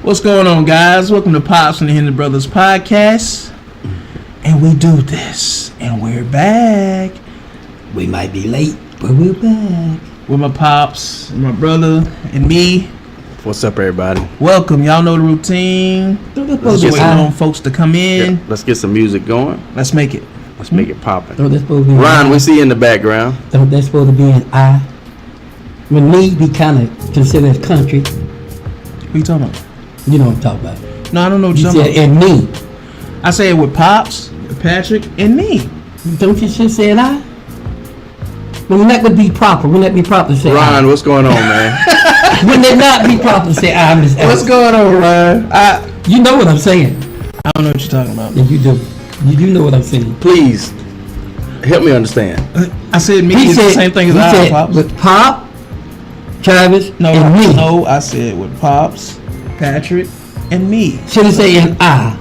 What's going on, guys? Welcome to Pops and the Henry Brothers podcast. And we do this, and we're back. We might be late, but we're back. With my pops, and my brother, and me. What's up, everybody? Welcome. Y'all know the routine. Just waiting on folks to come in. Yeah, let's get some music going. Let's make it. Let's make it popping. That's supposed to be Ryan, we see you in the background. That's supposed to be an I. When me be kind of considered as country. What you talking about? You know what I'm talking about. No, I don't know what You you're said talking about. and me. I say it with Pops, Patrick, and me. Don't you just say an I? Wouldn't that would be proper? Wouldn't that be proper to say Ryan, I? what's going on, man? Wouldn't it not be proper to say I? What's going on, Ryan? You know what I'm saying. I don't know what you're talking about. And you do. You do know what I'm saying. Please, help me understand. I said me is the same thing as I, Pops. With Pop, Travis, No, and me. no, I said with Pops, Patrick, and me. Should have said an I.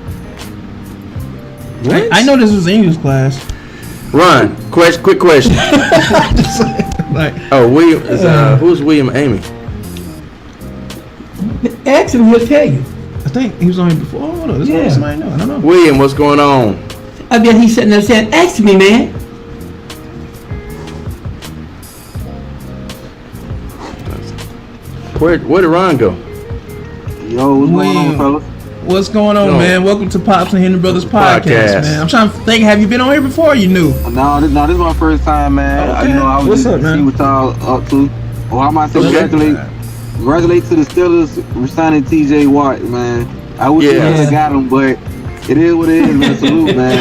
What? I know this was English class. Ryan, quick question. Like, William is who's William Amy? Ask him, he'll tell you. I think he was on here before. Hold on, this Yeah. yeah. Somebody know. I don't know. William, what's going on? I bet he's sitting there saying, ask me, man. Where did Ryan go? Yo, what's going on, fellas? What's going on, Yo. man? Welcome to Pops and Henry Brothers podcast, Podcast. man. I'm trying to think. Have you been on here before? Or you knew? No, this is my first time, man. Okay. I was What's just up, man? see what y'all up to. Or I might say Okay. congratulate to the Steelers resigning T.J. Watt, man. I wish they Yeah. would have got him, but it is what it is, man. Salute, man.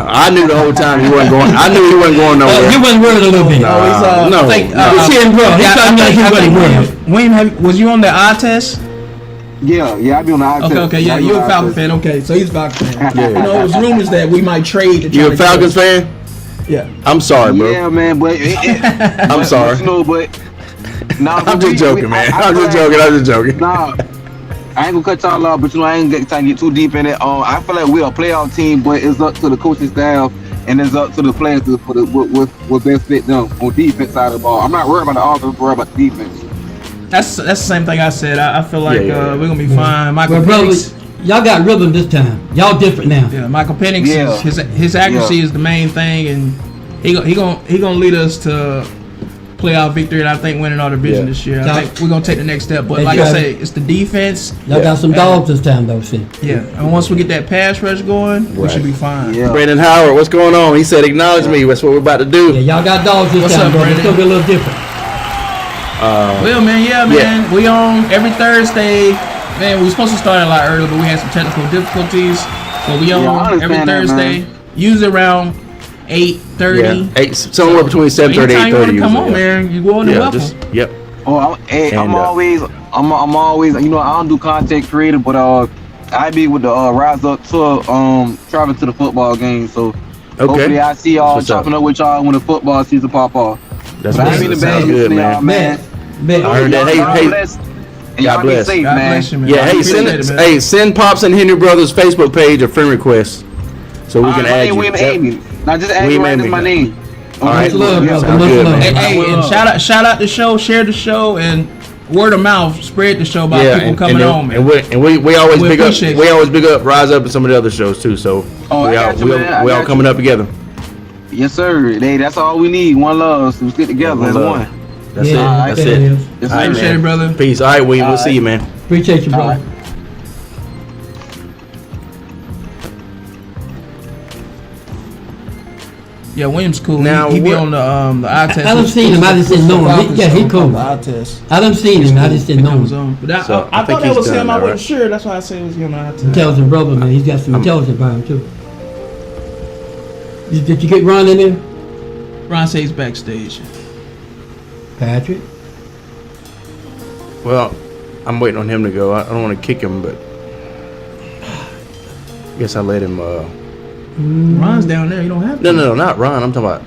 I knew the whole time he wasn't going. I knew he wasn't going nowhere. You wasn't worried a little bit. No. I think, You see him, bro. He's talking like he wasn't worried. William, was you on the eye test? Yeah, I be on the eye test. Okay, yeah, I be you're on a the eye Falcon test. fan. Okay, so he's a Falcon fan. Yeah. You know, it was rumors that we might trade. To try You a to Falcons get- fan? Yeah. I'm sorry, bro. Yeah, man, but I'm sorry. Nah, I'm just joking, man. I'm just joking. Nah, I ain't gonna cut y'all off, but I ain't trying to get too deep in it. I feel like we're a playoff team, but it's up to the coaching staff and it's up to the players to put it what best fit them on defense side of the ball. I'm not worried about the offense, I'm worried about the defense. That's the same thing I said. I feel like Yeah. we're gonna be fine. Michael Well, brother, Penix. y'all got rhythm this time. Y'all different now. Yeah, Michael Penix. Yeah. His accuracy is the main thing, and he gonna lead us to playoff victory, and I think winning our division Yeah. this year. I Yeah. think we're gonna take the next step. But Hey, like I Travis. say, it's the defense. Y'all got some dogs this time, though, see. Yeah, and once we get that pass rush going, we Right. should be fine. Yeah. Brandon Howard, what's going on? He said, "Acknowledge me." That's what we're about to do. Yeah, y'all got dogs this What's time, up, bro. It's Brandon? gonna be a little different. Well, man, man, we on every Thursday. Man, we were supposed to start a lot earlier, but we had some technical difficulties. So we I on understand every that, Thursday, man. usually around 8:30. Yeah, somewhere between 7:30 and Anytime you want 8:30. to come on, man, you go on the Yeah, welcome. yep. Oh, I'm always, you know, I don't do content creative, but I be with the Rise Up tour, traveling to the football game. So hopefully I see y'all What's up? chopping up with y'all when the football season pop off. That's But I what mean the sounds bad good, news, y'all, man. man. Bet. I heard that. Y'all Hey, bless. And God y'all be bless. safe, God man. bless you, man. Yeah, I hey, appreciate it, man. send Pops and Henry Brothers Facebook page a friend request so we can My add name you. William Yep. Amy. Now just add me William right as Amy. my name. All right. Much love, brother. Sounds Much good, love. man. Hey, and shout out the show, share the show, and word of mouth, spread the show by Yeah, people and, coming and, on, man. and we always We big up appreciate we you. always big up Rise Up and some of the other shows too. So Oh, I we all got you, we man. all, we I all got coming you. up together. Yes, sir. Hey, that's all we need. One love. So we stick together One as love. one. That's Yeah, it. I That's bet it. it is. Yes, All right, sir. Appreciate man. it, brother. Peace. All right, William. We'll see you, man. Appreciate you, bro. All right. Yeah, William's cool. Now, he be what- on the eye test. I done seen him. I just didn't know him. Yeah, he cool. The eye test. I done seen him. I just didn't know Comes him. on. But I So, I thought think that he's was done him. now, I wasn't right? sure. That's why I said it was him on the eye test. Intelligent brother, man. He's got some intelligence by him, too. Did you get Ron in there? Ron says backstage. Patrick? Well, I'm waiting on him to go. I don't want to kick him, but I guess I let him. Ron's down there. You don't have to. No, not Ron. I'm talking about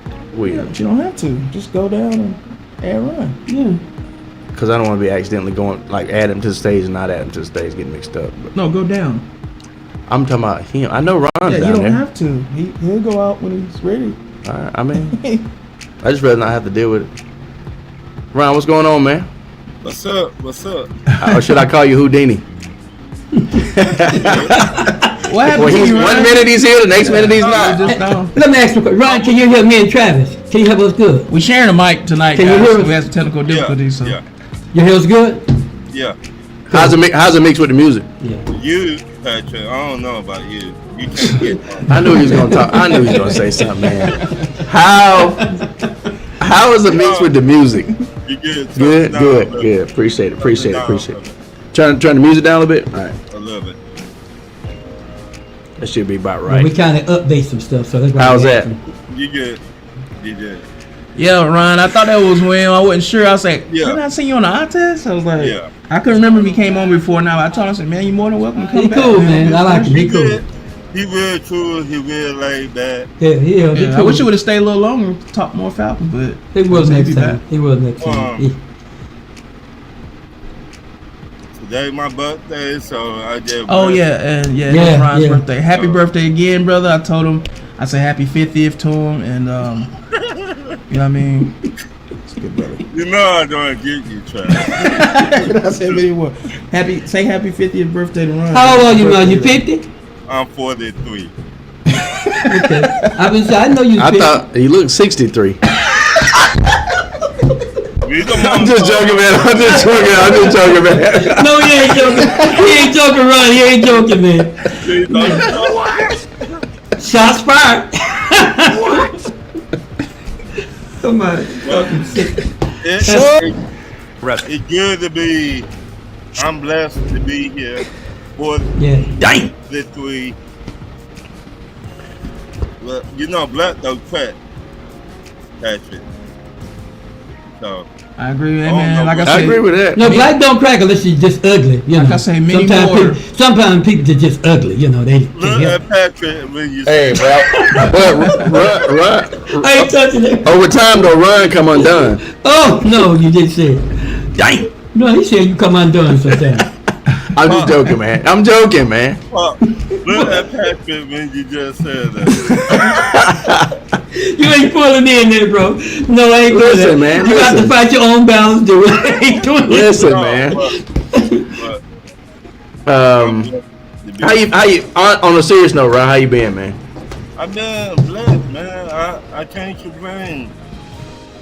Yeah, William. but you don't have to. Just go down and add Ron. Yeah. Because I don't want to be accidentally going, like, add him to the stage and not add him to the stage, getting mixed up. But No, go down. I'm talking about him. I know Ron's Yeah, you down don't there. have to. He'll go out when he's ready. I mean, I just rather not have to deal with it. Ron, what's going on, man? What's up? What's up? Or should I call you Houdini? What happened Well, to he's you, 1 Ryan? minute he's here, the next minute he's He not. just gone. Let me ask you a question. Ryan, can you hear me and Travis? Can you hear us good? We sharing a mic tonight, Can you guys. hear us? We had some technical difficulties, so. Yeah. You hear us good? Yeah. How's it mix with the music? Yeah. You, Patrick, I don't know about you. You can't get I knew he was gonna talk. I knew he was gonna say something, man. How is it mixed with the music? You get Good. Appreciate it. Turn the music down a little bit. All right, I love it. that should be about Well, we right. kind of update some stuff, so that's why. How's we that? asking. You good. You good. Yeah, Ryan, I thought that was when I wasn't sure. I was like, Yeah. didn't I see you on the eye test? I was like, Yeah. I couldn't remember if he came on before now. I told him, I said, man, you're more than welcome to come He back. cool, man. I like him. He cool. He real cool. He real laid back. Yeah, he Yeah, I cool. wish you would have stayed a little longer, talk more Falcons, but He will Maybe next time. back. He will next time. Yeah. Today my birthday, so I just. oh yeah, and yeah, Yeah, it's Ryan's yeah. birthday. Happy birthday again, brother. I told him, I said happy 50th to him, and you know what I mean. You know I don't get you, Travis. I said, but what? Say happy 50th birthday to Ryan. How old are you, man? You 50? I'm 43. Okay. I know you 50. I thought he looked 63. I'm just joking, man. I'm just joking, man. No, he ain't joking. He ain't joking, Ron. He ain't joking, man. Shots fired. Somebody fucking sick. It's good to be. I'm blessed to be here for Yeah. the 3. But you know, black don't crack, Patrick. So I agree, Oh, man. no, Like I I said, agree with that. No, black don't crack unless you're just ugly. You know. Like I say, many sometimes people are just ugly. You know, they look can't help. at Patrick when you Hey, bro. But I ain't touching it. over time, though, Run come undone. Oh no, you didn't say it. Dang. No, he said you come undone sometimes. I'm just joking, man. Look at Patrick when you just said that. You ain't pulling in there, bro. No, I ain't doing Listen, that. man, You got to listen. fight your own balance, dude. I ain't doing this. Listen, No, man. but How you on a serious note, Ryan? How you been, man? I've been blessed, man. I can't complain.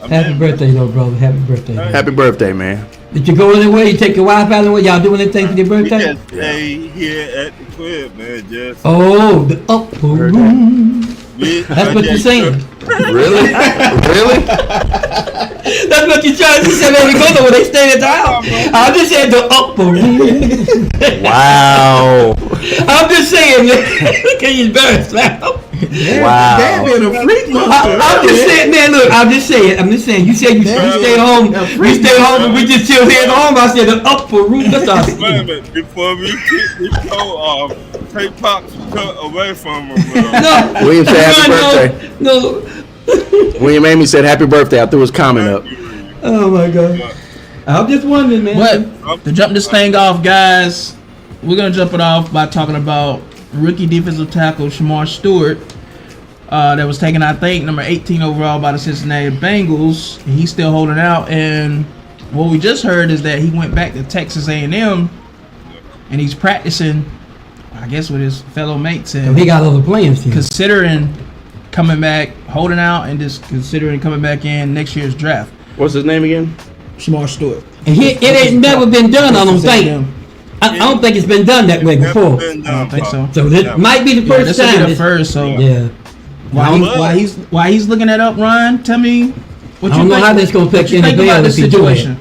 Happy birthday, though, brother. Happy birthday. Hey. Happy birthday, man. Did you go anywhere? You take your wife out anywhere? Y'all do anything for your We birthday? just stay here at the crib, man. Just Oh, the upper room. That's what you're saying. Really? That's what you're trying to say. Man, we go nowhere. They stay at the house. I'm just saying the upper room. Wow. I'm just saying, man. Look at you embarrassed, man. Wow. being a freak I'm just saying, man. Look, I'm just saying. You said you stay home. We stay home, and we just chill here at home. I said the upper room. That's all. wait a minute. Before we kick this show off, take Pop's cut away from him, bro. No. William said happy birthday. No. William Amy said happy birthday. I threw his comment up. Oh my God. I'm just wondering, man. But to jump this thing off, guys, we're gonna jump it off by talking about rookie defensive tackle Shamar Stewart, that was taken, I think, number 18 overall by the Cincinnati Bengals. He's still holding out, and what we just heard is that he went back to Texas A&M, and he's practicing, I guess, with his fellow mates, and he got other plans here. considering coming back, holding out, and just considering coming back in next year's draft. What's his name again? Shamar Stewart. And it ain't never been done, I don't think. I don't think it's been done that way before. I don't think so. So this might be the Yeah, first this will time. be the first, so Yeah. Why he's looking that up, Ryan? Tell me what I you don't know think. how this gonna affect what you think NFL about if this he do it. situation.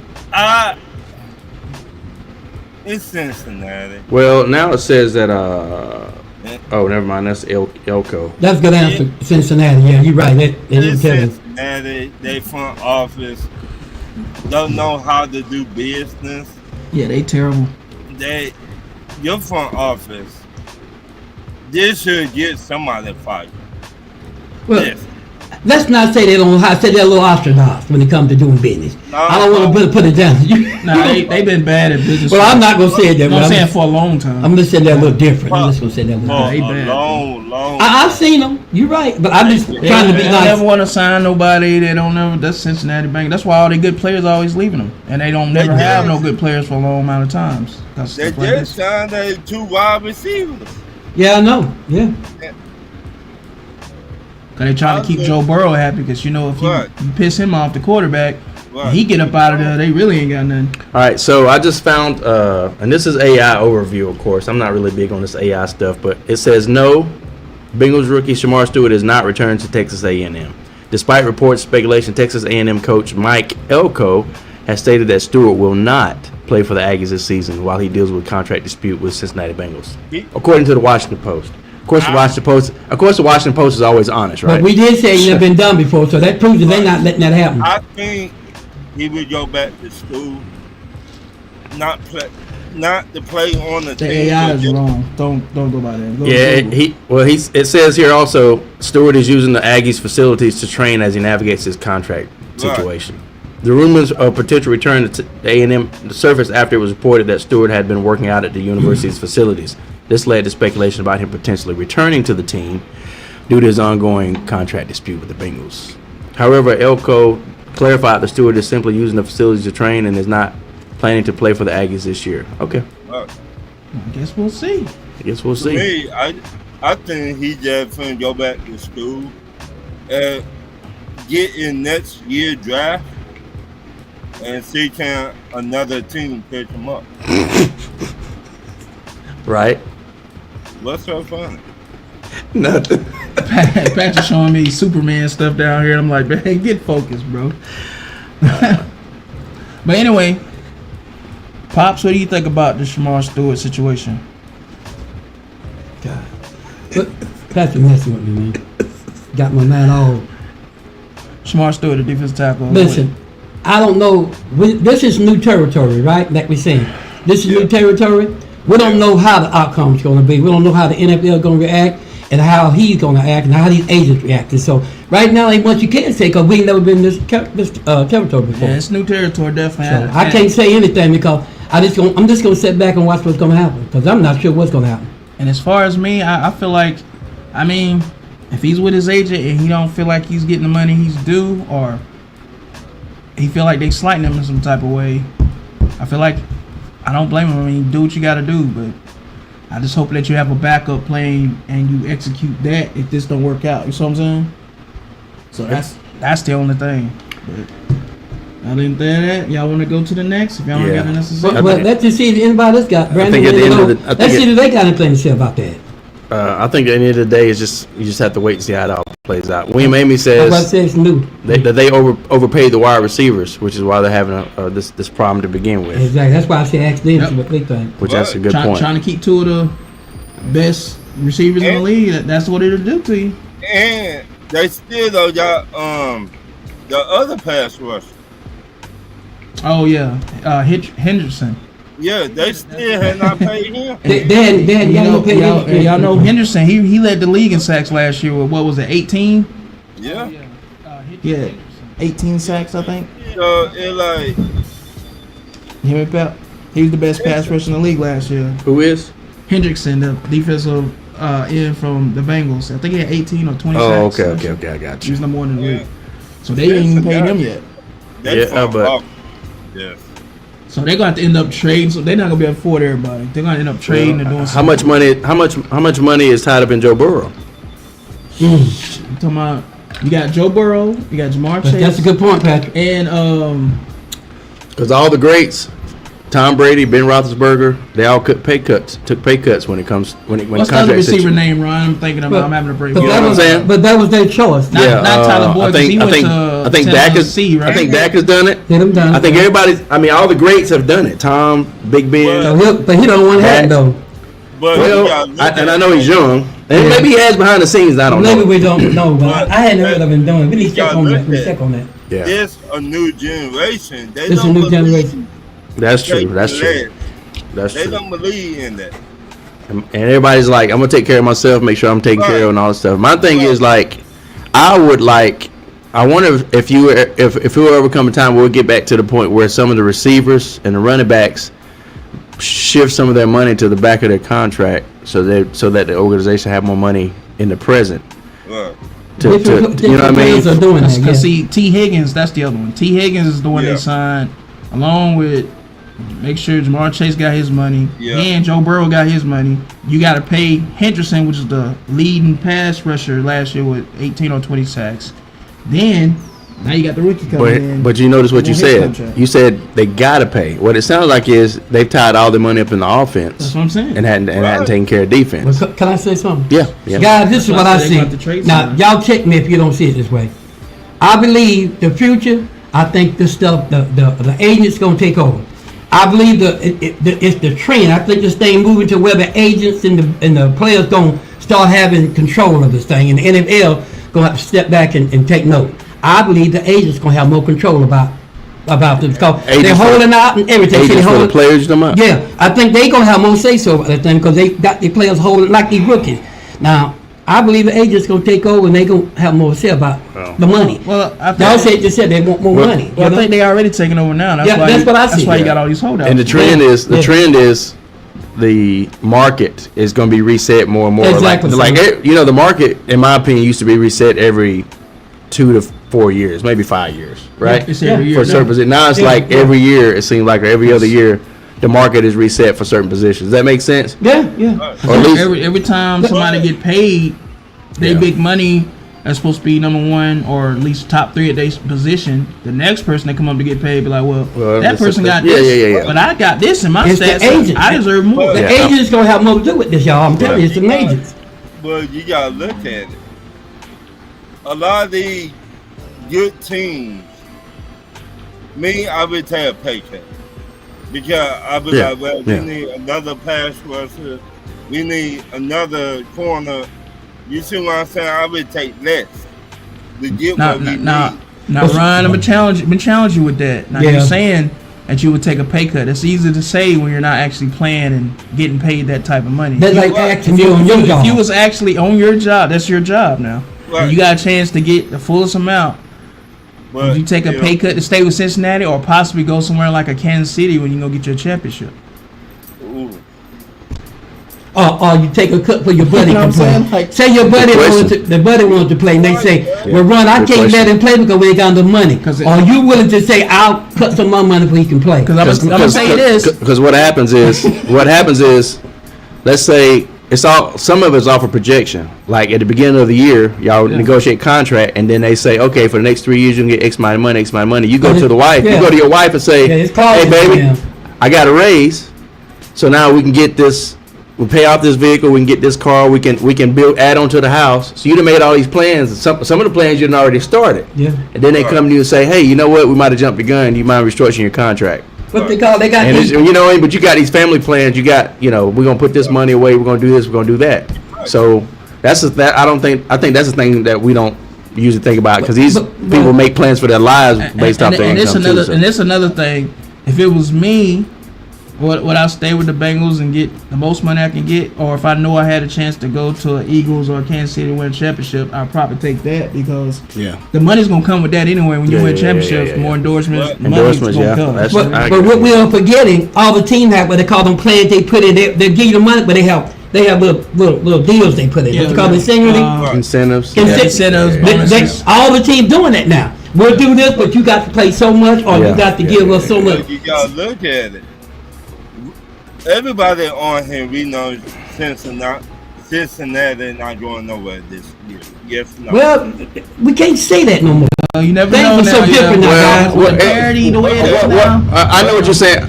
It's Cincinnati. Well, now it says that. Oh, never mind. That's Elko. That's good answer, Cincinnati. Yeah, you're right. They didn't It's tell us. Cincinnati. They front office don't know how to do business. Yeah, they terrible. Your front office, they should get somebody fired. Well, Yes. let's not say they don't know how. Say they're a little orthodox when it comes to doing business. I don't want to put it down. Nah, they've been bad at business. Well, I'm not gonna say it that You know way. what I'm saying, for a long time. I'm gonna say they're a little different. I'm just gonna say they're a little For they a bad. long own. I've seen them. You're right, but I'm just They trying to be don't nice. never want to sign nobody. They don't never. That's Cincinnati Bank. That's why all the good players are always leaving them, and they don't never have no good players for a long amount of times. That's They stuff like just this. signed their 2 wide receivers. Yeah, I know. Yeah. Cause they trying to keep Joe Burrow happy. Cause you know if you, Right. you piss him off, the quarterback, Right. and he get up out of there, they really ain't got nothing. All right, so I just found, and this is AI overview, of course. I'm not really big on this AI stuff, but it says no, Bengals rookie Shamar Stewart is not returned to Texas A&M. Despite reports and speculation, Texas A&M coach Mike Elko has stated that Stewart will not play for the Aggies this season while he deals with contract dispute with Cincinnati Bengals, according to the Washington Post. Of course, the Washington Post is always honest, right? But we did say it's never been done before, so that proves that they're not letting that happen. I think he would go back to school, not to play on the The team. AI but is just- wrong. Don't go by that. Go Yeah, Google. it says here also Stewart is using the Aggies facilities to train as he navigates his contract situation. The rumors of potential return to A&M surfaced after it was reported that Stewart had been working out at the university's facilities. This led to speculation about him potentially returning to the team due to his ongoing contract dispute with the Bengals. However, Elko clarified that Stewart is simply using the facilities to train and is not planning to play for the Aggies this year. Okay, Right. I guess we'll see. I guess we'll To see. me, I think he just finna go back to school and get in next year draft and see can another team pick him up. Right? What's so funny? Nothing. Patrick showing me Superman stuff down here. I'm like, man, get focused, bro. But anyway, Pops, what do you think about the Shamar Stewart situation? God. But Patrick messing with me, man. Got my man all. Shamar Stewart, the defensive tackle. Listen, I don't know. This is new territory, right? Like we're saying. This is new territory. We don't know how the outcome's going to be. We don't know how the NFL is going to react and how he's going to act and how these agents reacting. So right now, ain't much you can say because we've never been in this territory before. Yeah, it's new territory, definitely. So I can't say anything because I'm just going to sit back and watch what's going to happen because I'm not sure what's going to happen. And as far as me, I feel like, I mean, if he's with his agent and he don't feel like he's getting the money he's due, or he feel like they slighting him in some type of way, I feel like I don't blame him. I mean, do what you got to do, but I just hope that you have a backup plan and you execute that if this don't work out. You see what I'm saying? So that's the only thing. But other than that, y'all want to go to the next? If y'all don't Yeah. got anything else to say. Well, let's just see if anybody else got. Brandon, think at the end of the- I let's think see if they got anything to say about that. I think at the end of the day, it's just you just have to wait and see how it all plays out. William Amy That's why I says said it's new. that they overpaid the wide receivers, which is why they're having this problem to begin with. Exactly. That's why I said ask them Yep. what they think. Which that's a good Trying point. to keep two of the best receivers in the And- league. That's what it'll do to you. And they still though got the other pass rush. Oh yeah, Henderson. Yeah, they still had not paid him. They hadn't got no pay. Y'all know Henderson. He led the league in sacks last year with what was it, 18? Yeah. Yeah, 18 sacks I think. So it like Him and Pep. He was the best pass rusher in the league last year. Who is? Hendrickson, the defensive end from the Bengals. I think he had 18 or 20 Oh, sacks. okay, I got He you. was number one in the Yeah. league. So they ain't even paid him yet. they Yeah, fall but- off. Yeah. So they're going to have to end up trading. So they're not going to be able to afford everybody. They're going to end up trading and doing How much money? How much money is tied up in Joe Burrow? You talking about, you got Joe Burrow, you got Jamar Chase. That's a good point, Patrick. And Because all the greats, Tom Brady, Ben Roethlisberger, they all took pay cuts when it comes when what's the other contract receiver situ- name, Ryan? I'm thinking about. I'm having a break. But know that what I'm was, saying? but that was their choice. Not Tyler Boyd, 'cause he went to I think Dak is. Tennessee, right? I think Dak has done it. Get them done. I think everybody's. I mean, all the greats have done it. Tom, Big Ben. But he don't want to have it though. But Well, you gotta look and I at know he's young, and Yeah. maybe he has behind the scenes. I don't Maybe know. we don't know, but I hadn't heard of him doing it. We need to check on that. We Yeah. check on that. Yeah, It's a new generation. They It's a don't new believe generation. that's true. taking That's true. lead. That's They true. don't believe in that. And everybody's like, I'm gonna take care of myself, make sure I'm taken care of, and all this stuff. My thing is like, I wonder if it will ever come a time where we'll get back to the point where some of the receivers and the running backs shift some of their money to the back of their contract, so that the organization have more money in the present. Right. To, you know what I mean? Players are doing that, yeah. Because see, T. Higgins, that's the other one. T. Higgins is the one Yeah. they signed, along with make sure Jamar Chase got his money. Yeah. And Joe Burrow got his money. You got to pay Henderson, which is the leading pass rusher last year with 18 or 20 sacks. Then now you got the rookie coming in. But you notice what you on his said. contract. You said they gotta pay. What it sounds like is they've tied all the money up in the offense That's what I'm saying. and hadn't taken care of defense. Well, can I say something? Yeah, yeah. Guys, this is That's what why I they got the see. trade Now, sign. y'all check me if you don't see it this way. I believe the future, I think this stuff, the agents going to take over. I believe it's the trend. I think this thing moving to where the agents and the players going to start having control of this thing. And the NFL going to have to step back and take note. I believe the agents going to have more control about this. Because they're Agents for- holding out and everything. Agents They for the holding- players, them up. yeah, I think they gonna have more say so about that thing because they got the players holding like these rookies. Now, I believe the agents gonna take over and they gonna have more say about the money. Well, I Y'all think, said they want more Well- money. well, you I think know? they already taking over now. That's Yeah, why that's what I That's see. why you Yeah. got all these holdouts. And the trend is Yeah. the market is going to be reset more and more. Exactly. The market, in my opinion, used to be reset every 2 to 4 years, maybe 5 years, right? It's every year For now. certain positions. Now it's Yeah, like yeah. every year. It seems like or every other year, the market is reset for certain positions. Does that make sense? Yeah. Or at least every time somebody get paid, they Yeah. big money that's supposed to be number one or at least top three at their position. The next person that come up to get paid be like, well that that's- person got yeah, this, yeah. but I got this in my It's the stats. So agent. I deserve more. The Yeah. agents gonna have more to do with this, y'all. I'm telling you, it's the agents. But you gotta look at it. A lot of these good teams, I would take a pay cut. Because I would Yeah, like, well, yeah. we need another pass rusher. We need another corner. You see what I'm saying? I would take less to get Now, what we now, need. now, Ryan, I'm been challenge you with that. Now Yeah. you're saying that you would take a pay cut. It's easy to say when you're not actually playing and getting paid that type of money. That's like asking you on your job. If you was actually on your job, that's your job now. Right. And you got a chance to get the fullest amount. But, Would you take a pay cut to stay with Cincinnati or possibly go somewhere like a Kansas City when you go get your championship? Ooh. Or you take a cut for your buddy You know can what play. I'm saying? Like- Say your buddy Good wanted to play, and they say, "Well, Ron, I Good can't let question. him play because we ain't got enough money." 'Cause it- Are you willing to say, "I'll cut some more money so he can play"? Because I'm gonna say this. Because what happens is, let's say some of it's off of projection. Like at the beginning of the year, y'all negotiate contract, and then they say, okay, for the next 3 years you can get X amount of money, X amount of money. You go to the wife, you Yeah. go to your wife and say, Yeah, it's clauses hey baby, in there. I got a raise, so now we can get this. We pay off this vehicle, we can get this car, we can add on to the house. So you done made all these plans. Some of the plans you done already started. Yeah. And then they come to you and say, hey, you know what? We might have jumped the gun. Do you mind restructuring your contract? What they got And these, but you got these family plans. You got, we're gonna put this money away. We're gonna do this. We're gonna do that. So I think that's the thing that we don't usually think about because these But- people make plans for their lives based off their and it's income another too. So. and it's another thing. If it was me, would I stay with the Bengals and get the most money I can get, or if I know I had a chance to go to an Eagles or Kansas City and win a championship, I'd probably take that because Yeah. the money's gonna come with that anyway. When you Yeah, win yeah, championships, yeah. more endorsements, Right. money's Endorsements, gonna yeah. come. That's- but, I but agree. what we are forgetting, all the teams have what they call them plans they put in. They give you the money, but they have little deals they put in. Yeah, What's called yeah. incentives. Incentives. Incentives, bonuses. All the teams doing that now. We'll do this, but you got to play so much, or Yeah. you got to Yeah, give us so much. But you gotta look at it. Everybody on here, we know Cincinnati not going nowhere this year. Yes, no. Well, we can't say that no more. You never Things know are so now. different now, guys. With parity the way it is now. I know what you're saying.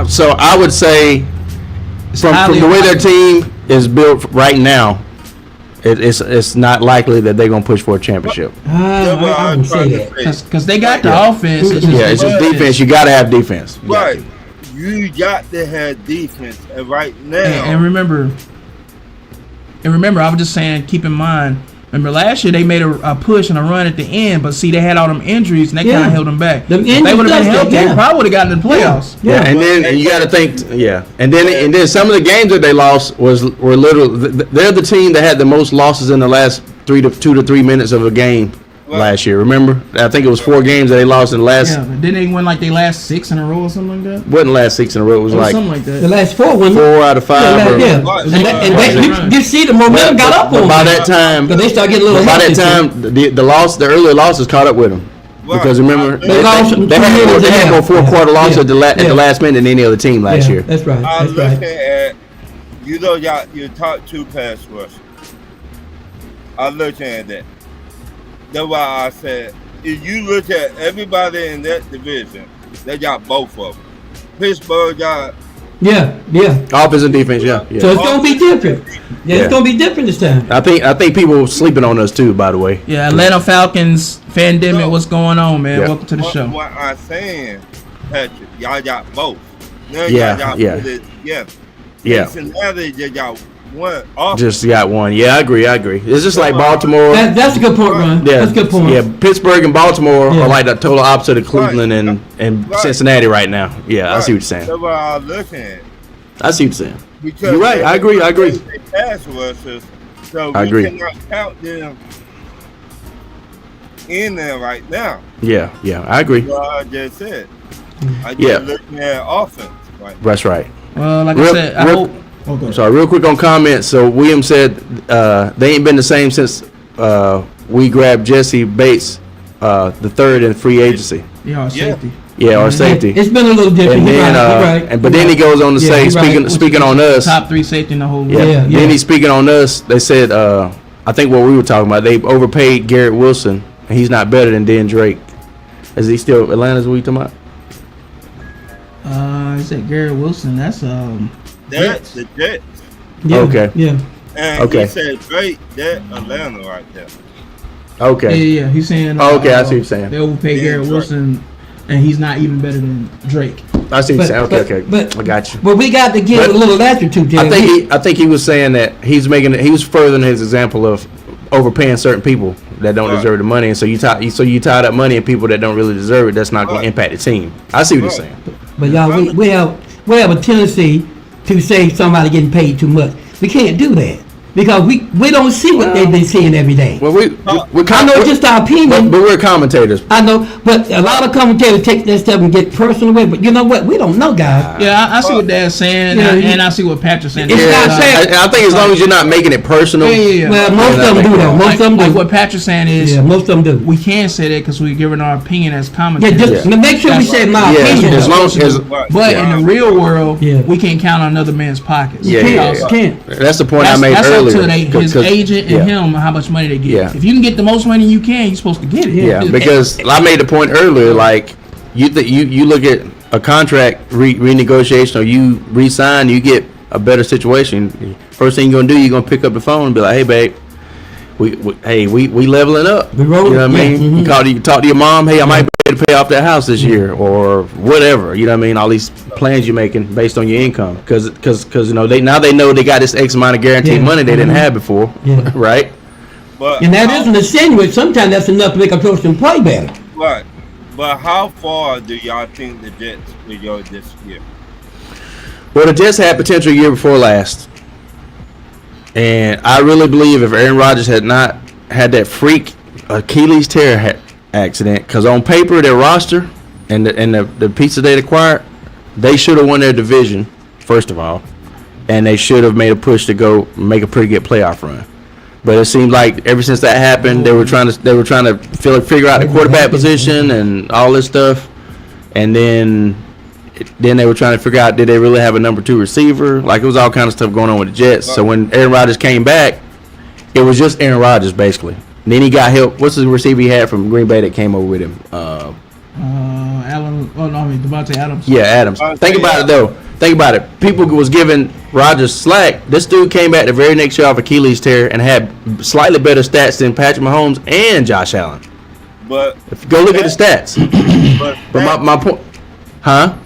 So I would say from highly the way their unlikely. team is built right now, it's not likely that they're gonna push for a championship. Yeah, well, I I'm wouldn't say trying to that. say, Because they got the Yeah. offense. It's Yeah, it's just defense. You gotta have defense. You got right. to. You got to have defense, and right now, And remember, I was just saying, keep in mind, remember last year they made a push and a run at the end, but see they had all them injuries and that kind Yeah. of held them back. Them If they injuries would have been does that, healthy, yeah. they probably would have gotten to the playoffs. Yeah, and then you got to think. Yeah, and then some of the games that they lost were literally. They're the team that had the most losses in the last 2 to 3 minutes of a game last year. Remember? I think it was 4 games that they lost in the last. Yeah, but didn't they win like they last 6 in a row or something like that? Wasn't last 6 in a row. It was Or like something like The that. last 4 won. 4 out of 5. or- Yeah. Right. And you see the momentum got up But on by them. that time, But they start getting a little by that healthy, time, the earlier losses caught up with them. Right. Because remember, They they lost had them 2 more, minutes they had and a more half. 4-quarter losses Yeah. at the Yeah. last minute than any other team last Yeah, year. That's right. I'm That's right. looking at, you know, your top 2 pass rushers. I'm looking at that. That's why I said, if you look at everybody in that division, they got both of them. Pittsburgh got Yeah. Offense and defense, yeah. So it's gonna be different. Yeah, Yeah. it's gonna be different this time. I think people sleeping on us too. By the way, Yeah, Atlanta Falcons, Fandemic, what's going on, man? Yeah. Welcome to the show. what I'm saying, Patrick. Y'all got both. Now Yeah, y'all yeah. put it together. yeah, Cincinnati just got one off. just got one. Yeah, I agree. It's just like Baltimore. That's a good point, Ron. Yeah, That's a good point. Yeah, Pittsburgh and Baltimore Yeah. are like the total opposite of Cleveland and Right. Cincinnati right now. Yeah, I see what you're saying. That's what I'm looking at. I see what you're saying. Because You're right. I agree. they pass rushers, so I we agree. cannot count them in there right now. Yeah, I agree. What I just said. I just Yeah. looking at offense. Right. That's right. Well, like I Real- said, I real- hope. Oh, go ahead. Sorry, real quick on comments. So William said they ain't been the same since we grabbed Jesse Bates, the third in free agency. Yeah, our Yeah. safety. Yeah, our safety. It's been a little different. And You're then, right. You're right. but then he goes on to Yeah, say, you're right. speaking on us. Top 3 safety in the whole league. Yeah. Yeah, yeah. Then he's speaking on us. They said, I think what we were talking about, they overpaid Garrett Wilson, and he's not better than Dan Drake. Is he still Atlanta's? What you talking about? He said Garrett Wilson. That's That's the Jets. Yeah, Okay. Yeah. And Okay. he said Drake, that Atlanta right there. Okay. Yeah. He's saying. Oh, okay, I see what you're saying. They overpaid Yeah, Garrett Drake. Wilson, and he's not even better than Drake. I see what you're saying. Okay. But I got you. But we got to give But- a little latitude to I it. think he was saying that he was furthering his example of overpaying certain people that don't Right. deserve the money, and so you tied up money in people that don't really deserve it. That's not going Right. to impact the team. I see what Right. you're saying. But y'all, we have a tendency to say somebody getting paid too much. We can't do that because we don't see what they've been seeing every day. Well, we're I know it's just our opinion. but we're commentators. I know, but a lot of commentators take that stuff and get personal with. But you know what? We don't know, guys. Yeah, I see what Dad's saying, Yeah, and I see what Patrick's saying. It's Yeah, not fair. I think as long as you're not making it personal. Yeah. Well, most of them do though. Most Like, of them like do. what Patrick's saying is, Yeah, most of them do. we can say that because we're giving our opinion as Yeah, commentators. just make sure we That's say my Yeah, opinion. as though. long as Right. But in the real world, Yeah. we can't count on another man's pockets. Yeah, Because You can't. that's the point I That's, made that's earlier. up to his 'Cause- agent and yeah. him how much money they get. Yeah. If you can get the most money you can, you're supposed to get it. Yeah, because I made the point earlier. Like you look at a contract renegotiation, or you resign, you get a better situation. First thing you're gonna do, you're gonna pick up the phone and be like, "Hey, babe, we leveling up." We rolling, You know what I yeah, mean? You talk to your mom. Hey, I might be able to pay off that house this year, or whatever. You know what I mean? All these plans you're making based on your income, because you know they know they got this X amount of guaranteed Yeah. money they didn't have before, Yeah. right? But And that isn't insinuate. Sometimes that's enough to make a person play better. right. But how far do y'all think the Jets will go this year? Well, the Jets had potential year before last, and I really believe if Aaron Rodgers had not had that freak Achilles tear accident, because on paper their roster and the pieces they acquired, they should have won their division first of all, and they should have made a push to go make a pretty good playoff run. But it seemed like ever since that happened, they were trying to figure out the quarterback position and all this stuff, and then they were trying to figure out, did they really have a number 2 receiver? Like, it was all kind of stuff going on with the Jets. So when Aaron Rodgers came back, it was just Aaron Rodgers basically. And then he got help. What's the receiver he had from Green Bay that came over with him? Allen. Oh no, I mean Devontae Adams. Yeah, Adams. Think about it though. Think about it. People was giving Rodgers slack. This dude came back the very next year off Achilles tear and had slightly better stats than Patrick Mahomes and Josh Allen. But If you go look at the stats. But my point, huh?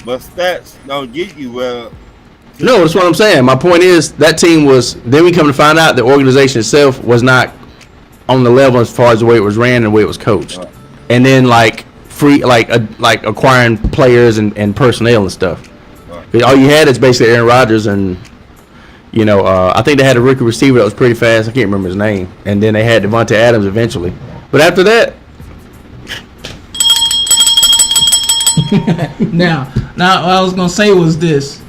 But stats don't get you well. No, that's what I'm saying. My point is that team was. Then we come to find out the organization itself was not on the level as far as the way it was ran and the way it was coached. Right. And then like acquiring players and personnel and stuff. Right. All you had is basically Aaron Rodgers and I think they had a rookie receiver that was pretty fast. I can't remember his name. And then they had Devontae Adams eventually. But after that, Now, what I was gonna say was this.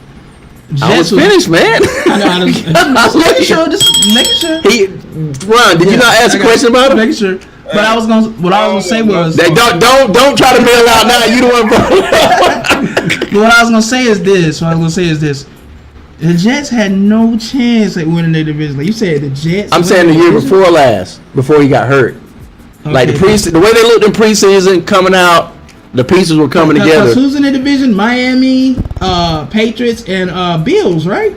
I was finished, man. I was making sure. Just making sure. Ron, did you not ask a question about him? Making sure. But what I was gonna say was. Don't try to bail out now. You the one. But what I was gonna say is this. The Jets had no chance at winning their division. Like you said, the Jets. I'm saying the year before last, before he got hurt. Okay. Like the way they looked in preseason coming out, the pieces were coming together. Who's in the division? Miami, Patriots, and Bills, right?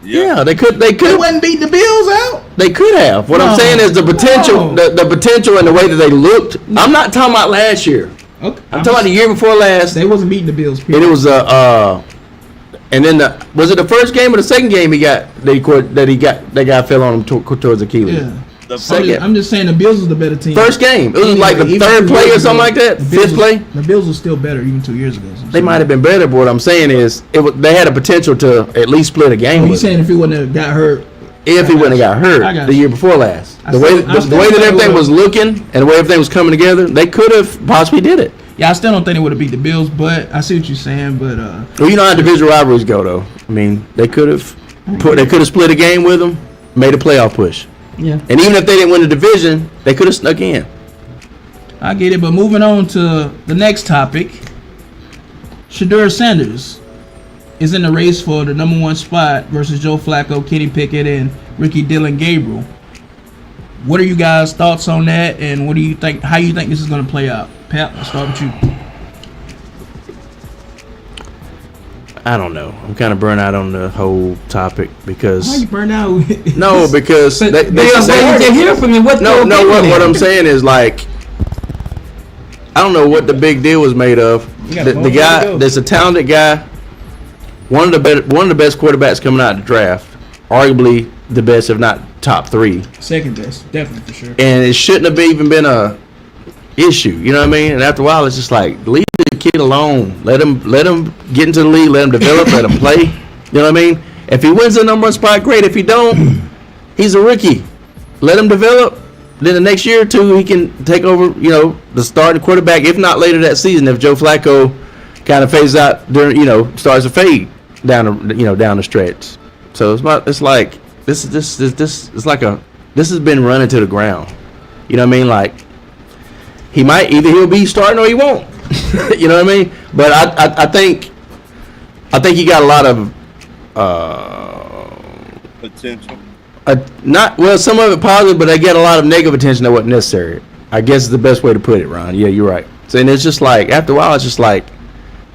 Yeah, they could. They wasn't beating the Bills out. They could have. What I'm saying is the potential, the potential, and the way that they looked. I'm not talking about last year. Okay. I'm talking about the year before last. They wasn't beating the Bills. And it was and then was it the first game or the second game that guy fell on him towards Achilles? Yeah. I'm just saying the Bills was the better team. First game. It was like the third play or something like that. Fifth play. The Bills were still better even 2 years ago. They might have been better, but what I'm saying is they had a potential to at least split a game. He's saying if he wouldn't have got hurt. If he wouldn't have got hurt the year before last. The way that everything was looking and the way everything was coming together, they could have possibly did it. Yeah, I still don't think they would have beat the Bills, but I see what you're saying. But well, you know how division rivalries go, though. I mean, they could have split a game with them, made a playoff push. Yeah. And even if they didn't win the division, they could have snuck in. I get it, but moving on to the next topic, Shedeur Sanders is in the race for the number 1 spot versus Joe Flacco, Kenny Pickett, and Ricky Dillon Gabriel. What are you guys' thoughts on that, and what do you think? How you think this is going to play out? Pat, I'll start with you. I don't know. I'm kind of burnt out on the whole topic because. Why you burned out? No, because they hear from you. What I'm saying is like, I don't know what the big deal was made of. The guy, there's a talented guy, one of the best quarterbacks coming out of the draft, arguably the best, if not top 3. Second best, definitely for sure. And it shouldn't have even been a issue. You know what I mean? And after a while, it's just like leave the kid alone. Let him get into the league. Let him develop. Let him play. You know what I mean? If he wins the number 1 spot, great. If he don't, he's a rookie. Let him develop. Then the next year or two, he can take over. You know, the starting quarterback. If not later that season, if Joe Flacco kind of fades out during, starts to fade down the stretch. So it's like this has been running to the ground. You know what I mean? Like he'll be starting or he won't. You know what I mean? But I think he got a lot of potential. Some of it positive, but they get a lot of negative attention that wasn't necessary. I guess is the best way to put it, Ron. Yeah, you're right. So, and it's just like after a while, it's just like,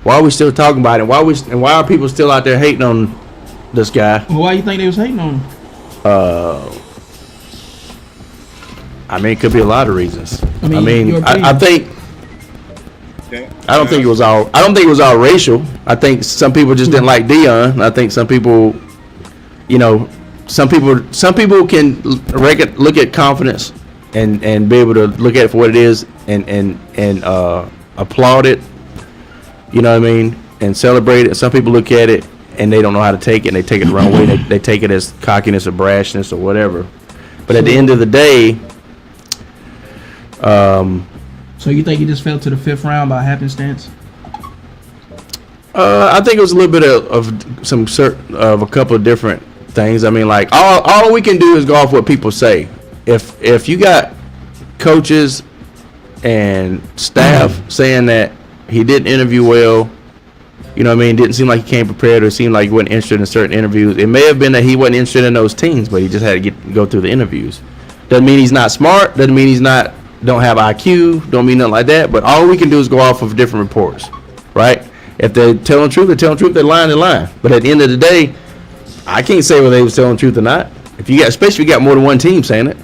why are we still talking about it? Why are people still out there hating on this guy? Well, why do you think they was hating on him? I mean, it could be a lot of reasons. I think. Okay. I don't think it was all racial. I think some people just didn't like Deion. I think some people, some people can look at confidence and be able to look at it for what it is and applaud it. You know what I mean? And celebrate it. Some people look at it and they don't know how to take it, and they take it the wrong way. They take it as cockiness or brashness or whatever. But at the end of the day, so you think he just fell to the 5th round by happenstance? I think it was a little bit of a couple of different things. I mean, like all we can do is go off what people say. If you got coaches and staff saying that he didn't interview well, you know what I mean, didn't seem like he came prepared, or seemed like he wasn't interested in certain interviews. It may have been that he wasn't interested in those teams, but he just had to go through the interviews. Doesn't mean he's not smart. Doesn't mean he's don't have IQ. Don't mean nothing like that. But all we can do is go off of different reports, right? If they're telling the truth, they're telling the truth. They're lying, they're lying. But at the end of the day, I can't say whether they was telling the truth or not. Especially if you got more than one team saying it.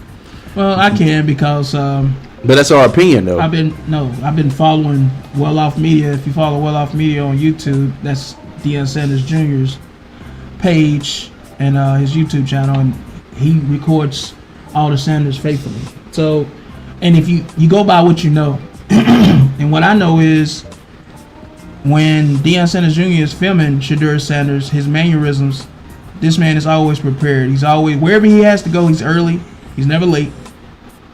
Well, I can because. But that's our opinion, though. I've been following Well Off Media. If you follow Well Off Media on YouTube, that's Deion Sanders Jr.'s page and his YouTube channel, and he records all the Sanders faithfully. So, and if you go by what you know, and what I know is when Deion Sanders Jr. is filming Shedeur Sanders, his mannerisms, this man is always prepared. He's always, wherever he has to go, he's early. He's never late.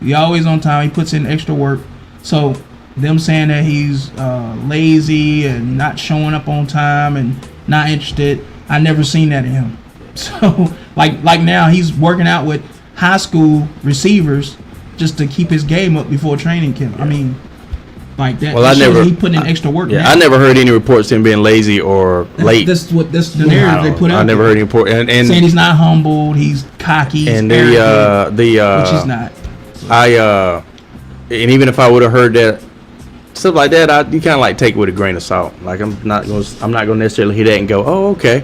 He always on time. He puts in extra work. So them saying that he's lazy and not showing up on time and not interested, I never seen that in him. So like now he's working out with high school receivers just to keep his game up before training camp. I mean, like that. Well, he put in extra work. Yeah, now. I never heard any reports of him being lazy or late. That's the narrative they put out. I never there. heard any report. And Saying he's not humbled, he's cocky, he's and arrogant, which he's not. And even if I would have heard that stuff like that, you kind of like take it with a grain of salt. Like I'm not gonna necessarily hear that and go, oh, okay.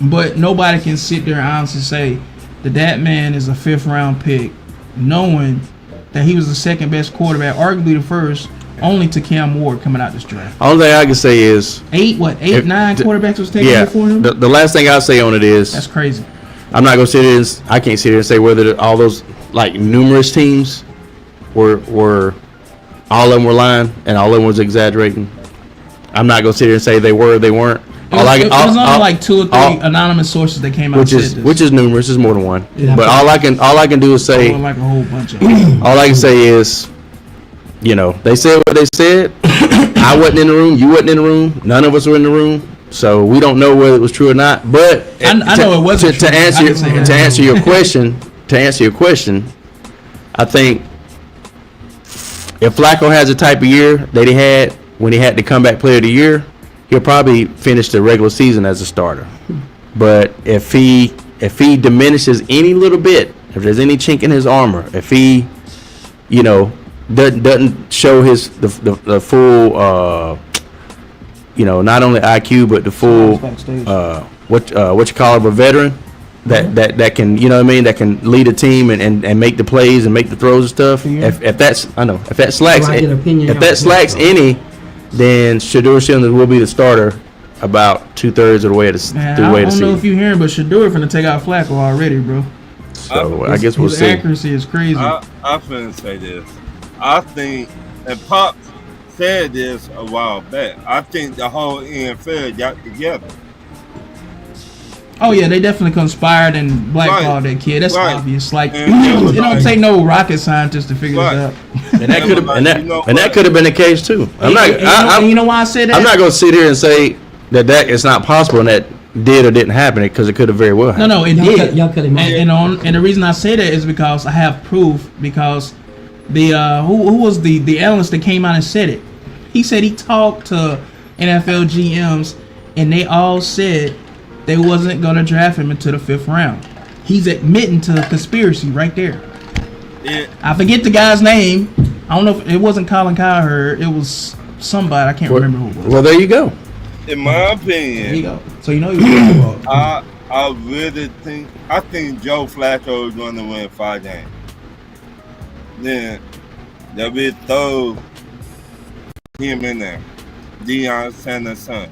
But nobody can sit there and honestly say that man is a 5th round pick, knowing that he was the second best quarterback, arguably the first, only to Cam Ward coming out this draft. Only thing I can say is 9 quarterbacks was taken before him. The last thing I'll say on it is That's crazy. I'm not gonna sit here and I can't sit here and say whether all those like numerous teams were all of them were lying and all of them was exaggerating. I'm not gonna sit here and say they were or they weren't. It was only like 2 or 3 anonymous sources that came out. Which is numerous. It's more than one. Yeah. But all I can do is say like a whole bunch of. all I can say is, they said what they said. I wasn't in the room. You wasn't in the room. None of us were in the room. So we don't know whether it was true or not. But I know it wasn't to true. answer your question. I think if Flacco has the type of year that he had when he had the comeback player of the year, he'll probably finish the regular season as a starter. But if he diminishes any little bit, if there's any chink in his armor, if he, doesn't show the full, not only IQ but the full, what you call him, a veteran that can, that can lead a team and make the plays and make the throws and stuff. If that slacks any, then Shedeur Sanders will be the starter about 2/3 of the way of the season. I don't know if you're hearing, but Shedeur finna take out Flacco already, bro. So I guess we'll his see. accuracy is crazy. I'm finna say this. I think, and Pop said this a while back, I think the whole NFL got together. Oh yeah, they definitely conspired and blackballed that kid. That's obvious. Like And it don't take no rocket scientist to figure this out. And that could have been the case too. And you know why I said that? I'm not going to sit here and say that it's not possible and that did or didn't happen, because it could have very well happened. No, it Y'all did. cut- y'all cut him off. And the reason I say that is because I have proof. Because the who was the analyst that came out and said it? He said he talked to NFL GMs and they all said they wasn't gonna draft him into the 5th round. He's admitting to a conspiracy right there. Yeah. I forget the guy's name. I don't know if it wasn't Colin Cowherd. It was somebody. I can't remember who it was. Well, there you go. In my There you opinion, go. So you know he was involved. I really think Joe Flacco is going to win 5 games. Then they'll be throw him in there. Deion Sanders' son.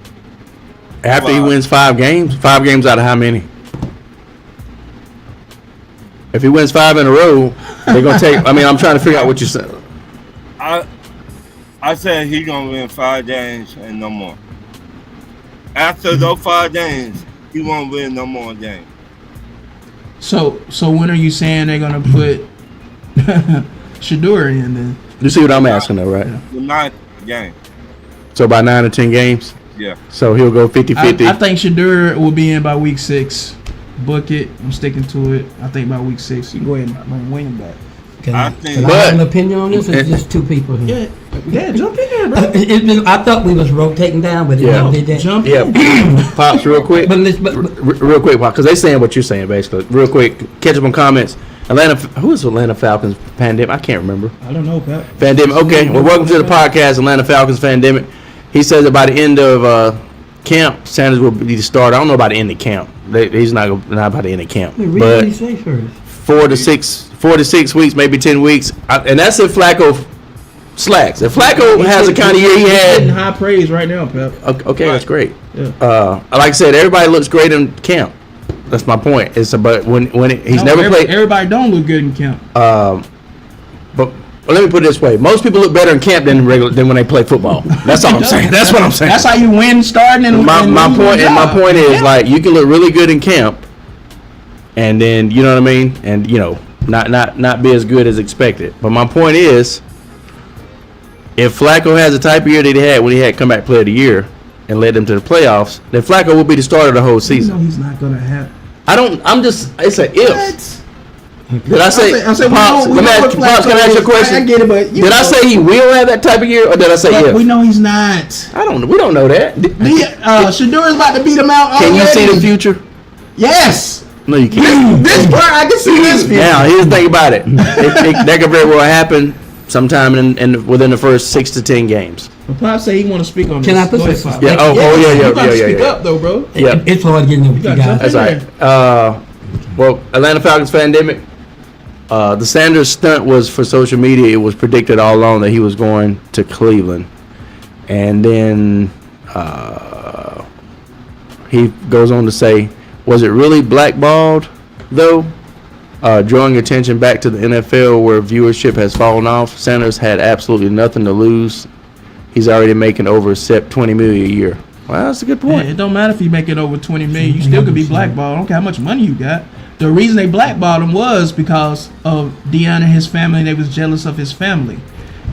After he wins 5 games out of how many? If he wins 5 in a row, they're gonna take. I mean, I'm trying to figure out what you're saying. I said he's gonna win 5 games and no more. After those 5 games, he won't win no more games. So when are you saying they're gonna put Shedeur in then? You see what I'm asking though, right? The 9th game. So by 9 or 10 games. Yeah. So he'll go 50-50. I think Shedeur will be in by week 6. Book it. I'm sticking to it. I think by week 6. You can go ahead and bring Wayne back. Can I I think- have an opinion on this? Or it's just 2 people here? Yeah, jump in there, bro. I thought we was rotating down, but it Yeah. never did that. Jump in. Yeah, Pops, real quick. But Real quick, because they saying what you're saying, basically. Real quick, catch up on comments. Who is Atlanta Falcons pandemic? I can't remember. I don't know, Pat. Pandemic. Okay, well, welcome to the podcast, Atlanta Falcons pandemic. He says that by the end of camp, Sanders will be the starter. I don't know about the end of camp. He's not by the end of camp, read what but he say first. 4 to 6 weeks, maybe 10 weeks, and that's if Flacco slacks. If Flacco has the kind of year he Getting had, high praise right now, Pep. okay, that's great. Yeah. Like I said, everybody looks great in camp. That's my point. But he's never played. Everybody don't look good in camp. But let me put it this way: most people look better in camp than when they play football. That's all I'm saying. That's what I'm saying. That's how you win starting. And my point is, like, you can look really good in camp, and then you know what I mean, and not be as good as expected. But my point is, if Flacco has the type of year that he had when he had comeback player of the year and led them to the playoffs, then Flacco will be the starter the whole You know season. he's not gonna have. It's a if. Did I say, I said Pops, we let me know ask, what Pops, can I ask you a Flacco is. question? I get it, but Did I say he will have that type of year, or did I say But if? we know he's not. We don't know that. Shador is about to beat him out. Can you already. see the future? Yes. No, you can't. This part I can see this future. Now, here's the thing about it. That could very well happen sometime within the first 6 to 10 games. But Pop say he want to speak on Can this. I put Go ahead, this- Pop. Yeah. Oh, yeah. You got to Yeah. speak up though, bro. Yeah. It's hard getting up with you gotta guys. jump That's right. Well, Atlanta Falcons pandemic. The Sanders stunt was for social media. It was predicted all along that he was going to Cleveland, and then he goes on to say, "Was it really blackballed, though? Drawing attention back to the NFL, where viewership has fallen off. Sanders had absolutely nothing to lose. He's already making over $20 million a year. Well, that's a good point. Yeah, it don't matter if you make it over 20 million. You still could be blackballed. I don't care how much money you got. The reason they blackballed him was because of Deion and his family. And they was jealous of his family.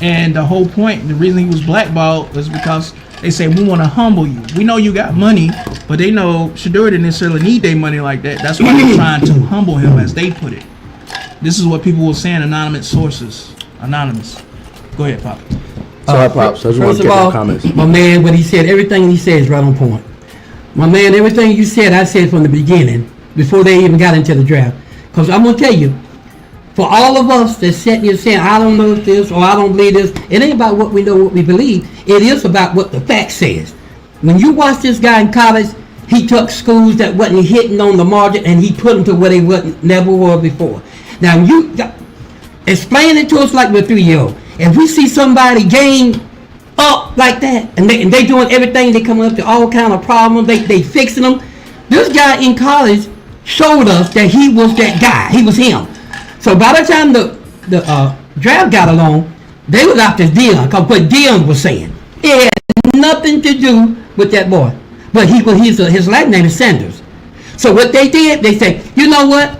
And the whole point, the reason he was blackballed was because they say, we want to humble you. We know you got money, but they know Shador didn't necessarily need their money like that. That's why they're trying to humble him, as they put it. This is what people were saying, anonymous sources. Anonymous. Go ahead, Pop. Sorry, Pops. I just want First to of get all, your comments. my man, what he said, everything he said is right on point. My man, everything you said, I said from the beginning, before they even got into the draft. Because I'm going to tell you, for all of us that's sitting here saying, I don't know this or I don't believe this, it ain't about what we know, what we believe. It is about what the fact says. When you watch this guy in college, he took schools that wasn't hitting on the margin and he put them to where they never were before. Now, you explain it to us like we're 3-year-old. If we see somebody gain up like that, and they doing everything, they coming up to all kind of problems, they fixing them. This guy in college showed us that he was that guy. He was him. So by the time the draft got along, they was after Deion, because what Deion was saying, it had nothing to do with that boy. But his last name is Sanders. So what they did, they said, you know what?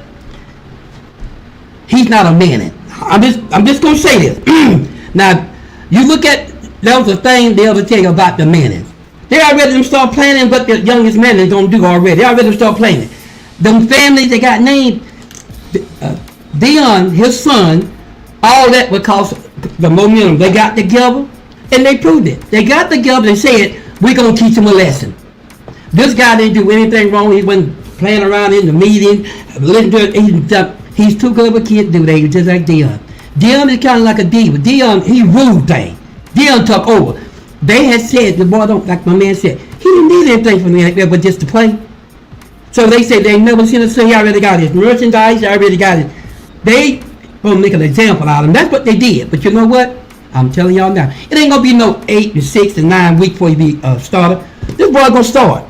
He's not a man. I'm just gonna say this. Now, you look at, that was a thing they ever tell you about the Mannings. They already start planning what the youngest man is gonna do already. They already start planning. Them families that got named, Deion, his son, all that because the momentum. They got together and they proved it. They got together and said, we're gonna teach him a lesson. This guy didn't do anything wrong. He wasn't playing around in the meeting, listening to it. He's too good of a kid to do that. He's just like Deion. Deion is kind of like a diva. Deion, he ruled things. Deion took over. They had said, the boy don't, like my man said, he didn't need anything from the NFL but just to play. So they said they never seen us say he already got his merchandise, he already got it. They gonna make an example out of him. That's what they did. But you know what? I'm telling y'all now, it ain't gonna be no 8 and 6 and 9 weeks before you be a starter. This boy gonna start.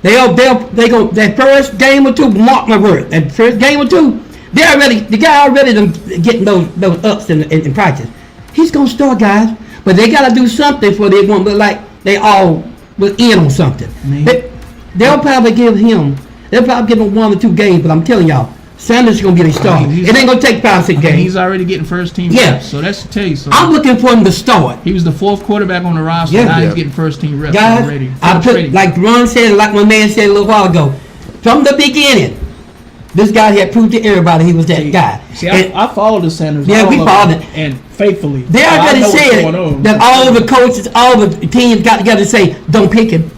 They gonna that first game or two, mark my word. That first game or two, the guy already getting those ups in practice. He's gonna start, guys, but they gotta do something for they won't look like they all was in on something. They'll probably give him 1 or 2 games, but I'm telling y'all, Sanders is gonna be the starter. It ain't gonna take 5 or 6 games. He's already getting first team Yeah. reps, so that's to tell you something. I'm looking for him to start. He was the 4th quarterback on the roster. Yeah. Now Yeah. he's getting first team reps Guys, already. I put, Ready. like Ron said, like my man said a little while ago, from the beginning, this guy had proved to everybody he was that guy. See, And I followed the Sanders. Yeah, all we of followed them, it. and faithfully. they I already know what's said going on. that all the coaches, all the teams got together and say, don't pick him.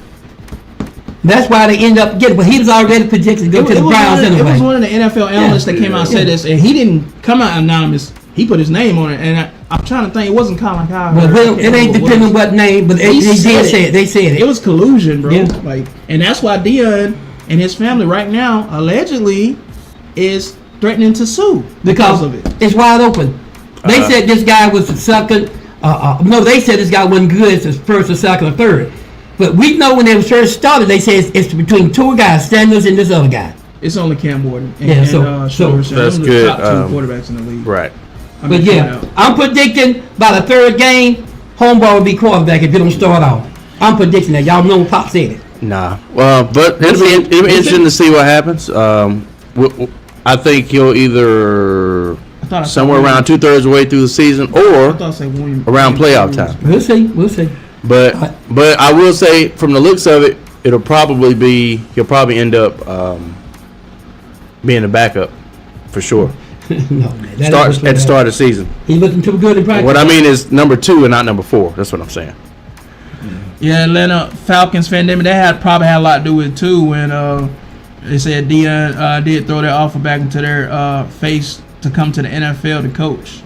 That's why they end up getting, but he was already projected to go to the Browns It anyway. was one of the NFL analysts that came out and said this, and he didn't come out anonymous. He put his name on it, and I'm trying to think. It wasn't Colin Cowherd. Well, it ain't depending what name, but they did say it. They said It was collusion, bro. Yeah. Like, and that's why Deion and his family right now allegedly is threatening to sue because of it. It's wide open. They said this guy was the second. No, they said this guy wasn't good as the first or second or third. But we know when they first started, they said it's between 2 guys, Sanders and this other guy. It's only Cam Ward. And, Yeah, so Shador. that's Those are good, the top 2 quarterbacks in the league. Right. I mean, But yeah, I'm predicting by the 3rd game, Homeboy will be quarterback if you don't start off. I'm predicting that. Y'all know Pop said it. Nah. Well, but it'll be interesting to see what happens. I think he'll either I thought I saw somewhere around 2/3 of the way through the season, or I thought I said William, around playoff time. We'll see. We'll see. But I will say, from the looks of it, he'll probably end up being a backup for sure. No, man. That Start ain't at the start of the season. He's looking too good in practice. What I mean is number 2 and not number 4. That's what I'm saying. Yeah, Atlanta Falcons fan, they probably had a lot to do with it too when they said Deion did throw their offer back into their face to come to the NFL to coach.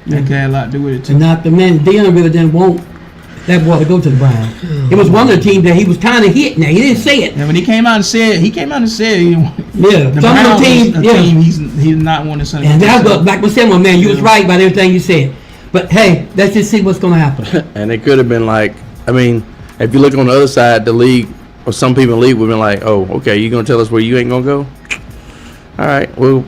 That had a lot to do with it too. And not the man, Deion really didn't want that boy to go to the Browns. It was one of the teams that he was kind of hitting at. He didn't say it. Yeah, when he came out and said, Yeah, the some Browns of the teams, was a yeah. team he's not wanting to send. And that's what, like we said, my man, you was right about everything you said. But hey, let's just see what's going to happen. And it could have been like, I mean, if you look on the other side, the league, or some people in the league would have been like, oh, okay, you going to tell us where you ain't going to go? All right, we'll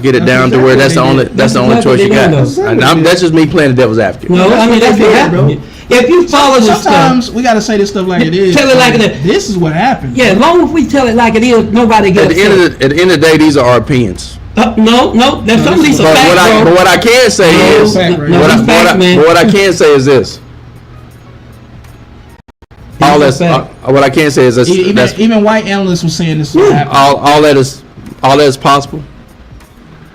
get it That's down to where that's the only That's only exactly choice you what got. they And that's just me playing the devil's advocate. No, I mean, that's what happened. If you follow this stuff, Sometimes we got to say this stuff like it is. Tell it like it is. This is what happened. yeah, as long as we tell it like it is, nobody At gets the end of the day, these are our opinions. No, there's some of these are But facts, bro. what I can say No, is, fact, right? no, what these facts, man. what I can say is this. All These that's are facts. what I can say is that's Even white analysts were saying this is what happened. all that is possible.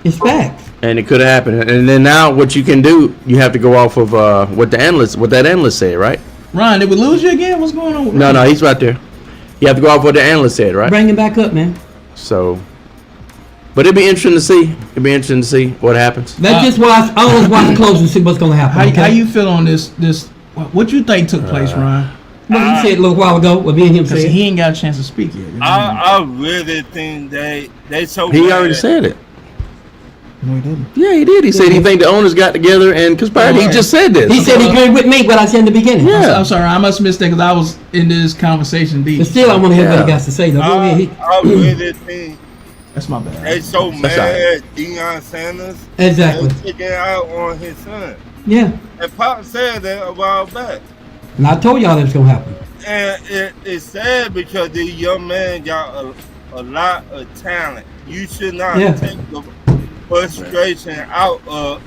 It's facts. And it could have happened. And then now, what you can do, you have to go off of what that analyst said, right? Ron, did we lose you again? What's going on? With No, Ron? he's right there. You have to go off what the analyst said, right? Bring him back up, man. So, but it'd be interesting to see. It'd be interesting to see what happens. Let's just watch. I always watch close and see what's going to happen. How okay? you feel on this? What you think took place, Ron? What you said a little while ago, what me and him Because said. he ain't got a chance to speak yet. I really think they so. He bad. already said it. No, he didn't. Yeah, he did. He said he think the owners got together and conspired. He just said this. He said he agreed with me what I said in the beginning. Yeah. I'm sorry, I must have missed that because I was in this conversation deep. But still, I want to hear what he Yeah. got to say, though. Go ahead. I really think That's my bad. they so That's mad all right. at Deion Sanders. Exactly. They taking out on his son. Yeah. And Pop said that a while back. And I told y'all that was going to happen. And it's sad because the young man got a lot of talent. You should not Yeah. take the frustration out of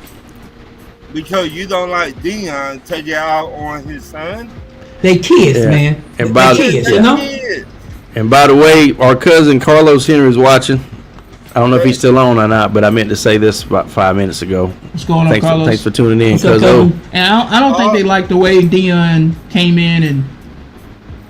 because you don't like Deion, take it out on his son. They kids, Yeah. man. And They by the- kids, yeah. you know? Kids. And by the way, our cousin Carlos Henry is watching. I don't know if he's still on or not, but I meant to say this about 5 minutes ago. What's going on, Thanks Carlos? for tuning in, What's up, cuz. cousin? And I don't think they like the way Deion came in and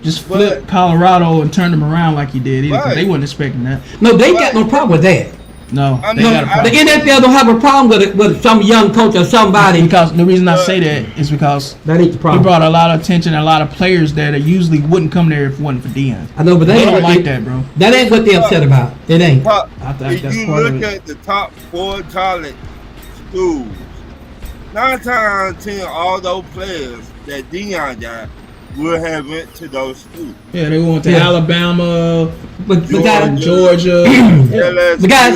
just flipped Colorado and turned them around like he did. Either, 'cause Right. They wasn't expecting that. No, they got no problem with that. No, I they mean, got a I- The problem. NFL don't have a problem with it, with some young coach or somebody. Because the reason I say that is because That ain't the he problem. brought a lot of attention and a lot of players there that usually wouldn't come there if it wasn't for Deion. I know, but They ain't don't what like that, bro. That ain't what they upset about. It ain't. Pop, I think if that's you part of look it. at the top 4 college schools, 9 times out of 10, all those players that Deion got would have went to those schools. Yeah, they went to Yeah. Alabama, But guys, Georgia. the guys,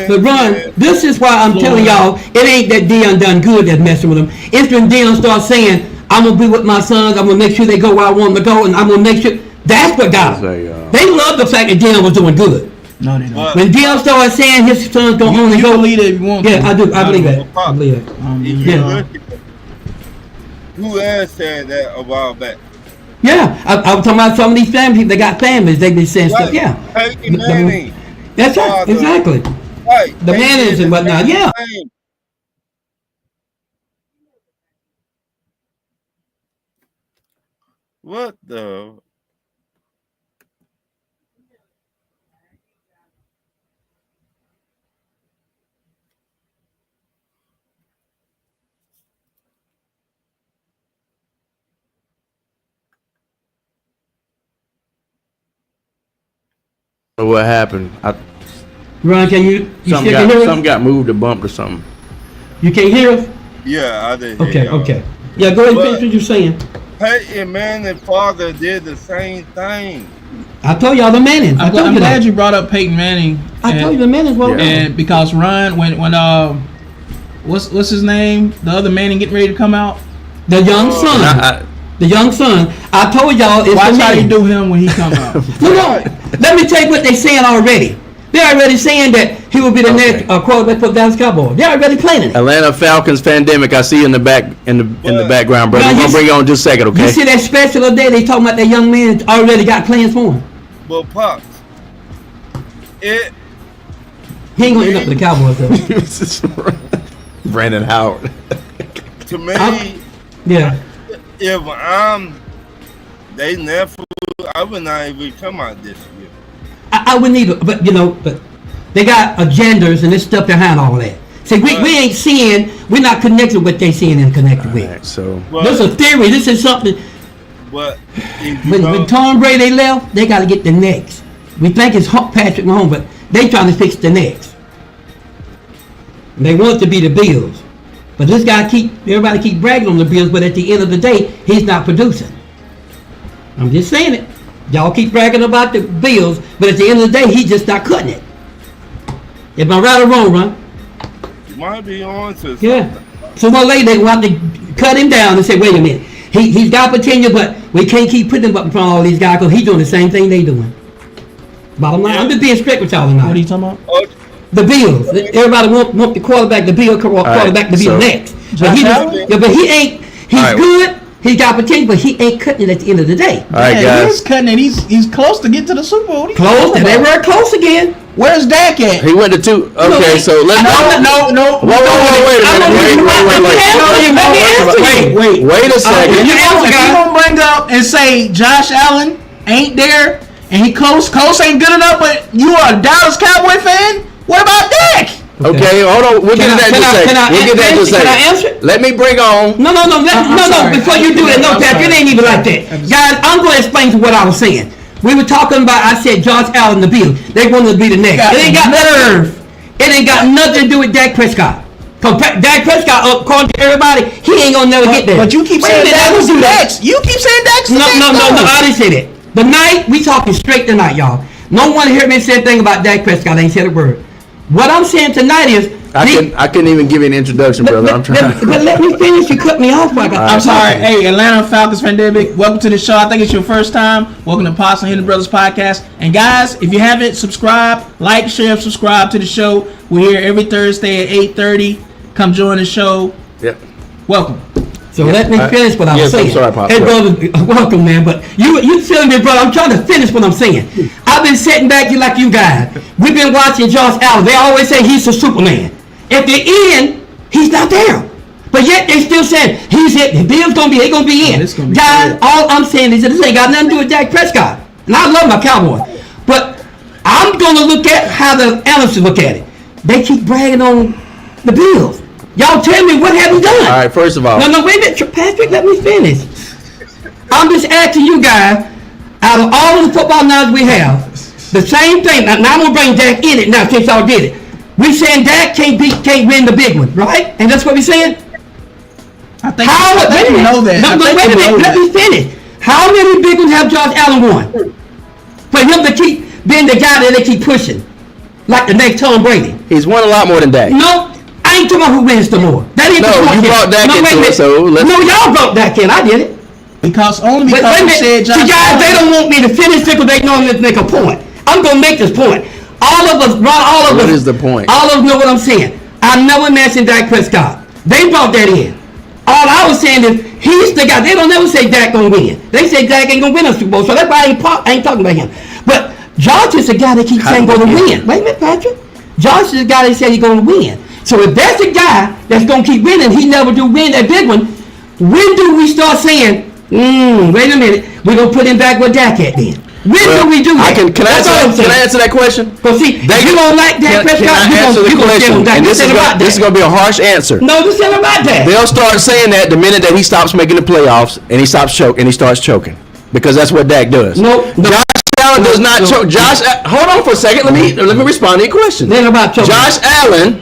but Ron, this is why I'm telling y'all, it ain't that Deion done good that's messing with him. It's when Deion starts saying, I'm gonna be with my sons, I'm gonna make sure they go where I want them to go, and I'm gonna make sure that's what got them. They love the fact that Deion was doing good. No, they don't. When Deion started saying his sons gonna only You go, believe it if you want yeah, to. I do. I believe that. Pop, I believe that. if you Yeah. look at who else said that a while back? Yeah, I was talking about some of these families. They got families. They be saying stuff. Yeah, Peyton Manning. that's right. Father. Exactly. Right. The Mannings and whatnot, yeah. What the? So what happened? Ron, can you still Something can hear us? got moved or bumped or something. You can't hear us? Yeah, I did. Okay, okay. Yeah, go ahead and finish what you're saying. Peyton Manning's father did the same thing. I told y'all the Mannings. I I'm told you glad that. you brought up Peyton Manning. I told you the Mannings. Well, And because Ryan, when what's his name? The other Manning getting ready to come out. the young son, the young son. I told y'all it's Watch the how you Manning. do him when he come out. No, let me tell you what they saying already. They're already saying that he will be the Okay. next quarterback for the Dallas Cowboys. They're already planning it. Atlanta Falcons pandemic. I see you in the back in the background, brother. Now, We're you gonna bring you on in just a second, You okay? see that special today? They talking about that young man already got plans for him. But Pops, it He ain't gonna end up with the Cowboys though. Brandon Howard. to me, Yeah. if they never, I would not even come out this year. I wouldn't either, but but they got agendas and this stuff behind all that. See, we ain't seeing, we're not connected with what they seeing and connected with. Alright, so This is a theory. This is something. But if you When Tom Brady left, they got to get the next. We think it's Patrick Mahomes, but they trying to fix the next. They want it to be the Bills, but this guy everybody keep bragging on the Bills, but at the end of the day, he's not producing. I'm just saying it. Y'all keep bragging about the Bills, but at the end of the day, he's just not cutting it. Am I right or wrong, Ron? you might be on to something. Yeah. So one lady they want to cut him down and say, wait a minute, he's got potential, but we can't keep putting him up in front of all these guys because he's doing the same thing they doing. Bottom line, I'm just being straight with y'all tonight. What are you talking about? Oh, The Bills. Everybody want the quarterback, the Bill quarterback to be so- the next. But Josh he, Allen? but he ain't. He's All right. good. He's got potential, but he ain't cutting it at the end of the day. all right, Yeah, he's guys. cutting it. He's close to get to the Super Bowl. What are you Close. talking And they about? were close again. Where's Dak at? He went to two. Okay, so let's No. Whoa, wait a minute. Wait a second. You answer, If guy. you gonna bring up and say Josh Allen ain't there and he close ain't good enough, but you are a Dallas Cowboy fan, what about Dak? Okay, hold on. We'll get to that in just a second. We'll get that in just a Can I answer? second. Let me bring on. No. sorry. Before you do that, no, I'm Pat, it sorry. ain't even like that. Guys, I'm going to explain to what I was saying. We were talking about, I said Josh Allen, the Bills. They wanted to be the next. It ain't got nerve. It ain't got nothing to do with Dak Prescott. Because Dak Prescott, according to everybody, he ain't going to never get there. But you keep Wait a saying minute, I Dak's don't do that. next. You keep saying Dak's No, next. I didn't say that. The night, we talking straight tonight, y'all. No one heard me say a thing about Dak Prescott. I ain't said a word. What I'm saying tonight is, I couldn't even give you an introduction, brother. I'm trying. But let me finish. You cut me off. Like I'm sorry. Hey, Atlanta Falcons pandemic. Welcome to the show. I think it's your first time. Welcome to Pops and Henry Brothers podcast. And guys, if you haven't subscribed, like, share, subscribe to the show. We're here every Thursday at 8:30. Come join the show. Yep. So let me finish what I was yes, I'm saying. sorry, Pop. Hey, brother, welcome, man. But you telling me, brother, I'm trying to finish what I'm saying. I've been sitting back here like you guys. We've been watching Josh Allen. They always say he's a Superman. At the end, he's not there. But yet they still saying he's it. The Bills gonna be in. It's gonna be Guys, good. all I'm saying is that this ain't got nothing to do with Dak Prescott. And I love my Cowboys. But I'm gonna look at how the analysts look at it. They keep bragging on the Bills. Y'all tell me what have you done? All right. First of all, No, wait a minute, Patrick, let me finish. I'm just asking you guys, out of all of the football knowledge we have, the same thing. Now I'm gonna bring Dak in it now since y'all did it. We saying Dak can't win the big one, right? And that's what we saying. I think Wait a you minute. know that. No, I think wait a you know minute. Let that. me finish. How many big ones have Josh Allen won? For him to keep being the guy that they keep pushing, like the next Tom Brady. he's won a lot more than Dak. No, I ain't talking about who wins the more. That ain't No, the point you here. brought Dak wait a into it, minute. so let's- No, y'all brought Dak in. I did it. Because Wait you a minute. said Josh See, guys, they Allen. don't want me to finish it because they know I'm going to make a point. I'm going to make this point. All of us, Ron, all of us. What is the point? All of us know what I'm saying. I never mentioned Dak Prescott. They brought that in. All I was saying is, he's the guy. They don't never say Dak going to win. They say Dak ain't going to win a Super Bowl, so that's why I ain't talking about him. But Josh is the guy that keeps saying going to win. Wait a minute, Patrick. Josh is the guy that said he's going to win. So if that's the guy that's going to keep winning, he never do win that big one, when do we start saying, wait a minute, we're going to put him back with Dak at then? When do we do that? Can I answer that question? Because see, if you don't like Dak Prescott, Can I answer the you're going to question? tell him Dak. And this is going to be a harsh answer. No, this ain't about that. They'll start saying that the minute that he stops making the playoffs and he stops choking and he starts choking, because that's what Dak does. No. Josh Allen does not No. choke. Hold on for a second. Let me respond to your question. Then about choking. Josh Allen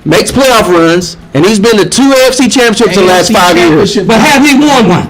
makes playoff runs and he's been to 2 AFC championships in the last 5 years. But have he won one?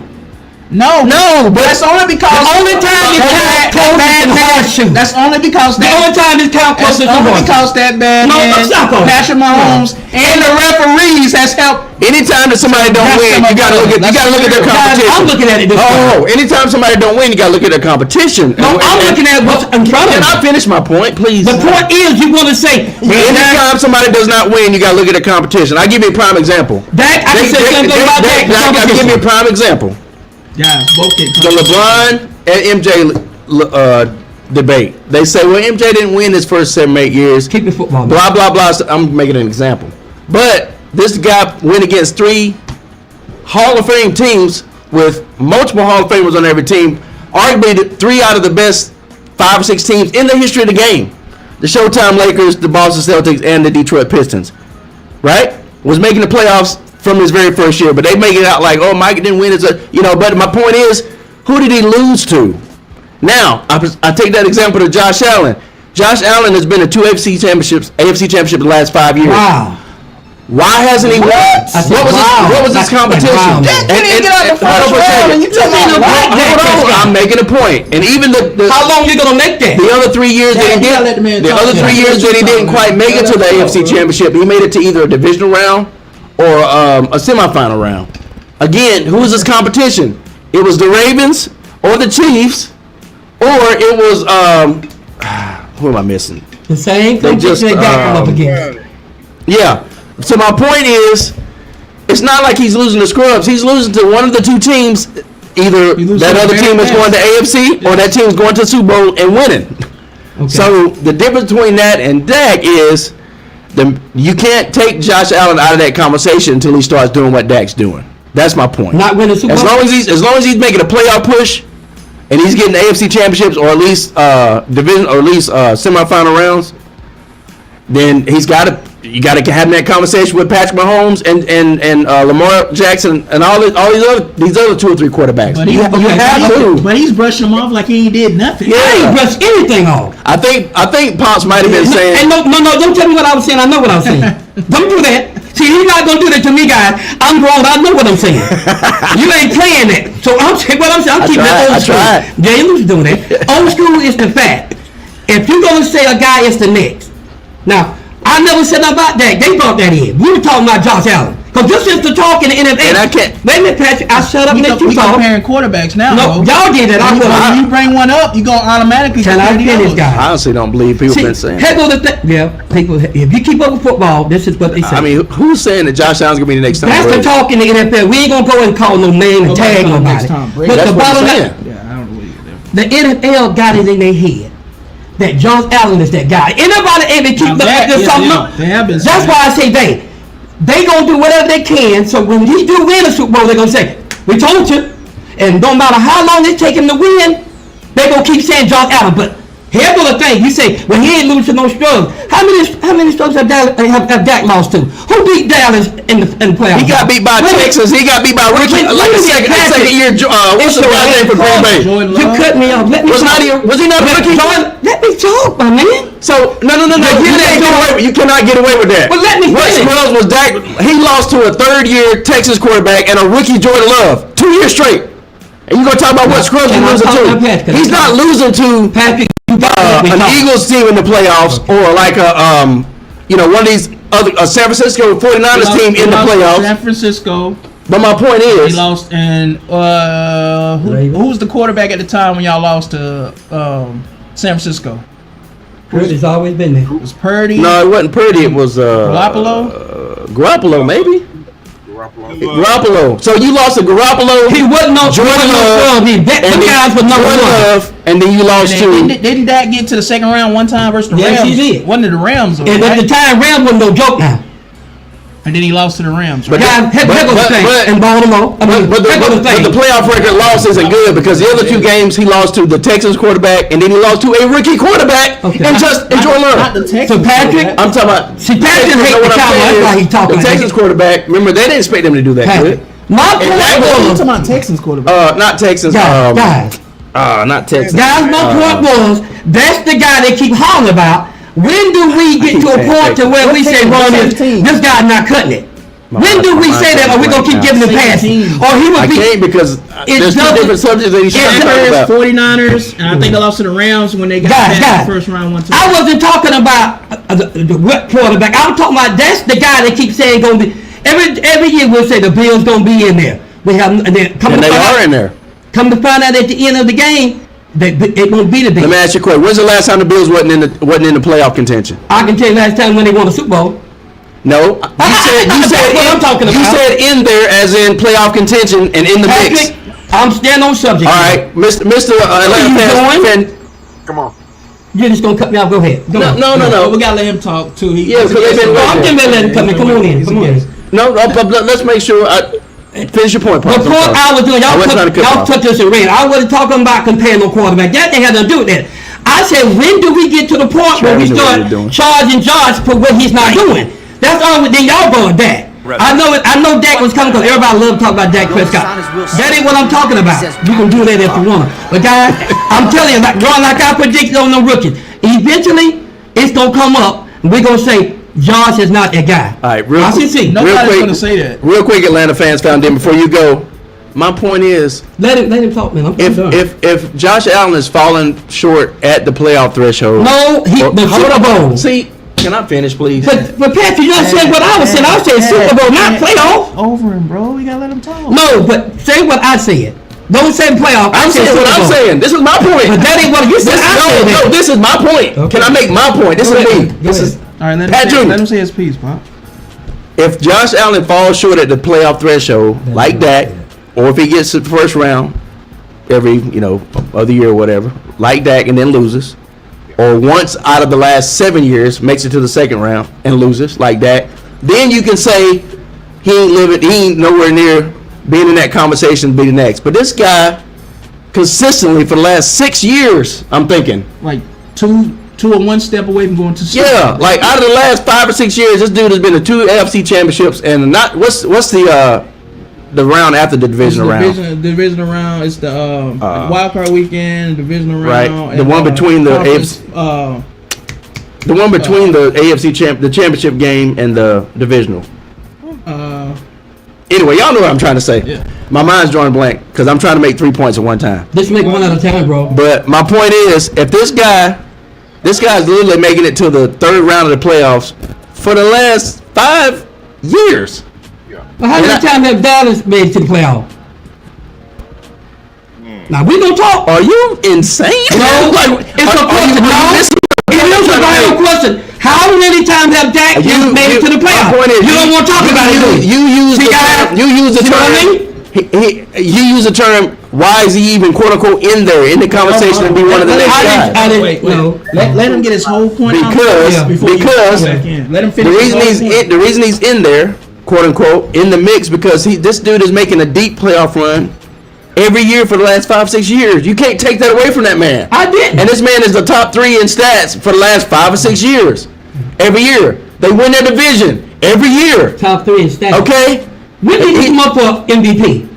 No, but that's only because The only time you count closest in horseshoe. That's only because The only time you count That's closest in only horseshoe. because that bad No, man, stop on it. Patrick Mahomes, and the referees has helped. Anytime that somebody don't That's win, some you of gotta them. look at their That's competition. I'm looking at it this way. Oh, anytime somebody don't win, you gotta look at their competition. No, I'm looking at what's in front of Can I me. finish my point, please? The point is, you want to say, Anytime somebody does not win, you gotta look at the competition. I'll give you a prime example. Dak, I can say the same thing about Dak. I gotta give you a prime example. Guys, both get The LeBron and MJ debate. They say, well, MJ didn't win his first 7-8 years. Keep the football. Blah blah blah. So I'm making an example, but this guy went against 3 Hall of Fame teams with multiple Hall of Famers on every team. Arguably 3 out of the best 5 or 6 teams in the history of the game: the Showtime Lakers, the Boston Celtics, and the Detroit Pistons. Right? Was making the playoffs from his very first year, but they make it out like, oh, Mike didn't win. But my point is, who did he lose to? Now, I take that example to Josh Allen. Josh Allen has been to 2 AFC championships in the last 5 years. Wow. Why hasn't he won? said, wow. What was his Like, competition? wow, man. Dak didn't even get out the first round, and you talking about Hold on, I'm making a point. And even the How long you gonna make that? the other 3 years that he you gotta let the man did, the talk. other 3 years that he didn't quite make it to the AFC Championship, he made it to either a divisional round or a semifinal round. Again, who was his competition? It was the Ravens or the Chiefs, or it was who am I missing? The same They just, competition that Dak come up against. Yeah. So my point is, it's not like he's losing to scrubs. He's losing to one of the 2 teams. Either loses that to other the team very is going to AFC or that team is going to the Super Bowl and winning. Okay. So the difference between that and Dak is you can't take Josh Allen out of that conversation until he starts doing what Dak's doing. That's my point. Not winning Super As Bowl. long as he's making a playoff push and he's getting the AFC championships or at least division or at least semifinal rounds, then you got to have that conversation with Patrick Mahomes and Lamar Jackson and all these other 2 or 3 quarterbacks. But You have to. But he's brushing him off like he ain't did nothing. I ain't brush anything off. I think Pops might have been saying. And no, don't tell me what I was saying. I know what I was saying. Don't do that. See, he's not gonna do that to me, guys. I'm grown. I know what I'm saying. You ain't playing that. So I'm saying what I'm saying. I'm keeping that old school. Jay Lewis doing that. Old school is the fact. If you're gonna say a guy is the next, now I never said nothing about that. They brought that in. We were talking about Josh Allen. Because this is the talk in the NFL. And I can't. Wait a minute, Patrick. I shut up and let you We talk. comparing quarterbacks now. No, though. y'all did that. I When will. you bring one up, you gonna automatically. Can I compare the finish, others. guys? I honestly don't believe people See, been saying. here go the thing. Yeah, people. If you keep up with football, this is what they say. I mean, who's saying that Josh Allen's gonna be the next time? That's the talk in the NFL. We ain't gonna go and call no name and Nobody tag calling nobody. next Tom Brady. But That's the what bottom I'm line, saying. Yeah, I don't believe it. the NFL got it in their head that Josh Allen is that guy. Anybody ever keep Now looking that- at yeah, something yeah, up? they have been That's saying why I say they gonna do whatever they can. So when he do win a Super Bowl, they gonna say, "We told you." And no matter how long it take him to win, they gonna keep saying Josh Allen. But here go the thing: you say, "Well, he ain't losing no scrubs." How many scrubs have Dak lost to? Who beat Dallas in the playoffs? He got beat by Wait a minute. Texas. He got beat by Ricky, wait, like a wait, second Patrick. year. What's the guy's name for Green Bay? Jordan You Love. cut me off. Let me Was he not a rookie? Let me talk, my man. So no. But You cannot get away with that. But let me What finish. Scrubs was Dak? He lost to a 3rd-year Texas quarterback and a rookie Jordan Love 2 years straight. And you gonna talk about what Scrubs Can I was talk losing now, Pat? to? Can I He's talk? not losing to Patrick, you got to let me an talk. Eagles team in the playoffs or like one of these other San Francisco 49ers team in the He lost to playoffs. San Francisco. But my point He is, lost and who was the quarterback at the time when y'all lost to San Francisco? Purdy's always been there. It was Purdy. no, it wasn't Purdy. It was Garoppolo? Garoppolo, maybe. Garoppolo. So you lost to Garoppolo. He wasn't no Jordan Love, Them guys was number Jordan one. Love, and then you lost And to. didn't Dak get to the second round one time versus the Yes, Rams? he did. Wasn't it the Rams? Though, And at the right? time, Rams wasn't no joke now. And then he lost to the Rams. Right? Guys, heck of a thing in Baltimore. I mean, But heck of a the thing. playoff record loss isn't good because the other 2 games he lost to the Texans quarterback and then he lost to a rookie quarterback Okay. and Jordan Not Love. the Texans. So Patrick, quarterback. I'm talking about. See, Patrick You know hate what the I'm Cowboys, saying that's why is he talking the like Texans that. quarterback. Remember, they didn't expect him to do that Patrick. good. My And that point I'm was, talking about Texans quarterback. Not Texans. guys, Not Texans. my point was, that's the guy they keep hollering about. When do we get keep to a saying point to Texans. where we What say, team? Ron, What this team? guy's not cutting it? When do we say that? Are we gonna keep giving him passes? Or he would I be? can't because there's two doesn't- different subjects that he's trying to talk Bears, about. 49ers, and I think they lost to the Rams when they got Guys, back in the first round 1-2. I wasn't talking about the what quarterback. I was talking about that's the guy that keeps saying gonna be every year we'll say the Bills gonna be in there. We have and then come And to they find are out- in there. Come to find out at the end of the game, it won't be the Bills. Let me ask you a question. When's the last time the Bills wasn't in the playoff contention? I can tell you last time when they won the Super Bowl. No, That's what I'm talking You about. said in there as in playoff contention and in the mix. Patrick, I'm standing on subject. All right, Mr. Atlanta you fan. Come on. You're just gonna cut me off. Go ahead. Go on. No. We gotta let him talk too. Yeah, because they've been Oh, I'm waiting. getting ready to let him come in. Come on in. He's a Come on in. guest. No, but let's make sure. Finish your point, Paul. The point I was doing, I wasn't trying to cut you y'all off. touched us in red. I wasn't talking about comparing no quarterback. That ain't had nothing to do with that. I said, when do we get to the point where we Travis knew what start he was doing. charging Josh for what he's not doing? That's all. Then y'all brought Dak. Right. I know Dak was coming because everybody love to talk about Dak Prescott. That ain't what I'm talking about. You can do that if you want to. But guys, I'm telling you, like I predicted on the rookies, eventually it's gonna come up. And we're gonna say Josh is not that guy. All right, real I quick. see. Nobody's gonna say that. Real quick, Atlanta fans found in before you go. My point is, Let him talk, man. I'm done. if Josh Allen is falling short at the playoff threshold, No, the Super Bowl. See, can I finish, please? But Patrick, you not saying what I was saying. I was saying Super Bowl, not playoff. Over him, bro. We gotta let him talk. No, but say what I said. Don't say playoff. I'm saying Super what I'm Bowl. saying. This is my point. But that ain't what you said. I said that. No, this is my point. Okay. Can I make my point? This Go is ahead. me. Go This ahead. is All right, Pat Jr. let him say his piece, Pop. if Josh Allen falls short at the playoff threshold, like that, or if he gets to the first round every other year or whatever, like that, and then loses, or once out of the last 7 years makes it to the second round and loses, like that, then you can say he ain't nowhere near being in that conversation to be the next. But this guy, consistently for the last 6 years, I'm thinking, Like two or one step away from going to Super yeah, Bowl. like out of the last 5 or 6 years, this dude has been to 2 AFC championships and not what's the round after the It's divisional round, divisional round. It's the wild card weekend, divisional right? round. The and, one between the conference, the one between the AFC the championship game and the divisional. Anyway, y'all know what I'm trying to say. Yeah. My mind's drawing blank because I'm trying to make 3 points at one time. Let's make one at a time, bro. But my point is, if this guy's literally making it to the third round of the playoffs for the last 5 years. But how many times have Dallas made it to the playoff? Now we gonna talk. Are you insane? No, it's a question. It is a vital question. How many times have Dak made it to the playoff? You don't want to talk about it. You use the See what I term. mean? You use the term. Why is he even quote unquote in there in the conversation to be one of the next guys? I didn't. Wait. No. Let him get his whole point out before you Because go back in. Let him the finish. reason he's in there, quote unquote, in the mix because this dude is making a deep playoff run every year for the last 5-6 years. You can't take that away from that man. I didn't. And this man is the top 3 in stats for the last 5 or 6 years. Every year they win their division every year. Top 3 in stats. Okay. When did he come up for MVP?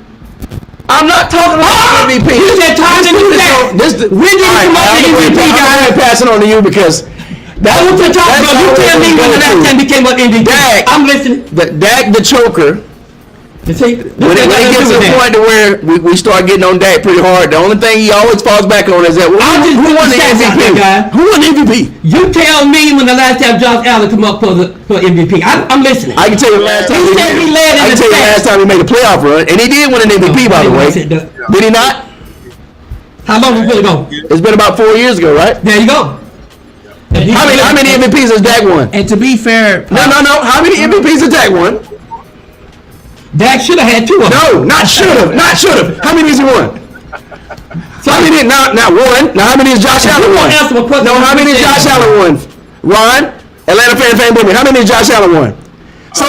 I'm not talking about MVP. You said time to do that. When did he come up for MVP, I'm guys? going to pass it on to you because That's what you're talking about. You tell me when the last time he came up MVP. Dak. I'm listening. Dak the choker. You see, When it gets to the point to where we start getting on Dak pretty hard, the only thing he always falls back on is that who won the MVP? Who won the MVP? You tell me when the last time Josh Allen come up for MVP. I'm listening. I can tell you the last time. He said he led in I can the tell you the last stats. time he made a playoff run, and he did win an MVP by the way. Did he not? How long was it ago? It's been about 4 years ago, right? There you go. How many MVPs has Dak won? And to be fair, No. How many MVPs has Dak won? Dak should have had 2 of them. No, not should have. Not should have. How many has he won? So how many? Not one. Now how many has Josh Allen won? Answer my question. No, how many has Josh Allen won? Ron, Atlanta fan, Boomy. How many has Josh Allen won? So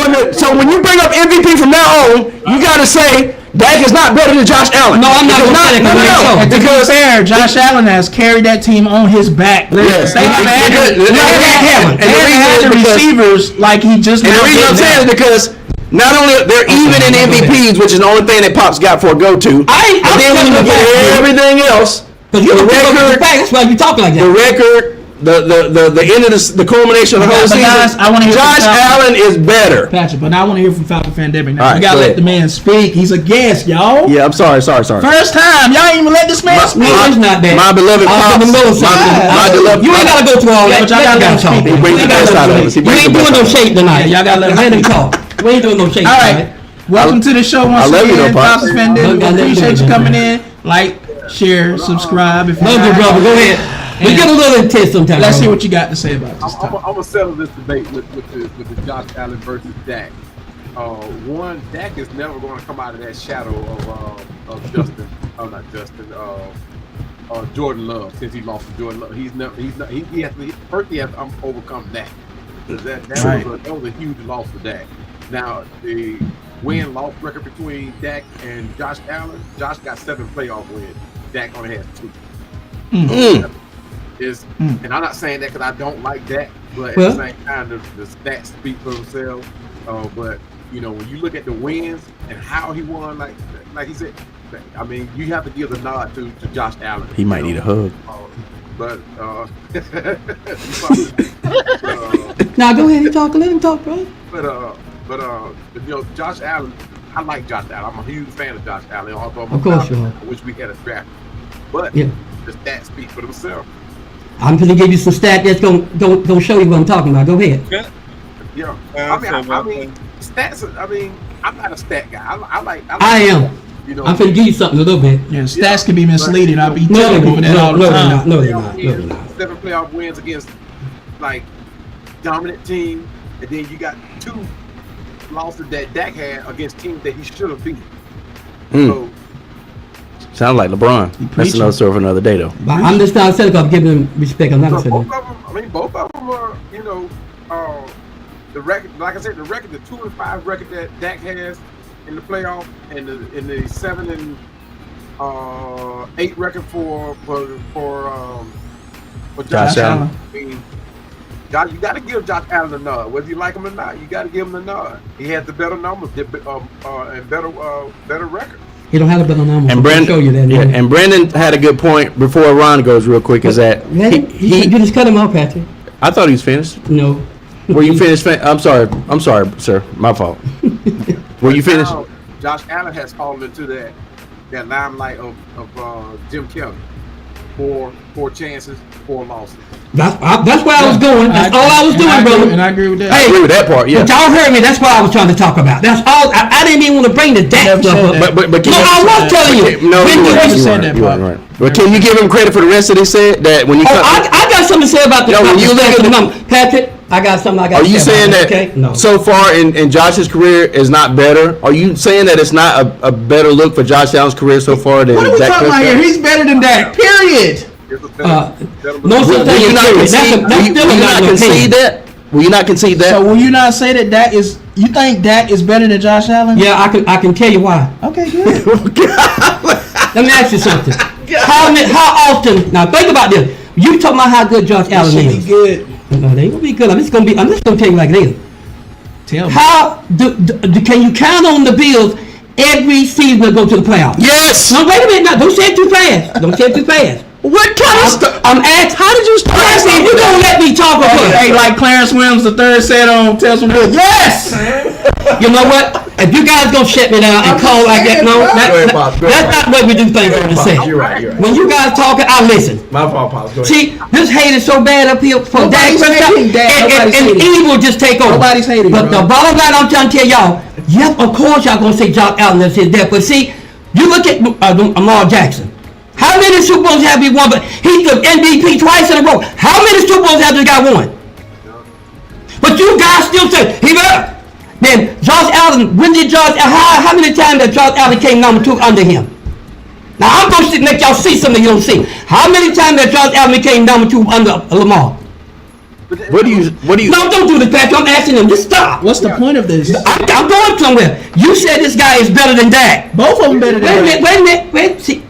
when you bring up MVP from now on, you gotta say Dak is not better than Josh Allen. No, I'm not gonna say that. No. and to be Because fair, Josh Allen has carried that team on his back. Yes. They haven't had And the the reason is because- receivers like he just. And now the reason I'm getting saying is now. because not only they're even in MVPs, which is the only thing that Pop's got for a go-to, I'm but then when you talking get about everything else, Because you the don't pick up the record, fact. That's why you talking like the that. record, the end of the culmination of the whole But guys, season. I wanna hear from Josh Falcon. Allen is better. Patrick, but now I want to hear from Falcon Fandemic now. All right, We gotta go let ahead. the man speak. He's a guest, y'all. Yeah, I'm sorry. First time. Y'all ain't even let this man speak. No, it's not that. My beloved I'll pops. the middle section. My beloved. You ain't gotta go through all Yeah, that. but y'all gotta let him talk. speak. He brings the best out of us. He You brings ain't the doing best no out of us. shake tonight. Yeah, y'all gotta let him talk. We ain't doing no shake All tonight. right. Welcome to the show once I love you, again. though, Pops. Falcon Fandemic. We Love you, appreciate you man. coming in. Like, share, subscribe. If Love you, brother. Go ahead. We get a little intense sometimes. Let's see brother. what you got to say about this. I'm gonna settle this debate with the Josh Allen versus Dak. One, Dak is never going to come out of that shadow of Justin. Not Justin. Jordan Love, since he lost to Jordan Love. He has to first he has to overcome that. That Right. was a huge loss for Dak. Now the win-loss record between Dak and Josh Allen. Josh got 7 playoff wins. Dak only has 2. And I'm not saying that because I don't like Dak, but at the same time, the stats speak for themselves. But you know, when you look at the wins and how he won, like he said, I mean, you have to give the nod to Josh Allen. He might need a hug. Now go ahead and talk. Let him talk, bro. But you know, Josh Allen, I like Josh Allen. I'm a huge fan of Josh Allen. Although Of course you are. I wish we had a draft. But Yeah. the stats speak for themselves. I'm gonna give you some stat that's gonna show you what I'm talking about. Go ahead. Yeah. Yeah, I mean, stats. I mean, I'm not a stat guy. I like. I am. You know, I'm finna give you something a little bit. Yeah, stats can be misleading. I'll be No, telling people that all the they're time. not. No, they're not. No, they're not. 7 playoff wins against like dominant team, and then you got 2 losses that Dak had against teams that he should have beaten. So Sounds like LeBron. That's preaching. another story for another day, though. But I'm just not saying I'm giving them respect. I'm not both saying of them. I mean, both of them are. You know, the record. Like I said, the record, the 2-5 record that Dak has in the playoff, and the 7-8 record for Josh Allen. I mean, you got to give Josh Allen a nod, whether you like him or not. You got to give him a nod. He has the better numbers, and better record. he don't have a better number. And I'll Brandon, show you that. yeah, and Brandon had a good point before Ron goes real quick. Is that you just cut him off, Patrick. I thought he was finished. No. Were you finished? I'm sorry, sir. My fault. Were you finished? Now, Josh Allen has fallen into that limelight of Jim Kelly. 4 chances, 4 losses. That's where I was going. That's all I was doing, brother. And I agree with that. I agree with that part. Yeah. But y'all heard me. That's what I was trying to talk about. That's all. I didn't even want to bring the Dak Never stuff said up. that. But No, I was telling you. No, When you you- weren't. said that You part. weren't. But can you give him credit for the rest that he said? That when you Oh, cut, I got something to say about the No, when you look at the the- number. Patrick, I got something I got are to you say saying about that it, okay? No. so far in Josh's career is not better? Are you saying that it's not a better look for Josh Allen's career so far than What are we Dak talking about Prescott? here? He's better than that. Period. It's a no Will such thing you as not period. concede? That's Will still you not not an concede opinion. that? Will you not concede that? So will you not say that Dak is? You think Dak is better than Josh Allen? Yeah, I can tell you why. Okay, good. Let me ask you something. How often? Now think about this. You talking about how good Josh Allen Should be is? good. No, they ain't gonna be good. I'm just gonna tell you like this. Tell me. How can you count on the Bills every season to go to the playoffs? Yes. No, wait a minute. Now, don't say it too fast. Don't say it too fast. What kind of stuff? I'm asking. How did you start? If you don't let me talk about Hey, like Clarence Williams III said on Tales from the Hood. Yes. you know what? If you guys gonna shut me down and call like that, no, Go ahead, Pops. Go ahead, that's not what we do things on the set. You're right. You're right. When you guys talking, I listen. My fault, Pops. Go ahead. See, this hate is so bad up here for Dak Nobody's Prescott, hating Dak. Nobody's and hating. evil just take over. Nobody's hating, But bro. the bottom line, I'm trying to tell y'all, yep, of course y'all gonna say Josh Allen is his death. But see, you look at Lamar Jackson. How many Super Bowls have he won? But he's the MVP twice in a row. How many Super Bowls have this guy won? But you guys still say he better. Then Josh Allen, when did how many times that Josh Allen came number 2 under him? Now I'm going to make y'all see something you don't see. How many times that Josh Allen became number 2 under Lamar? What do you? No, don't do this, Patrick. I'm asking him. Just stop. What's the point of this? I'm going somewhere. You said this guy is better than Dak. Both of them better than Dak. Wait. See,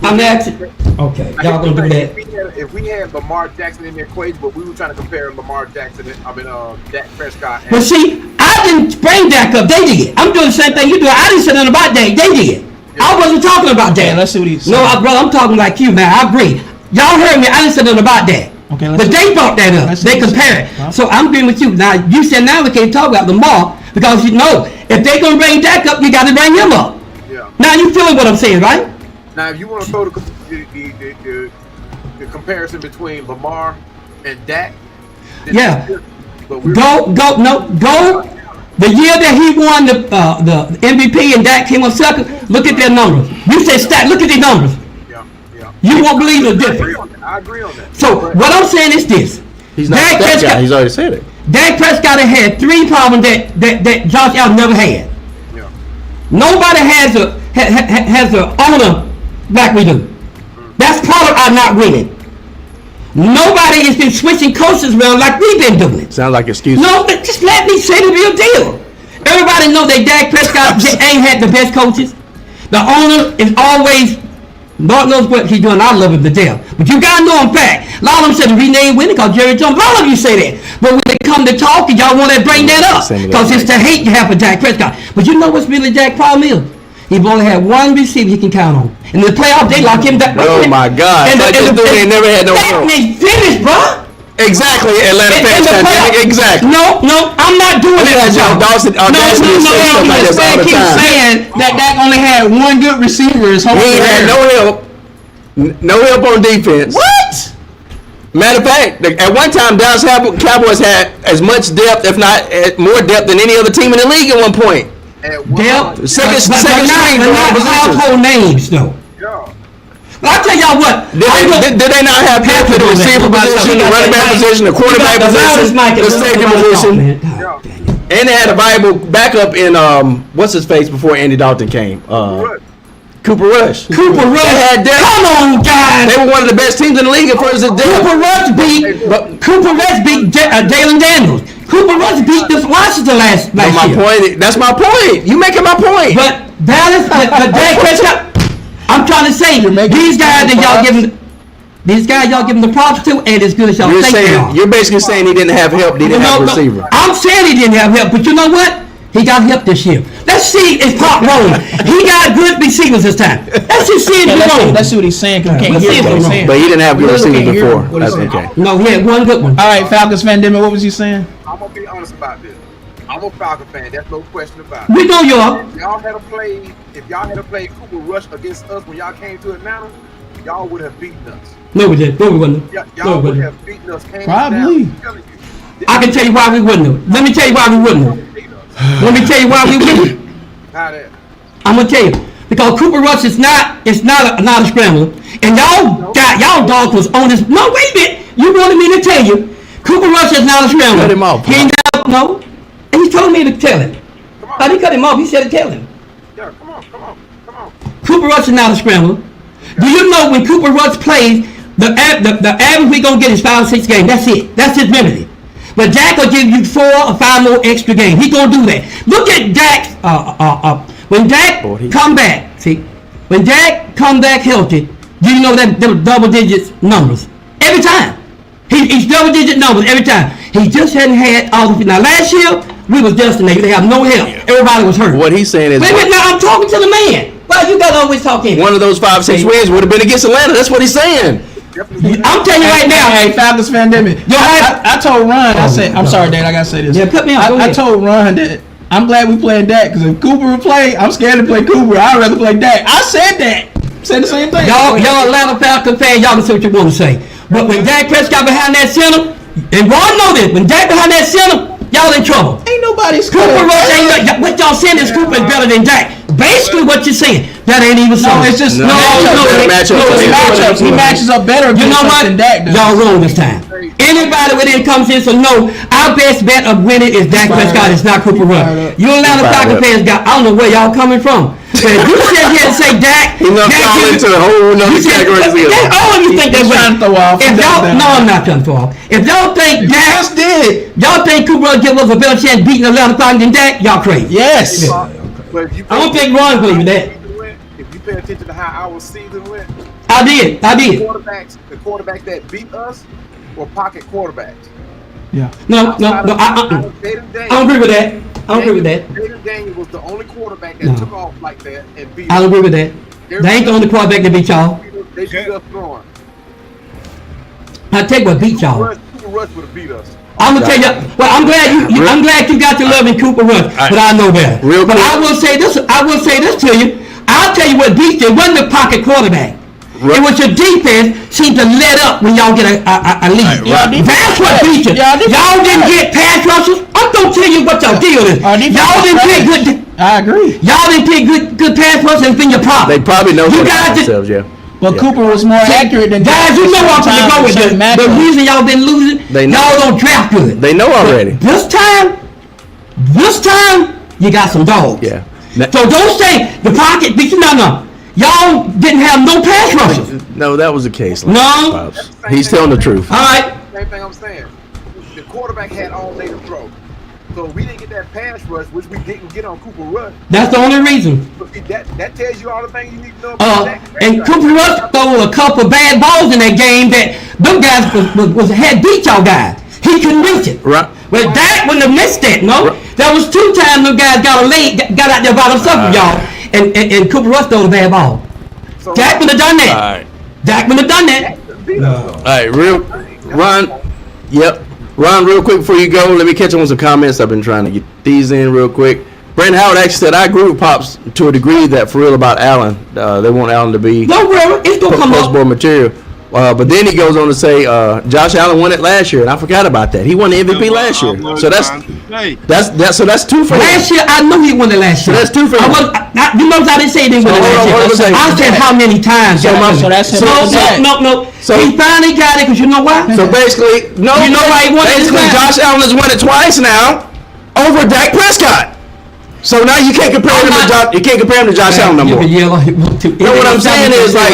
I'm asking. Okay, y'all gonna do that. If we had Lamar Jackson in the equation, but we were trying to compare Lamar Jackson, Dak Prescott. But see, I didn't bring Dak up. They did. I'm doing the same thing you do. I didn't say nothing about Dak. They did. I wasn't talking about Yeah, Dak. let's see what he's No, brother, I'm talking like you, man. I agree. Y'all heard me. I didn't say nothing about that. Okay, But they brought that up. let's They see what compare you say. it. So I'm agreeing with you. Now, you said now we can't talk about Lamar because you know, if they're going to bring Dak up, you got to bring him up. Yeah. Now, you feeling what I'm saying, right? Now, if you want to throw the comparison between Lamar and Dak, then Yeah. it's different. But we're Go. The year that he won the MVP and Dak came up second, look at their numbers. You said stat, look at the numbers. Yeah. You won't believe the I agree difference. on that. I agree on that. So But- what I'm saying is this. He's not Dak that Prescott- guy. He's already said it. Dak Prescott had 3 problems that Josh Allen never had. Yeah. Nobody has a owner like we do. That's part of our not winning. Nobody has been switching coaches around like we've been doing it. Sounds like excuses. No, but just let me say the real deal. Everybody know that Dak Prescott ain't had the best coaches. The owner is always, Lord knows what he's doing. I love him to death. But you gotta know him back. A lot of them said the rename winning because Jerry Jones. A lot of you say that. But when they come to talk, y'all want to bring that up. Same with Because that. it's the hate you have for Dak Prescott. But you know what's really Dak's problem is? He's only had one receiver he can count on. In the playoffs, they lock him down. Oh my God! And Like this dude ain't never had no That help. means finished, bro. Exactly, Atlanta In fans the dynamic. playoffs. Exactly. No, I'm not doing We that. had John Dawson audacity to say stuff like this all the keep time. saying that Dak only had one good receiver his whole He ain't career. had no help. No help on defense. What? Matter of fact, at one time, Dallas Cowboys had as much depth, if not more depth, than any other team in the league at one point. At one Depth, point, Second but string not positions. household names, though. yeah. But I'll tell y'all what. Did they not have depth at the receiver position, the running back position, the quarterback position, the safety position, and they had a viable backup in what's his face before Andy Dalton came? Cooper Rush. Cooper Rush. They had depth. Come on, guys. They were one of the best teams in the league as far as the Cooper depth. Rush beat Jalen Daniels. Cooper Rush beat this Washington last But my year. point. That's my point. You making my point. But Dallas, the Dak Prescott. I'm trying to say these guys that y'all giving. These guys y'all giving the props to ain't as good as y'all You're think they are. saying you're basically saying he didn't have help. He didn't have a receiver. I'm saying he didn't have help, but you know what? He got help this year. Let's see if Pop wrong. He got good receivers this time. Let's just see if he's wrong. Let's see what he's saying. 'Cause we can't Let's hear see if what he's I'm saying. But he didn't have good We really receivers can't hear before. what he's That's saying. okay. No, he had one good one. All right, Falcons fan, Demi, what was he saying? I'm gonna be honest about this. I'm a Falcon fan. That's no question about it. We know you are. If y'all had played Cooper Rush against us when y'all came to Atlanta, y'all would have beaten us. No, we didn't. No, we wouldn't. Y'all No, we would wouldn't. have beaten us. Probably. I'm telling you. I can tell you why we wouldn't have. Let me tell you why we wouldn't have. Let me tell you why we wouldn't. How that? I'm gonna tell you because Cooper Rush is not a scrambler, and y'all dogs was on this. No, wait a minute. You wanted me to tell you Cooper Rush is not a scrambler. Cut him off. He no, and he told me to tell him. I didn't cut him off. He said to tell him. Yeah, come on. Cooper Rush is not a scrambler. Do you know when Cooper Rush plays, the average we gonna get is 5 or 6 games. That's it. That's his remedy. But Dak will give you 4 or 5 more extra games. He gonna do that. Look at Dak's when Dak come back. See, when Dak come back healthy, do you know that them double digits numbers every time? He's double digit numbers every time. He just hadn't had all the. Now last year we was destined. They have no help. Everybody was hurt. What he's saying is Wait, now I'm talking to the man. Why you guys always talking? one of those 5-6 wins would have been against Atlanta. That's what he's saying. I'm telling you right now. Hey, Falcons fan, Demi. I told Ron, I said, I'm sorry, Dad, I gotta say this. Yeah, cut me off. Go I ahead. told Ron that I'm glad we playing Dak, because if Cooper would play, I'm scared to play Cooper. I'd rather play Dak. I said that. Said the same thing. Y'all Atlanta Falcons fans, y'all can say what you want to say. But when Dak Prescott behind that center, and Ron know this, when Dak behind that center, y'all in trouble. Ain't nobody Cooper scared. Rush ain't what y'all saying is Cooper is better than Dak. Basically what you're saying. That ain't even so. No, it's just No, he matches up better You against know us what? than Dak does. Y'all wrong this time. Anybody within comes in, so no, our best bet of winning is Dak Prescott. It's not Cooper Rush. You Atlanta Falcons fans got, I don't know where y'all coming from. But if you sit here and say Dak, He left Dak y'all is- into a whole nother you said- category. all of you think He's that trying to throw off. If He y'all, does that. no, I'm not trying to throw off. If y'all think Dak, Just did. y'all think Cooper Rush give us a better chance beating Atlanta Falcons than Dak, y'all crazy. Yes. But if you I don't think Ron believe in that. If you pay attention to how our season went, I did. the quarterbacks that beat us were pocket quarterbacks. Yeah. No, I don't agree with that. I don't agree with that. Jaden Daniels was the only quarterback that No. took off like that and beat I don't us. agree with that. They ain't the only quarterback that beat y'all. They beat us throwing. I tell you what beat y'all. Cooper Rush would have beat us. I'm gonna tell you. Well, I'm glad you got to loving Cooper Rush, but I know better. Real but quick. I will say this to you. I'll tell you what beat you. It wasn't the pocket quarterback. It was your defense seemed to let up when y'all get a lead. Right. That's what beat you. Y'all didn't get pass rushes. I'm gonna tell you what y'all deal is. Y'all didn't pick good. I agree. Y'all didn't pick good pass rushes and been your problem. They probably know You that guys themselves, yeah. But Cooper was more accurate than guys. You know I'm gonna go with this. The reason y'all been losing, They know. y'all don't draft good. They know already. This time, you got some dogs. Yeah. So don't say the pocket beat you. No. Y'all didn't have no pass rushers. No, that was the case. No. Pops. He's telling the truth. All right. Same thing I'm saying. The quarterback had all day to throw. So we didn't get that pass rush, which we didn't get on Cooper Rush. That's the only reason. But see, that tells you all the things you need to know about that. And Cooper Rush threw a couple bad balls in that game that them guys had beat y'all guys. He couldn't reach it. Right. Well, Dak wouldn't have missed that. No, there was 2 times them guys got out there by themselves with y'all, and Cooper Rush threw a bad ball. So, Dak would have done that. All right. Dak would have done that. All right, Ron. Yep. Ron, real quick before you go, let me catch up on some comments. I've been trying to get these in real quick. Brandon Howard actually said, I agree with Pops to a degree that for real about Allen. They want Allen to be Don't worry, it's gonna come up. post-board material. But then he goes on to say, Josh Allen won it last year, and I forgot about that. He won the MVP last year. So that's 2 for him. Last year, I knew he won it last year. that's 2 for him. You notice I didn't say he didn't win it last year. I said how many times. So that's him. No. So- He finally got it because you know why? So basically, no. You know why he won it this Basically, time? Josh Allen has won it twice now over Dak Prescott. So now you can't compare him to Josh. You can't compare him to Josh Allen no more. You know No, what I'm saying is, like,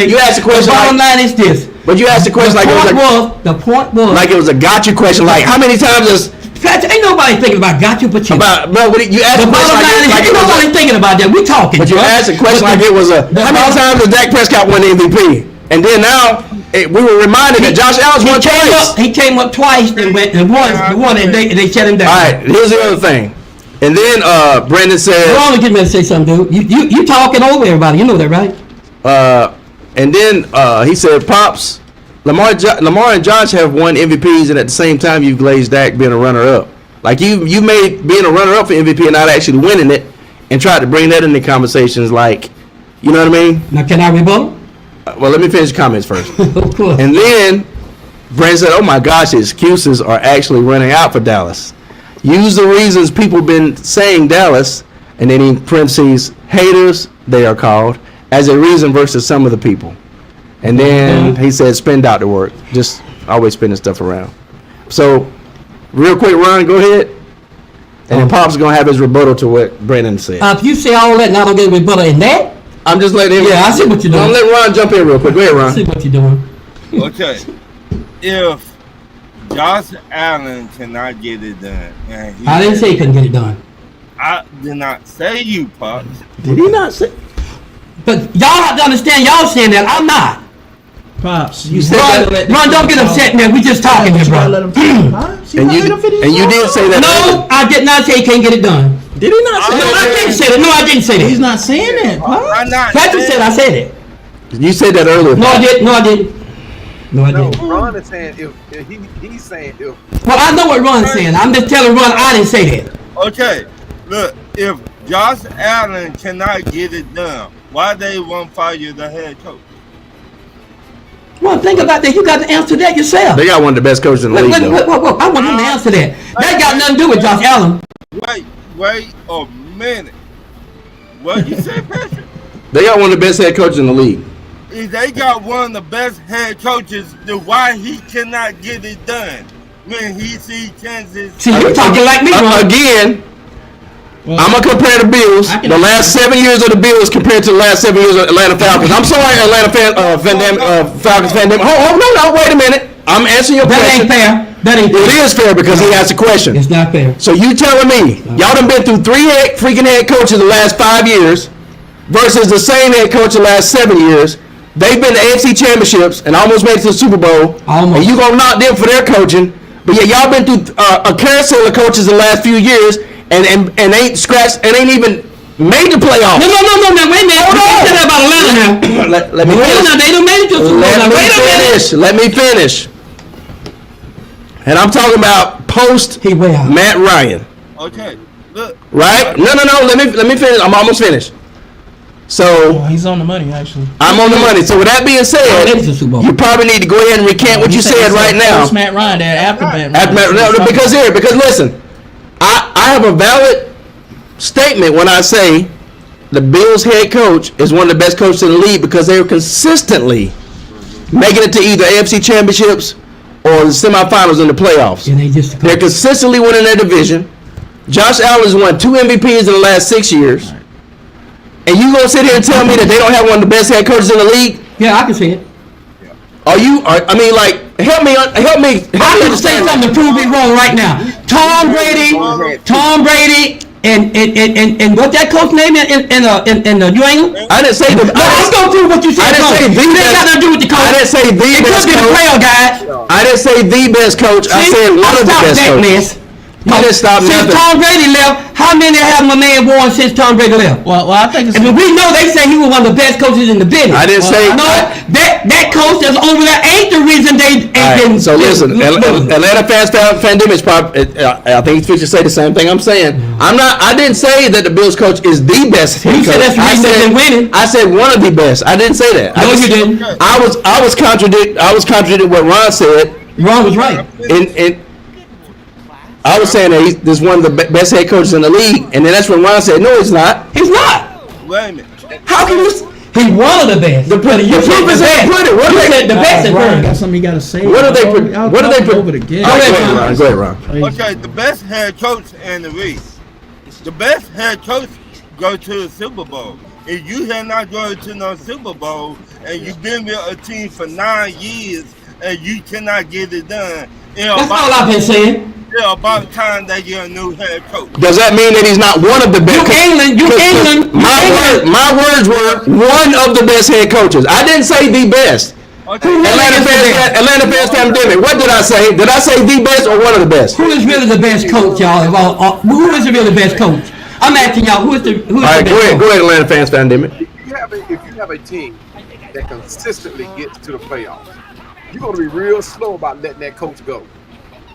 you asked a question The bottom like- line is this. But you asked the question like The point was. it was a gotcha question. Like how many times is Patrick, ain't nobody thinking about got you, but you. about? Bro, you asked The a question bottom line is like ain't it was nobody thinking about that. We talking. But you bro. asked a question But like it was a. the How many bottom- times did Dak Prescott win the MVP? And then now we were reminded that Josh Allen's won twice. He came up twice and won, and they shut him down. All right, here's the other thing. And then Brandon said. Hold on, get me to say something, dude. You talking over everybody. You know that, right? And then he said, "Pops, Lamar and Josh have won MVPs, and at the same time, you've glazed Dak being a runner-up. Like you made being a runner-up for MVP and not actually winning it, and tried to bring that into conversations. Like, you know what I mean? Now, can I rebuttal? Well, let me finish the comments first. Of course. And then Brandon said, "Oh my gosh, the excuses are actually running out for Dallas. Use the reasons people been saying Dallas, and then in parentheses, haters they are called, as a reason versus some of the people." And then he said, "Spend out the work. Just always spending stuff around." So, real quick, Ron, go ahead. And then Pop's gonna have his rebuttal to what Brandon said. If you say all that and I don't get a rebuttal in that, I'm just letting him. yeah, I see what you're doing. I'm letting Ron jump in real quick. Go ahead, I see Ron. what you're doing. Okay. If Josh Allen cannot get it done, and I didn't say he couldn't get it done. I did not say you, Pops. Did he not say? But y'all have to understand, y'all saying that. I'm not. Pops, You said that. Ron, don't get upset, man. We just talking here, bro. And you did say that. No, I did not say he can't get it done. Did he not say No, that? I didn't say that. No, I didn't say He's that. not saying that, Pops. I'm not. Patrick said I said it. You said that earlier. No, I didn't. No, I didn't. No, I No, didn't. Ron is saying if he's saying if Well, I know what Ron's saying. I'm just telling Ron I didn't say that. Okay, look, if Josh Allen cannot get it done, why they won't fire the head coach? Well, think about that. You got to answer that yourself. They got one of the best coaches in the Wait, league, wait, though. wait, I want him to answer that. That got nothing to do with Josh Allen. Wait a minute. What you say, Patrick? They got one of the best head coaches in the league. If they got one of the best head coaches, then why he cannot get it done when he see Kansas? See, you're talking like me, Ron. Again, Well, I'm gonna compare the Bills, I can- the last 7 years of the Bills compared to the last 7 years of Atlanta Falcons. I'm sorry, Atlanta Falcons fan. Oh, no, wait a minute. I'm answering your That question. ain't fair. That ain't It fair. is fair because he asked a question. It's not fair. So you telling me y'all done been through three freaking head coaches the last 5 years versus the same head coach the last 7 years. They've been to AFC championships and almost made it to the Super Bowl. Almost. And you gonna knock them for their coaching, but yeah, y'all been through a carousel of coaches the last few years and ain't scratched and ain't even made the playoffs. No, wait a minute. Hold You on. can't say that about Atlanta now. Let me Wait a finish. minute, they done made it to the Super Bowl. Let Now, me wait a minute. finish. Let me finish. and I'm talking about post He way out. Matt Ryan. Okay, look. Right? No. Let me finish. I'm almost finished. So Oh, he's on the money actually. I'm on the money. So with that being Oh, said, that is a Super Bowl. you probably need to go ahead and recant what you said right now. Post Matt Ryan, that after Matt No, because listen, I have a valid statement when I say the Bills head coach is one of the best coaches in the league because they are consistently making it to either AFC championships or the semifinals in the playoffs. And they just They're consistently winning their division. Josh Allen has won 2 MVPs in the last 6 years. And you gonna sit here and tell me that they don't have one of the best head coaches in the league? yeah, I can see it. Help me I can say understand. something to prove it wrong right now. Tom Brady, and what that coach name in New England? I didn't say the. No, let's go through what you said. I didn't say the It ain't got best. nothing to do with the coach. I didn't say the It best could be the coach. player guys. I didn't say the best coach. I said one of the best coaches. You didn't stop Since nothing. Tom Brady left, how many have my man won since Tom Brady left? Well, I think it's. And we know they say he was one of the best coaches in the business. I didn't say. No, that coach that's over there ain't the reason they ain't All been. right, so listen, Atlanta fans, Fandemics, I think he's to say the same thing I'm saying. I didn't say that the Bills coach is the best head You coach. said that's the reason they've been winning. I said one of the best. I didn't say that. No, you didn't. I was contradicting what Ron said. Ron was right. I was saying that this is one of the best head coaches in the league, and then that's when Ron said, "No, he's not." He's not. Wait a minute. How can you? He's one of the best. The proof is in the pudding. What You are said the best at Ryan first. got something he got to say. What are they? Y'all What are they? talking over the game? Go ahead, Ron. Okay, the best head coach in the league. The best head coach go to the Super Bowl. If you have not gone to no Super Bowl and you've been with a team for 9 years and you cannot get it done, That's all I've been saying. it's about time they get a new head coach. Does that mean that he's not one of the best? My words were one of the best head coaches. I didn't say the best. Okay. Atlanta fans, pandemic. What did I say? Did I say the best or one of the best? Who is really the best coach, y'all? Who is the really best coach? I'm asking y'all, who is the All right, best coach? go ahead, Atlanta fans, pandemic. If you have a team that consistently gets to the playoffs, you're going to be real slow about letting that coach go.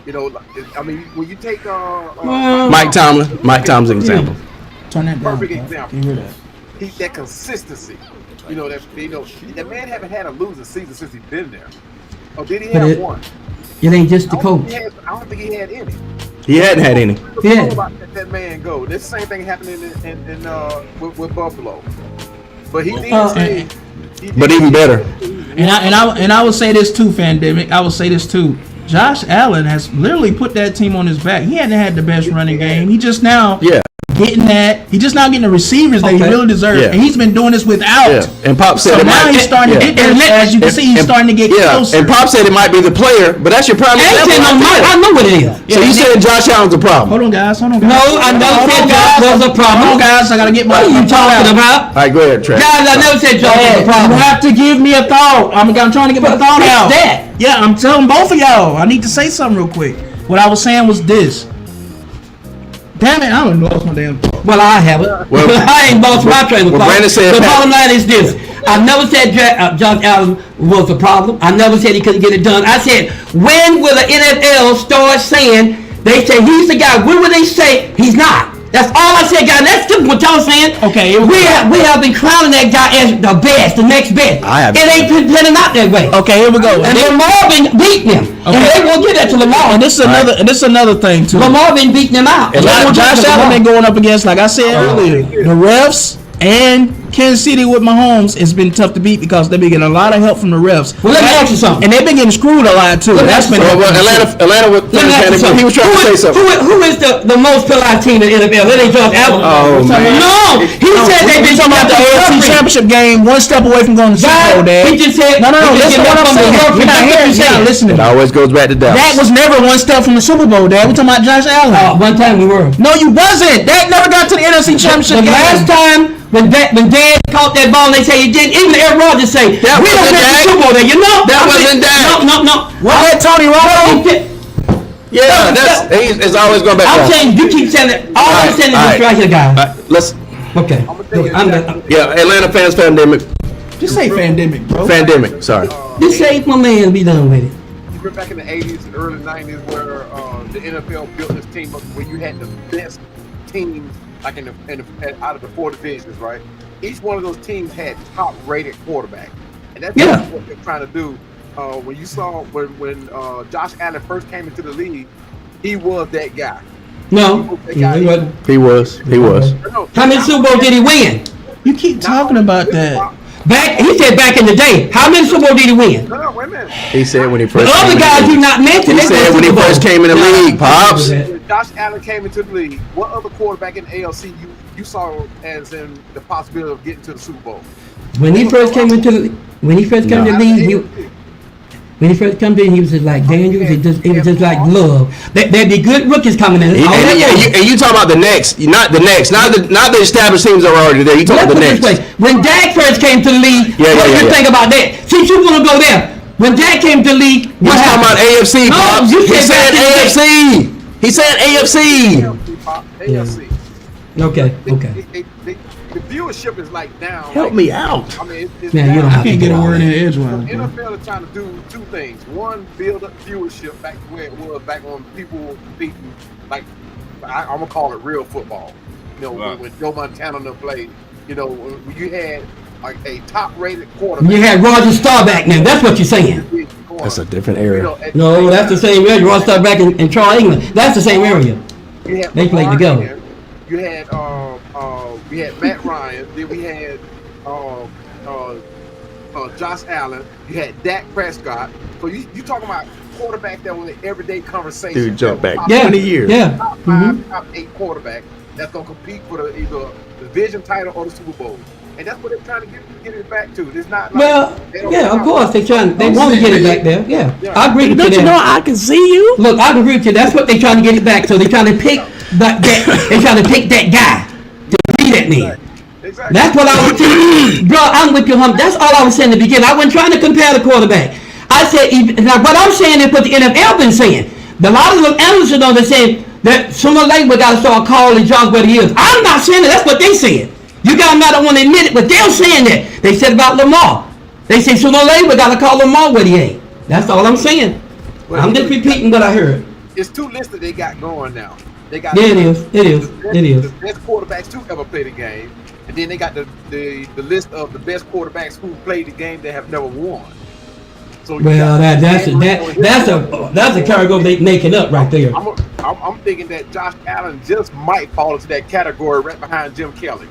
You know, I mean, when you take Mike Tomlin's example. Turn that down. perfect bro. example. Get rid of that. That consistency. That man haven't had a losing season since he's been there. Oh, did he have one? It ain't just the I don't coach. think I don't think he had any. He hadn't had any. Yeah. About let that man go. This same thing happening with Buffalo, but he did. But even better. And I would say this too, Fandemic. I would say this too. Josh Allen has literally put that team on his back. He hadn't had the best running game. He just now getting that. He just now getting the receivers that he really deserves. Yeah. And he's been doing this without. Yeah. And Pop said So it now might. he's starting to get there. As you can see, he's starting to get closer. And Pop said it might be the player, but that's your prime I ain't saying no example. Mike. I know what it is. So you saying Josh Allen's a problem? Hold on, guys. No, I never said Josh was a problem. Hold on, guys. I gotta get my. What are you talking All about? right, go ahead, Trey. Guys, I never said Josh was a You problem. have to give me a thought. I'm trying to get my thought Fix out. that. Yeah, I'm telling both of y'all. I need to say something real quick. What I was saying was this. Damn it, I don't lost my damn thought. Well, I haven't. Well, I ain't lost my train of well, thought. Brandon said The Pat- bottom line is this. I never said Josh Allen was a problem. I never said he couldn't get it done. I said, when will the NFL start saying, they say he's the guy. When will they say he's not? That's all I said, guys. That's just what y'all saying. Okay, We have been crowning that guy as the best, the next best. I haven't. It ain't been turning out that way. Okay, here we go. And Lamar been beating him. And Okay. they won't get that to Lamar. And this is another thing too. Lamar been beating him out. And They won't get Josh it to Allen Lamar. been going up against, like I said earlier, the refs and Kansas City with Mahomes. It's been tough to beat because they've been getting a lot of help from the refs. Well, let me ask you something. And they've been getting screwed a lot too. Let me That's ask you been something. Atlanta with Let me ask you something. he was trying to say something. Who is the most penalized team in the NFL? That ain't Josh Allen. Oh, man. No, he said they've been talking about the AFC Championship game, one step away from going to the Super Bowl, Dad. He just said No. he just Listen to get what up I'm from the saying. roof. You're not hearing. You're not listening. It always goes back to Dallas. That was never one step from the Super Bowl, Dad. We're talking about Josh Allen. One time we were. No, you wasn't. That never got to the NFC Championship The game. last time when Dan caught that ball, they say he didn't. Even Aaron Rodgers say That we don't wasn't get the Dak. Super Bowl there. You know That I wasn't said, Dak. No. What had Tony Romo? Yeah, it's always going back to I'm Dallas. saying you keep saying it. All I'm saying is this right here, guys. Let's Okay. Atlanta fans, Fandemic. Just say pandemic, bro. Fandemic, sorry. Just say my man be done with it. remember back in the 80s and early 90s where the NFL built this team up where you had the best teams, like out of the 4 divisions, right? Each one of those teams had top-rated quarterback, and that's what they're trying to do. When you saw when Josh Allen first came into the league, he was that guy. No, he wasn't. He was. How many Super Bowls did he win? You keep talking about that. He said back in the day. How many Super Bowls did he win? No, wait a minute. He said when he The first. other guys you not mentioned. He said when he first came in the league, pops. When Josh Allen came into the league, what other quarterback in the ALC you saw as in the possibility of getting to the Super Bowl? When he first came into the league, when he first came in, he was just like Daniels. He was just like Love. There'd be good rookies coming in. And you talk about the next, not the established teams that are already there. You talk about the next. When Dak first came to the league, what do you think about that? Since you want to go there, when Dak came to the league, He's talking about AFC. No, Pops. you He said said back in the AFC. He said AFC. AFC. Okay. The viewership is like down. Help me out. I mean, it's Man, you don't down. have I can't get a word in edgewise, The bro. NFL is trying to do 2 things. One, build up viewership back to where it was back on people competing, like I'm gonna call it real football. You know, Right. when Joe Montana played. You know, when you had like a top-rated quarterback. You had Roger Staubach now. That's what you're saying. That's a different era. No, that's the same area. Roger Staubach and Charles England. That's the same area. They played together. You had we had Matt Ryan. Then we had Josh Allen. You had Dak Prescott. So you talking about quarterback that was an everyday conversation. Dude, jump back Yeah. 20 years. Yeah. Top 5, top 8 quarterback that's gonna compete for either the division title or the Super Bowl. And that's what they're trying to get it back to. It's not like Well, they don't yeah, of have- course they want to get it back there. Yeah, I agree with you. Don't you there. know I can see you? Look, I agree with you. That's what they're trying to get it back. So they're trying to pick that they're trying to pick that guy to be that man. Exactly. That's what I was saying. Bro, I'm with you, hum. That's all I was saying in the beginning. I wasn't trying to compare the quarterback. I said, now what I'm saying is what the NFL been saying. A lot of the analysts are saying that sooner or later we got to start calling Josh what he is. I'm not saying that. That's what they said. You guys might not want to admit it, but they're saying that. They said about Lamar. They say sooner or later we got to call Lamar what he ain't. That's all I'm saying. I'm just repeating what I heard. It's 2 lists that they got going now. They got Yeah, it is. It is. It is. the best quarterbacks to ever play the game, and then they got the list of the best quarterbacks who played the game that have never won. So you Well, got- that's a category they making up right there. I'm thinking that Josh Allen just might fall into that category right behind Jim Kelly.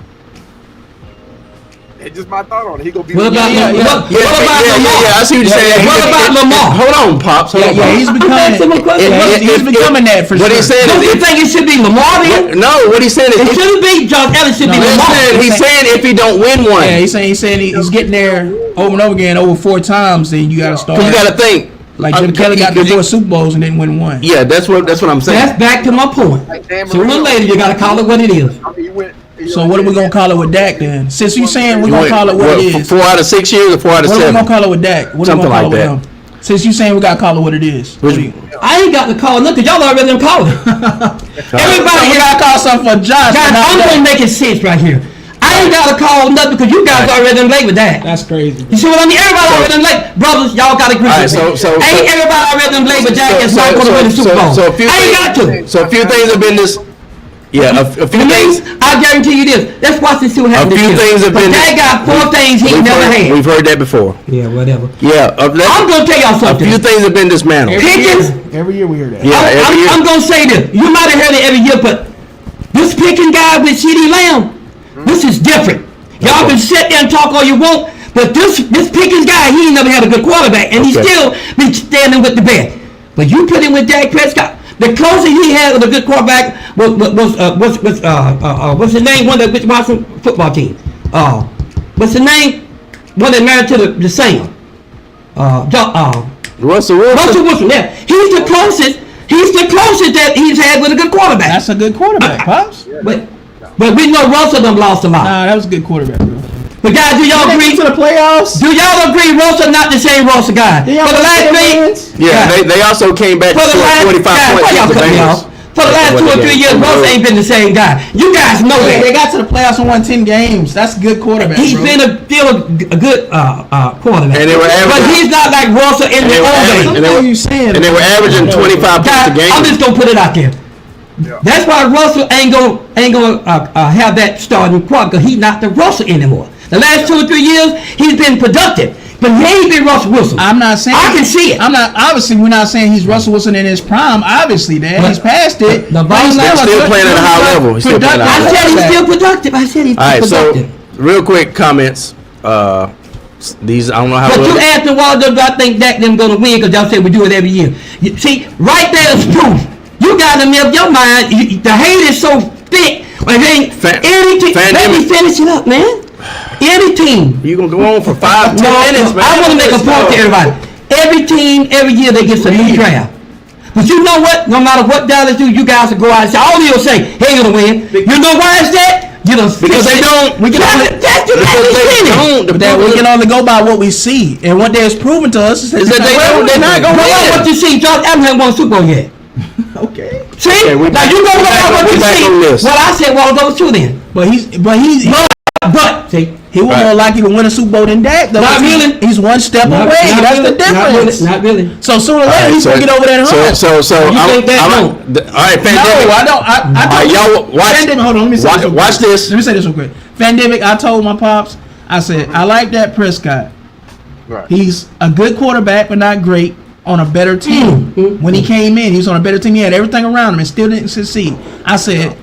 That's just my thought on it. He gonna be. What about Yeah, Lamar? yeah, I see what you're saying. What about Lamar? Hold on, Pops. Hold on, Yeah, he's Pops. becoming. He's becoming that for What sure. he's saying Don't you is, think it should be Lamar then? no, what he's saying It is, shouldn't be Josh Allen. It should be No, Lamar. he's saying if he don't win one, Yeah, he's saying he's getting there over and over again, over 4 times. Then you got to start. because you got to think. Like Jim Kelly got to 4 Super Bowls and didn't win one. Yeah, that's what I'm saying. That's back to my point. Sooner or later, you got to call it what it is. I mean, he went. So what are we gonna call it with Dak then? Since you saying we're You gonna went, call it what it is, 4 out of 6 years or 4 out of what are we 7? gonna call it with Dak? What are we Something gonna call like it with him? Since you saying we gotta call it what it is. What do you- I ain't got to call nothing. Y'all already done called it. So Everybody we gotta call something for Josh. Guys, but not I'm Dak. going to make it sense right here. I ain't got to call nothing because you guys already done late with that. That's crazy. You see what I mean? Everybody already done late. Brothers, y'all got to agree All right, with me. so- Ain't everybody already done late with Dak is not going to win the Super Bowl. So a few I ain't got to. things, so a few things have been this. Yeah, a few To me, things. I guarantee you this. Let's watch and see what happens. A few this year. things have been. But Dak got 4 things he never had. We've heard that before. Yeah, whatever. Yeah, I'm going to tell y'all a something. few things have been dismantled. Pickens, Every year we hear that. Yeah, every year. I'm going to say this. You might have heard it every year, but this picking guy with CeeDee Lamb, this is different. Y'all can sit there and talk all you want, but this Pickens guy, he ain't never had a good quarterback, and he Okay. still been standing with the best. But you put him with Dak Prescott. The closest he had with a good quarterback what's his name? One that with Washington football team. What's the name? One that married to the singer. Russell Wilson. Russell Wilson. Yeah, he's the closest. He's the closest that he's had with a good quarterback. That's a good quarterback, pops. But we know Russell done lost a lot. Nah, that was a good quarterback, bro. But guys, do y'all agree? To the playoffs. Do y'all agree Russell not the same Russell guy? For the last three, Yeah, they also came back to for the score last 45 guys, points why y'all against the cut me Bengals. off? For the last 2 or 3 years, Russell ain't been the same guy. You guys know They that. got to the playoffs and won 10 games. That's a good quarterback. He's bro. been a good quarterback. And they were but averaging- he's not like Russell in the they were old averaging- days. and they were- you saying? And they were averaging 25 points a Guys, game. I'm just gonna put it out there. That's why Russell ain't gonna have that starting quarterback, because he's not the Russell anymore. The last 2 or 3 years, he's been productive, but he ain't been Russell Wilson. I'm not saying. I can see it. I'm not. Obviously, we're not saying he's Russell Wilson in his prime. Obviously, Dad, But he's past it. the But bottom he's line- still a Still good- playing at a high level. He's still playing at a high I level. said he's still productive. I said he's All right, so productive. real quick comments. These I don't know how. But well- you asked me why do I think Dak them gonna win, because y'all say we do it every year. See, right there is proof. You gotta make up your mind. The hate is so thick. Like, hey, any team. Let me finish it up, man. Any team. You gonna go on for 5-10 No, minutes, man? I want to make a point to everybody. Every team, every year, they get a new draft. But you know what? No matter what Dallas do, you guys will go out and say, all of you will say, he ain't gonna win. You know why is that? You don't Because they don't. We can only, That's the Because they don't. but that we can only go by what we see, and what they've proven to us is that they don't. They're not gonna But win. what you see, Josh Allen hasn't won a Super Bowl yet. Okay, See? Okay, we now back- you go we by back- what we you back see. on this. Well, I said, well, those two then. but he's But, see, he was Right. more likely to win a Super Bowl than Dak. Though. Not really. He's one step not- away. not That's really, the difference. Not really. So sooner or All later right, he's gonna get over that hump. So You think that? all No. right, No, pandemic. I don't. I All right, y'all watch. Pandemic, hold on, let me say watch, this real watch quick. this. Let me say this real quick. Pandemic, I told my pops, I said, I like that Prescott. Right. He's a good quarterback, but not great on a better team. When he came in, he was on a better team. He had everything around him and still didn't succeed. I said,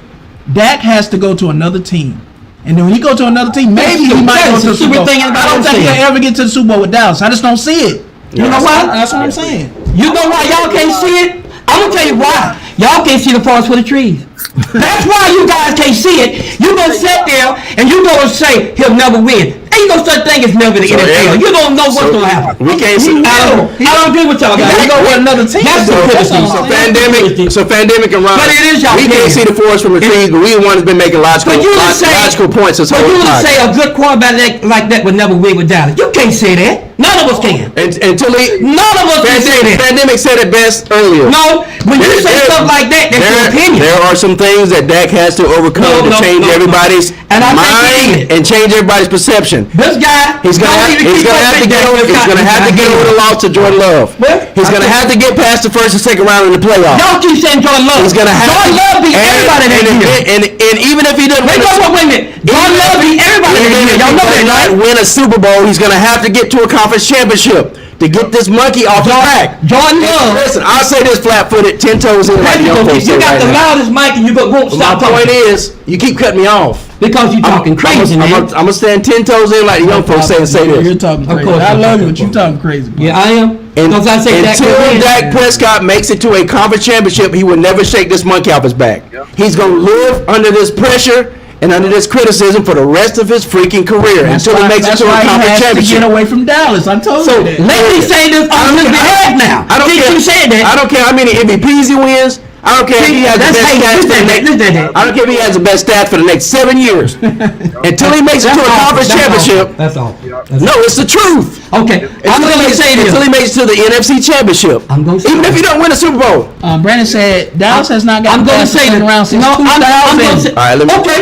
Dak has to go to another team. And then when he go to another team, maybe he might go That's to the the Super Bowl. stupid thing I anybody don't think said. he'll ever get to the Super Bowl with Dallas. I just don't see it. You know why? That's what I'm saying. You know why y'all can't see it? I'm gonna tell you why. Y'all can't see the forest for the trees. That's why you guys can't see it. You gonna sit there and you gonna say he'll never win. Ain't no such thing as never in the So, NFL. yeah. You don't know what's So, gonna happen. we can't see. I don't agree with y'all guys. He go with another team. That's though. That's stupidity. all So I'm saying. pandemic and Ron. But it is y'all We can't game. see the forest from the trees, but we the ones been making logical But you would say, points this but whole you would time. say a good quarterback like that would never win with Dallas. You can't say that. None of us can. Until he. None of us can say that. Pandemic said it best earlier. No, when you say stuff like that, that's your opinion. There are some things that Dak has to overcome to change everybody's And I think he mind did. and change everybody's perception. This guy, He's gonna have to get over the loss to Jordan Love. Well, He's gonna have to get past the first and second round in the playoffs. Y'all keep saying Jordan Love. He's gonna have Jordan Love beat everybody that year. and even if he doesn't Wait a minute. Jordan Love beat everybody that year. Y'all know that, not right? win a Super Bowl, he's gonna have to get to a conference championship to get this monkey off his back. Jordan Love. Listen, I'll say this flat-footed, 10 toes in like young folks say You got right the now. loudest mic and you won't My stop point talking. is, you keep cutting me off. Because you talking crazy, man. I'm gonna stand 10 toes in like the young folks say and say You're this. talking Of crazy. course I I'm love talking you, but you crazy. talking crazy. bro. Yeah, I am. And Because I say Dak until will win. Dak Prescott makes it to a conference championship, he will never shake this monkey off his back. He's gonna live under this pressure and under this criticism for the rest of his freaking career until he makes it That's to a why he conference has to championship. get away from Dallas. I told So you that. let me say this on his behalf now. I don't Since care. you said that. I don't care how many MVPs he wins. I don't care if he has the That's best hate. stats for the Listen to next. that. I don't care if he has the best stats for the next 7 years. Until he makes it to a conference championship. That's all. No, it's the truth. Okay, I'm gonna say this. Until he makes it to the NFC Championship. I'm gonna say Even if this. he don't win a Super Bowl. Brandon said Dallas has not I'm gotten gonna past the say second this. round since No, I'm gonna 2000. say. All right, let me- Okay,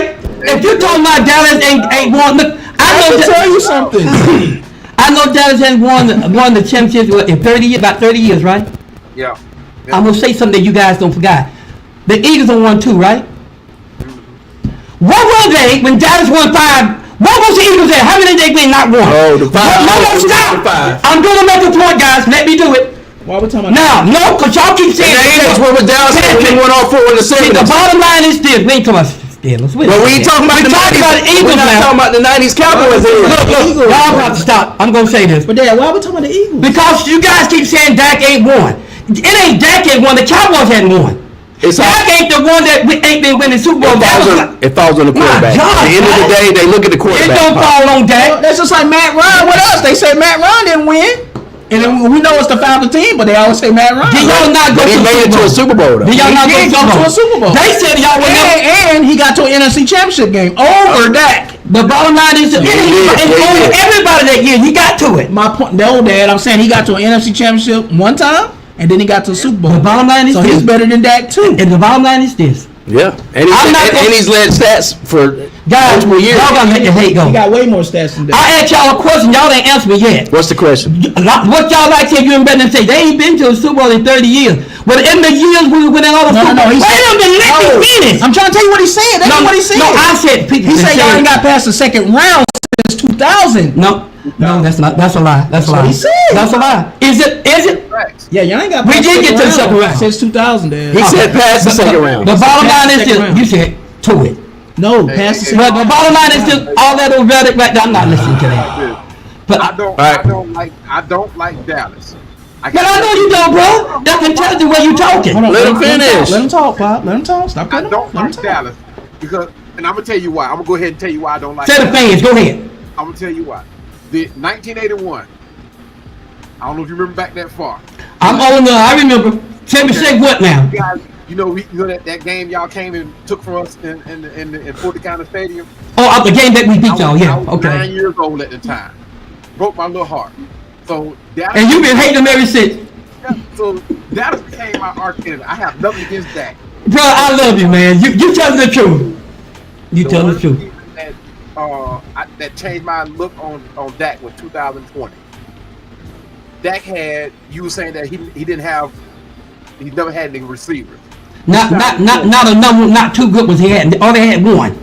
if you're talking about Dallas ain't won, look, I I can know. tell you something. I know Dallas hasn't won the championship in 30 years, about 30 years, right? Yeah. I'm gonna say something that you guys don't forget. The Eagles have won 2, right? What were they when Dallas won 5? What was the Eagles at? How many did they win? Not one. Oh, the 5. No, stop. The 5. I'm gonna make a point, guys. Let me do it. Why we talking about Now, no, because y'all keep saying. The Eagles were with Dallas when they won all 4 in the See, the 70s. bottom line is this. We ain't talking about Steelers. But we ain't talking about the 90s. We're not talking about the 90s Cowboys here. Look, y'all have to stop. I'm gonna say this. But Dad, why we talking about the Eagles? Because you guys keep saying Dak ain't won. It ain't Dak ain't won. The Cowboys hadn't won. It's all- Dak ain't the one that ain't been winning Super Bowl. It falls on the quarterback. God, At the end of the day, they look at the It quarterback. don't fall on Dak. That's just like Matt Ryan with us. They say Matt Ryan didn't win. And then we know it's the Falcons team, but they always say Matt Ryan. Did y'all not go But he to made it to a Super Bowl, though. Did y'all not He did go go to a Super Bowl. They said y'all would never. And he got to an NFC Championship game over Dak. The bottom line is, did. everybody that year, he got to it. My point, no, Dad, I'm saying he got to an NFC Championship one time. and then he got to the Super Bowl. The bottom line is so this. he's better than Dak too. And the bottom line is this. Yeah, and I'm not gonna- he's led stats for Guys, multiple years. y'all gotta let the hate go. He got way more stats than Dak. I asked y'all a question, y'all ain't answered me yet. What's the question? What y'all like say you and Brendan say? They ain't been to a Super Bowl in 30 years. Well, in the years we were winning all the No, Super no, Bowl. he Wait said- a minute, let me finish. I'm trying to tell you what he said. That's what he said. No, I said he said y'all ain't got past the second round since 2000. No, that's not. That's a lie. That's a what lie. he said. That's a lie. Is it? Is it? Facts. Yeah, y'all ain't got. We past did get to the second round. since 2000. Dad. He said past the second round. The bottom line is Second this. round. You said to it. No, past the second But round. the bottom line is this. All that old rhetoric right there. I'm not listening to that. But I don't like Dallas. But I know you don't, bro. That can tell you where you talking. Hold on, Let him finish. Let him talk, Pop. Let him talk. Stop I cutting him don't off. Let him like talk. Dallas because, and I'm gonna tell you why. I'm gonna go ahead and tell you why I don't like. Say the Dallas. fans. Go ahead. I'm gonna tell you why. The 1981. I don't know if you remember back that far. I'm old enough. I remember. Say what now? You guys, you know that game y'all came and took from us in Fort County Stadium. Oh, the game that we beat y'all. I Yeah. was 9 Okay. years old at the time. Broke my little heart. So Dallas, And you've been hating them ever since. So Dallas became my arch enemy. I have nothing against that. Bro, I love you, man. You telling the truth. You telling the one truth. season that changed my look on Dak was 2020. Dak had, you were saying that he never had any receivers. Not a number, not too good was he had. Only had one.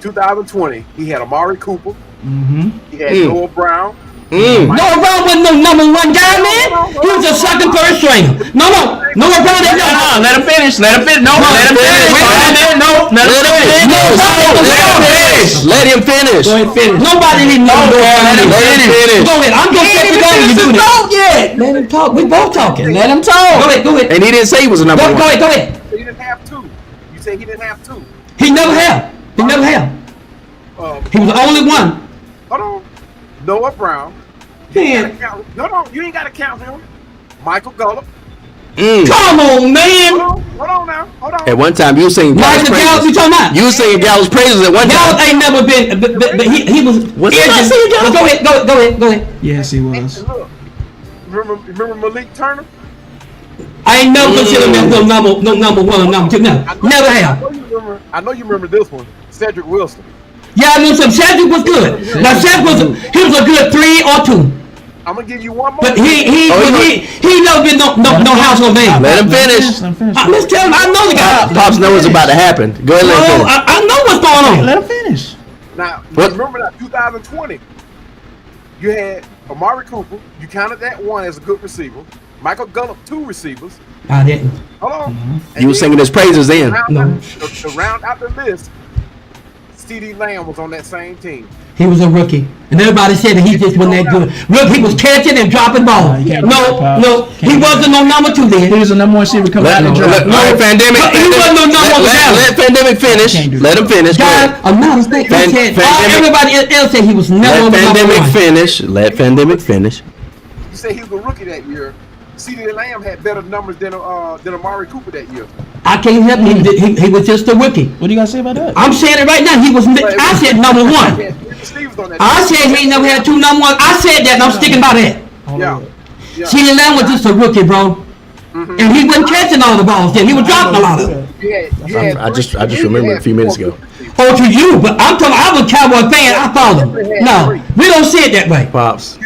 2020, he had Amari Cooper. Mm-hmm. He had Noah Brown. Noah Brown wasn't no number one guy, man. He was a second, third stringer. Noah Brown didn't know. Let him finish. Let him finish. No, let him finish. Wait a minute. No, let him finish. Let him finish. Go ahead, finish. Nobody didn't know. Let him finish. Go ahead. I'm gonna take it over. You do this. yet. Let him talk. We both talking. Let him Go talk. ahead. Go ahead. And he didn't say he was a number one. Go ahead. He didn't have two. You say he didn't have two. He never have. He was the only one. Hold on. Noah Brown. Man, No, you ain't got to count him. Michael Gallup. come on, man. Hold on now. Hold on. At one time, you were singing Gallows Michael Gallup, you praises. talking about? You were singing Gallows praises at one Gallup time. ain't never been, but he was. What's edging- that? Say Gallup. Go ahead. Yes, he And was. look, remember Malik Turner? I ain't never considered him no number one or number two. No, never have. I know you remember this one. Cedric Wilson. Yeah, I knew some. Cedric was good. Now Cedric he was a good 3 or 2, I'm gonna give you one more. but he never been no household name. Let him finish. Let him finish. Let's tell him. I know the guy. Pops know what's about to happen. Go ahead, let him Oh, finish. I know what's going on. Let him finish. Now, What? remember that 2020, you had Amari Cooper. You counted that one as a good receiver. Michael Gallup, 2 receivers. I didn't. Hold on. You were singing his praises then. No. To round out the list, C.D. Lamb was on that same team. He was a rookie, and everybody said that he just wasn't that good. Look, he was catching and dropping balls. you can't do that, Pops. No, he wasn't no number 2 then. He was the number one receiver coming out of the draft. Let Pandemic. He wasn't no number one guy. Let Pandemic finish. Can't do Let him finish. Go Guys, ahead. I'm not a snake. Fan- Everybody else said he was never Let number Pandemic one. finish. Let Pandemic finish. You say he was a rookie that year. C.D. Lamb had better numbers than Amari Cooper that year. I can't help him. He was just a rookie. What do you guys say about that? I'm saying it right now. He was. I said number He 1. had 3 receivers on that I team. said he ain't never had 2 number 1. I said that, and I'm sticking by that. Yeah. C.D. Lamb was just a rookie, bro. And he wasn't catching all the balls then. He was dropping a lot of them. I just remembered a few minutes ago. Oh, to you, but I'm talking. I was a Cowboy fan. I followed him. No, we don't see it that way. Pops.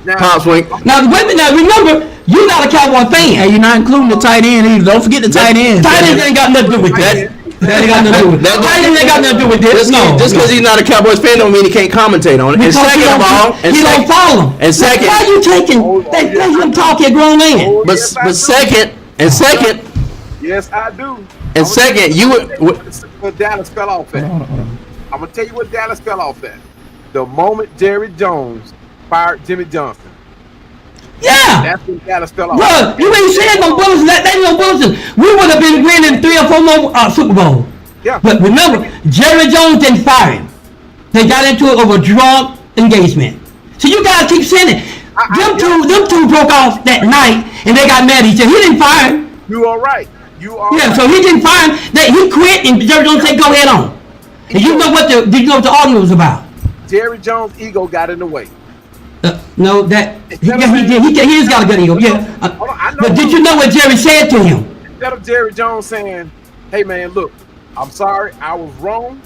Now, Pops wink. Now, wait a minute. Now, remember, you're not a Cowboy fan. Hey, you're not including the tight end either. Don't forget the tight end. Tight ends ain't got nothing to do with this. That ain't got nothing to do with this. Tight ends ain't got nothing to do with this. No. Just because he's not a Cowboys fan don't mean he can't commentate on it. And Because second of all, he don't follow him. and second- Why you taking that him talk here, grown man? but second, yes, I do. and second, you would. Where Dallas fell off at. I'm gonna tell you what Dallas fell off at. The moment Jerry Jones fired Jimmy Johnson, Yeah. that's when Dallas fell off. Bro, you ain't saying no bullshit. That ain't no bullshit. We would have been winning 3 or 4 more Super Bowls. Yeah. But remember, Jerry Jones didn't fire him. They got into it over drug engagement. So you guys keep saying it. Them two broke off that night, and they got mad at each other. He didn't fire him. You are right. You are Yeah, right. so he didn't fire him. He quit, and Jerry Jones said, "Go ahead on." And you know what the argument was about? Jerry Jones' ego got in the way. No, that he just got a good ego. Yeah. Hold on, I know But did you know what Jerry said to him? Instead of Jerry Jones saying, "Hey man, look, I'm sorry, I was wrong."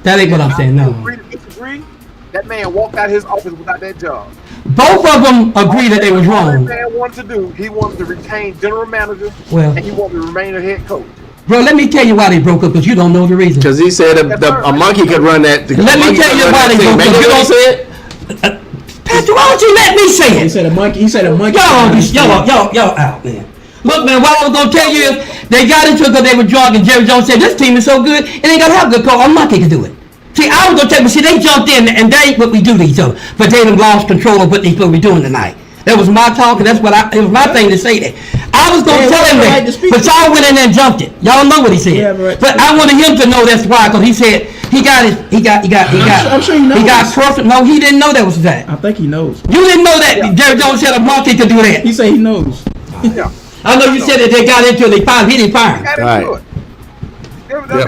That ain't what I'm saying. No. Agree to disagree. That man walked out his office without that job. Both of them agree that they was All wrong. that man wanted to do, he wanted to retain general manager, Well- and he wanted to remain a head coach. Bro, let me tell you why they broke up, because you don't know the reason. Because he said a monkey could run that. Let me tell you why they broke up. You don't say it? Pastor, why don't you let me say He it? said a monkey. He said a monkey. Y'all out, man. Look, man, what I was gonna tell you is they got into it because they were drunk, and Jerry Jones said this team is so good, it ain't gonna have a good coach. A monkey can do it. See, I was gonna tell you, but see, they jumped in, and that ain't what we do to each other. But they done lost control of what they supposed to be doing tonight. That was my talk, and that's what it was my thing to say that. I was gonna Yeah, tell him you have the that, right to speak. but y'all went in there and jumped it. Y'all know what he said. You have the right to But I wanted him to know that's why, because he said he got I'm sure he knows. He got perfect. No, he didn't know that was that. I think he knows. You didn't know that Jerry Jones said a monkey could do that. He said he knows. Yeah, I know you said that they got into it. They fired. He didn't fire him. got Right. into it.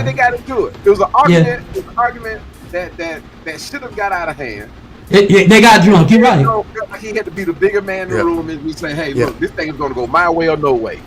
They got into it. It was an argument. Yeah. It was an argument that should have got out of hand. They got drunk. You're right. You know, he had to be the bigger man in the Yep. room and we say, "Hey, Yep. look, this thing is going to go my way or no way."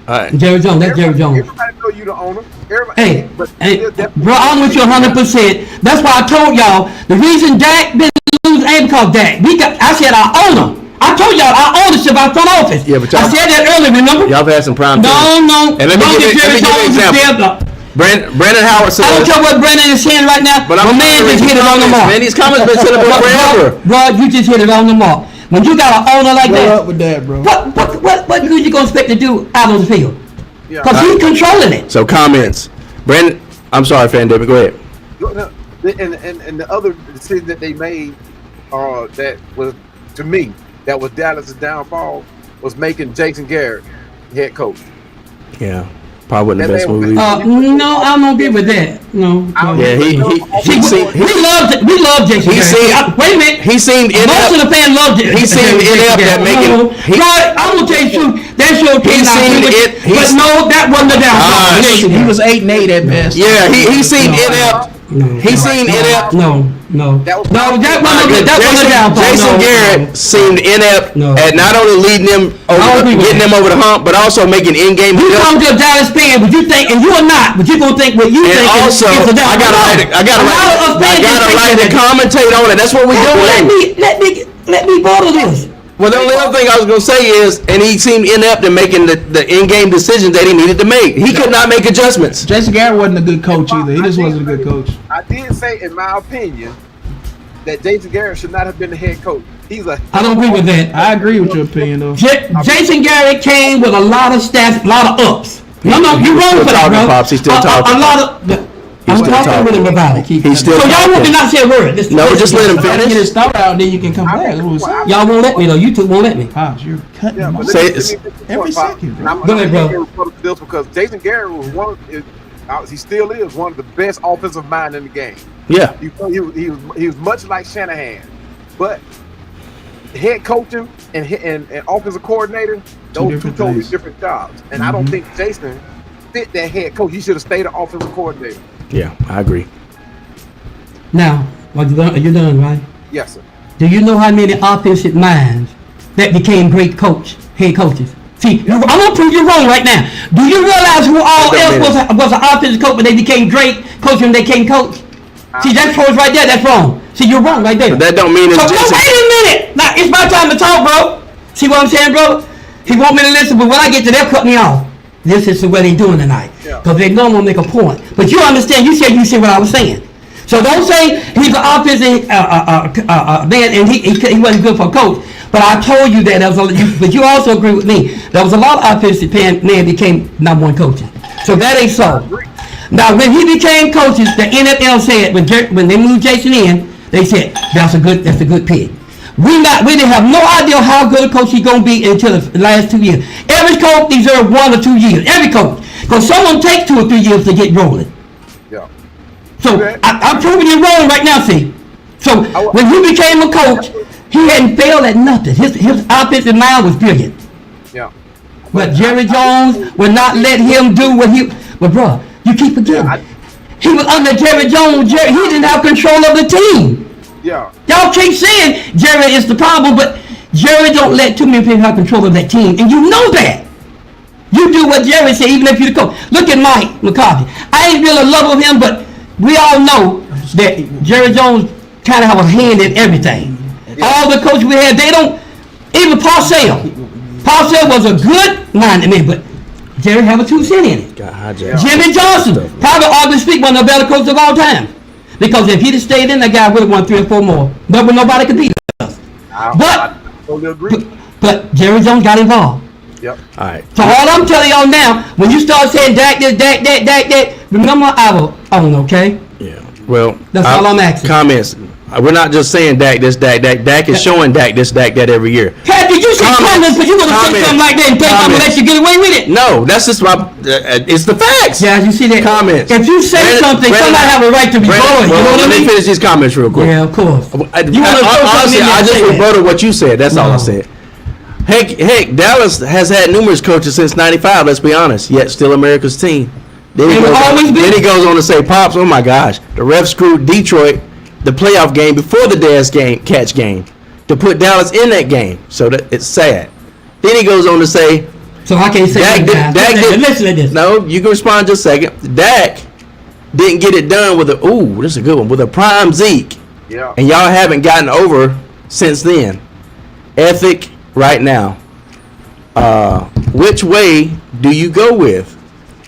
All right. Jerry Jones. That's Jerry Jones. Everybody know you the owner. Everybody, Hey, but hey, that- bro, I'm with you 100%. That's why I told y'all the reason Dak been losing ain't because Dak. I said our owner. I told y'all our ownership, our front office. Yeah, but I y'all- said that earlier. Remember? Y'all have had some prime time. No. And let me Long give as you- Jerry let me give you an Jones is example. there, Brandon Howard said. I don't care what Brandon is saying right now. But My I'm man just hit it on the mark. Man, these comments been sitting up forever. Bro, you just hit it on the mark. When you got an owner like Grow that, up with that, bro. what good you gonna expect to do out on the field? yeah. Because he's controlling it. So comments. Brandon, I'm sorry, Fan David. Go ahead. And the other decision that they made, that was to me that was Dallas' downfall, was making Jason Garrett head coach. Yeah, probably wasn't the best That move. man- No, I don't agree with that. No. Yeah, See, he we love Jason He Garrett. seemed- Wait a minute. he seemed Most inept. of the fans love Jason. He seemed inept at making- No, I'm gonna tell you the truth. That's your opinion. I seemed agree with it- you. But he's- no, that wasn't the downfall. He was 8-8 at best. Yeah, he seemed inept. No. He seemed inept. No. That was- No, that My wasn't God, the downfall. Jason No. Garrett seemed inept No. at not only leading them I over, agree with getting that. them over the hump, but also making in-game You come adjustments. to a Dallas fan, but you think, and you are not, but you gonna think what you And think also, is a downfall. I got a right to commentate on it. That's what we doing. Let me bottle this. Well, the only other thing I was gonna say is, and he seemed inept in making the in-game decisions that he needed to make. He could not make adjustments. Jason Garrett wasn't a good coach either. He just wasn't a good coach. I did say, in my opinion, that Jason Garrett should not have been the head coach. I don't agree with that. I agree with your opinion though. Jason Garrett came with a lot of stats, a lot of ups. No, you're wrong still for that, talking, bro. Pops. He's still talking. A lot of. I'm still talking talking. with him about it. He's still So y'all want me talking. not to say a word? No, just let him Get finish. his thought out, then you can come back. That's what we're saying. Y'all won't let me though. You two won't let me. Pops, you're cutting Yeah, my but Say let me it. get this Every point, Pop. second, bro. And I'm Go ahead, gonna bro. give a this because Jason Garrett was he still is one of the best offensive minds in the game. Yeah. You know, he was much like Shanahan, but head coaching and offensive coordinator, those two different totally things. different jobs. And I don't think Jason fit that head coach. He should have stayed an offensive coordinator. Yeah, I agree. Now, are you done, right? Yes, sir. Do you know how many offensive minds that became great head coaches? See, I'm gonna prove you wrong right now. Do you realize who all Wait a else was an offensive coach, but they became great coach when they came coach? See, that's proves right there. That's wrong. See, you're wrong right there. But that don't mean it's So, no, Jason. wait a minute. Now, it's my time to talk, bro. See what I'm saying, bro? He want me to listen, but when I get to they'll cut me off. This is what they doing tonight. Yeah. Because they know I'm going to make a point. But you understand, you see what I was saying. So don't say he's an offensive man and he wasn't good for a coach. But I told you that, but you also agree with me. There was a lot of offensive man became number one coaches. So that ain't so. Now, when he became coaches, the NFL said when they moved Jason in, they said that's a good pick. We didn't have no idea how good a coach he's gonna be until the last 2 years. Every coach deserves 1 or 2 years. Every coach, because someone takes 2 or 3 years to get rolling. Yeah. So Okay. I'm proving you wrong right now. See, so when he became a coach, he hadn't failed at nothing. His offensive mind was brilliant. Yeah. But Jerry Jones would not let him do what he. But bro, you keep forgetting. Yeah, He was under Jerry Jones. He didn't have control of the team. Yeah. Y'all keep saying Jerry is the problem, but Jerry don't let too many people have control of that team, and you know that. You do what Jerry said, even if you're the coach. Look at Mike McCarthy. I ain't really love him, but we all know that Jerry Jones kind of have a hand in everything. All the coaches we had, they don't. Even Parcells. Parcells was a good minded man, but Jerry have a 2 cent in it. Got hijacked. Jimmy Johnson, probably arguably speak one of the better coaches of all time. Because if he'd have stayed in, that guy would have won 3 or 4 more. But nobody could beat us. I totally agree. But Jerry Jones got involved. Yep. All right. So all I'm telling y'all now, when you start saying Dak this, Dak that, remember our own, okay? Yeah. Well, That's all I'm asking. Comments. We're not just saying Dak this, Dak that. Dak is showing Dak this, Dak that every year. Pat, did you say comments? But you gonna say something like that and think I'm gonna let you get away with it? No, that's just my. It's the facts. Yeah, you see that? Comments. If you say something, somebody have a right to be going. You know what I Let me mean? finish these comments real quick. Yeah, of course. Honestly, I just rebutted what you said. That's all I said. Heck, Dallas has had numerous coaches since '95. Let's be honest. Yet still America's team. Then he goes on to say, "Pops, oh my gosh, the refs screwed Detroit, the playoff game before the Dez catch game, to put Dallas in that game. So that it's sad." Then he goes on to say, "So I can't say Dak listen to this." No, you can respond just a second. Dak didn't get it done with this is a good one, with a prime Zeke. Yeah. And y'all haven't gotten over since then. Ethic right now. Which way do you go with?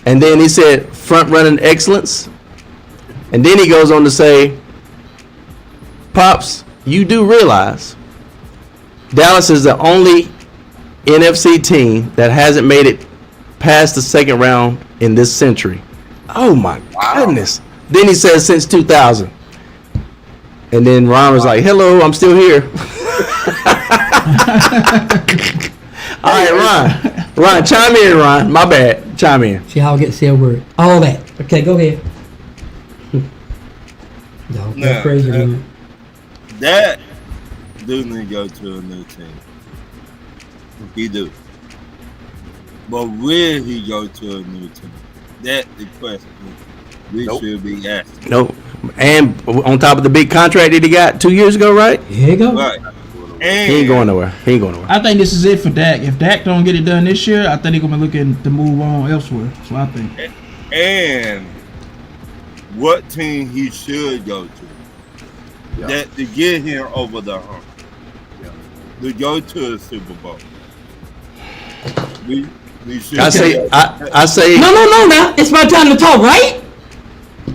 And then he said front running excellence. And then he goes on to say, Pops, you do realize Dallas is the only NFC team that hasn't made it past the second round in this century. Oh my goodness. Then he says since 2000. And then Ron was like, hello, I'm still here. All right, Ron, chime in, Ron. My bad. Chime in. See how I get to say a word. All that. Okay, go ahead. Y'all go crazy, man. That do need to go to a new team. He do. But will he go to a new team? That's the question we should be asking. Nope. And on top of the big contract that he got 2 years ago, right? Here you go. Right. And He ain't going nowhere. I think this is it for Dak. If Dak don't get it done this year, I think they're gonna be looking to move on elsewhere. So I think. And what team he should go to? Yeah. That to get him over the hump. To go to a Super Bowl. We should. I say. No. Now it's my time to talk, right?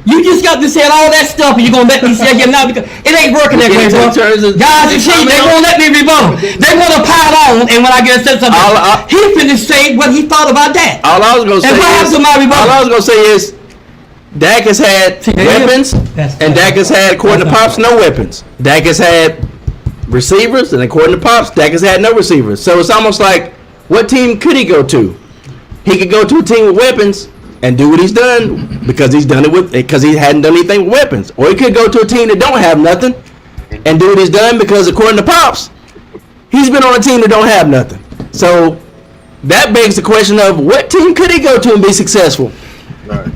You just got to say all that stuff, and you're gonna let me say it now because it ain't working that way, bro. Guys, you see, they won't let me rebuttal. They want to pile on, and when I get said something, he finished saying what he thought about that. All I was gonna say And what happened to my rebuttal? All I was gonna say is, Dak has had weapons, and Dak has had, according to Pops, no weapons. Dak has had receivers, and according to Pops, Dak has had no receivers. So it's almost like, what team could he go to? He could go to a team with weapons and do what he's done because he's done it because he hadn't done anything with weapons. Or he could go to a team that don't have nothing and do what he's done because according to Pops, he's been on a team that don't have nothing. So that begs the question of what team could he go to and be successful? Right.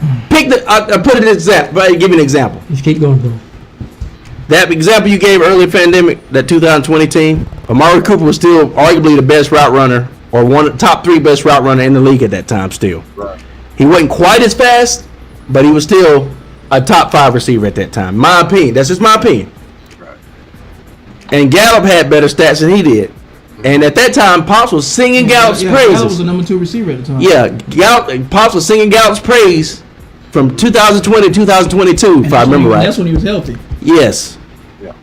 I put it in example. Give you an example. Just keep going, bro. That example you gave early pandemic, that 2020 team, Amari Cooper was still arguably the best route runner or top 3 best route runner in the league at that time still. Right. He wasn't quite as fast, but he was still a top 5 receiver at that time. My opinion. That's just my opinion. Right. And Gallup had better stats than he did. And at that time, Pops was singing Gallup's praises. Gallup was the number 2 receiver at the time. Yeah, Pops was singing Gallup's praise from 2020 to 2022, if I remember right. That's when he was healthy. Yes. Yeah.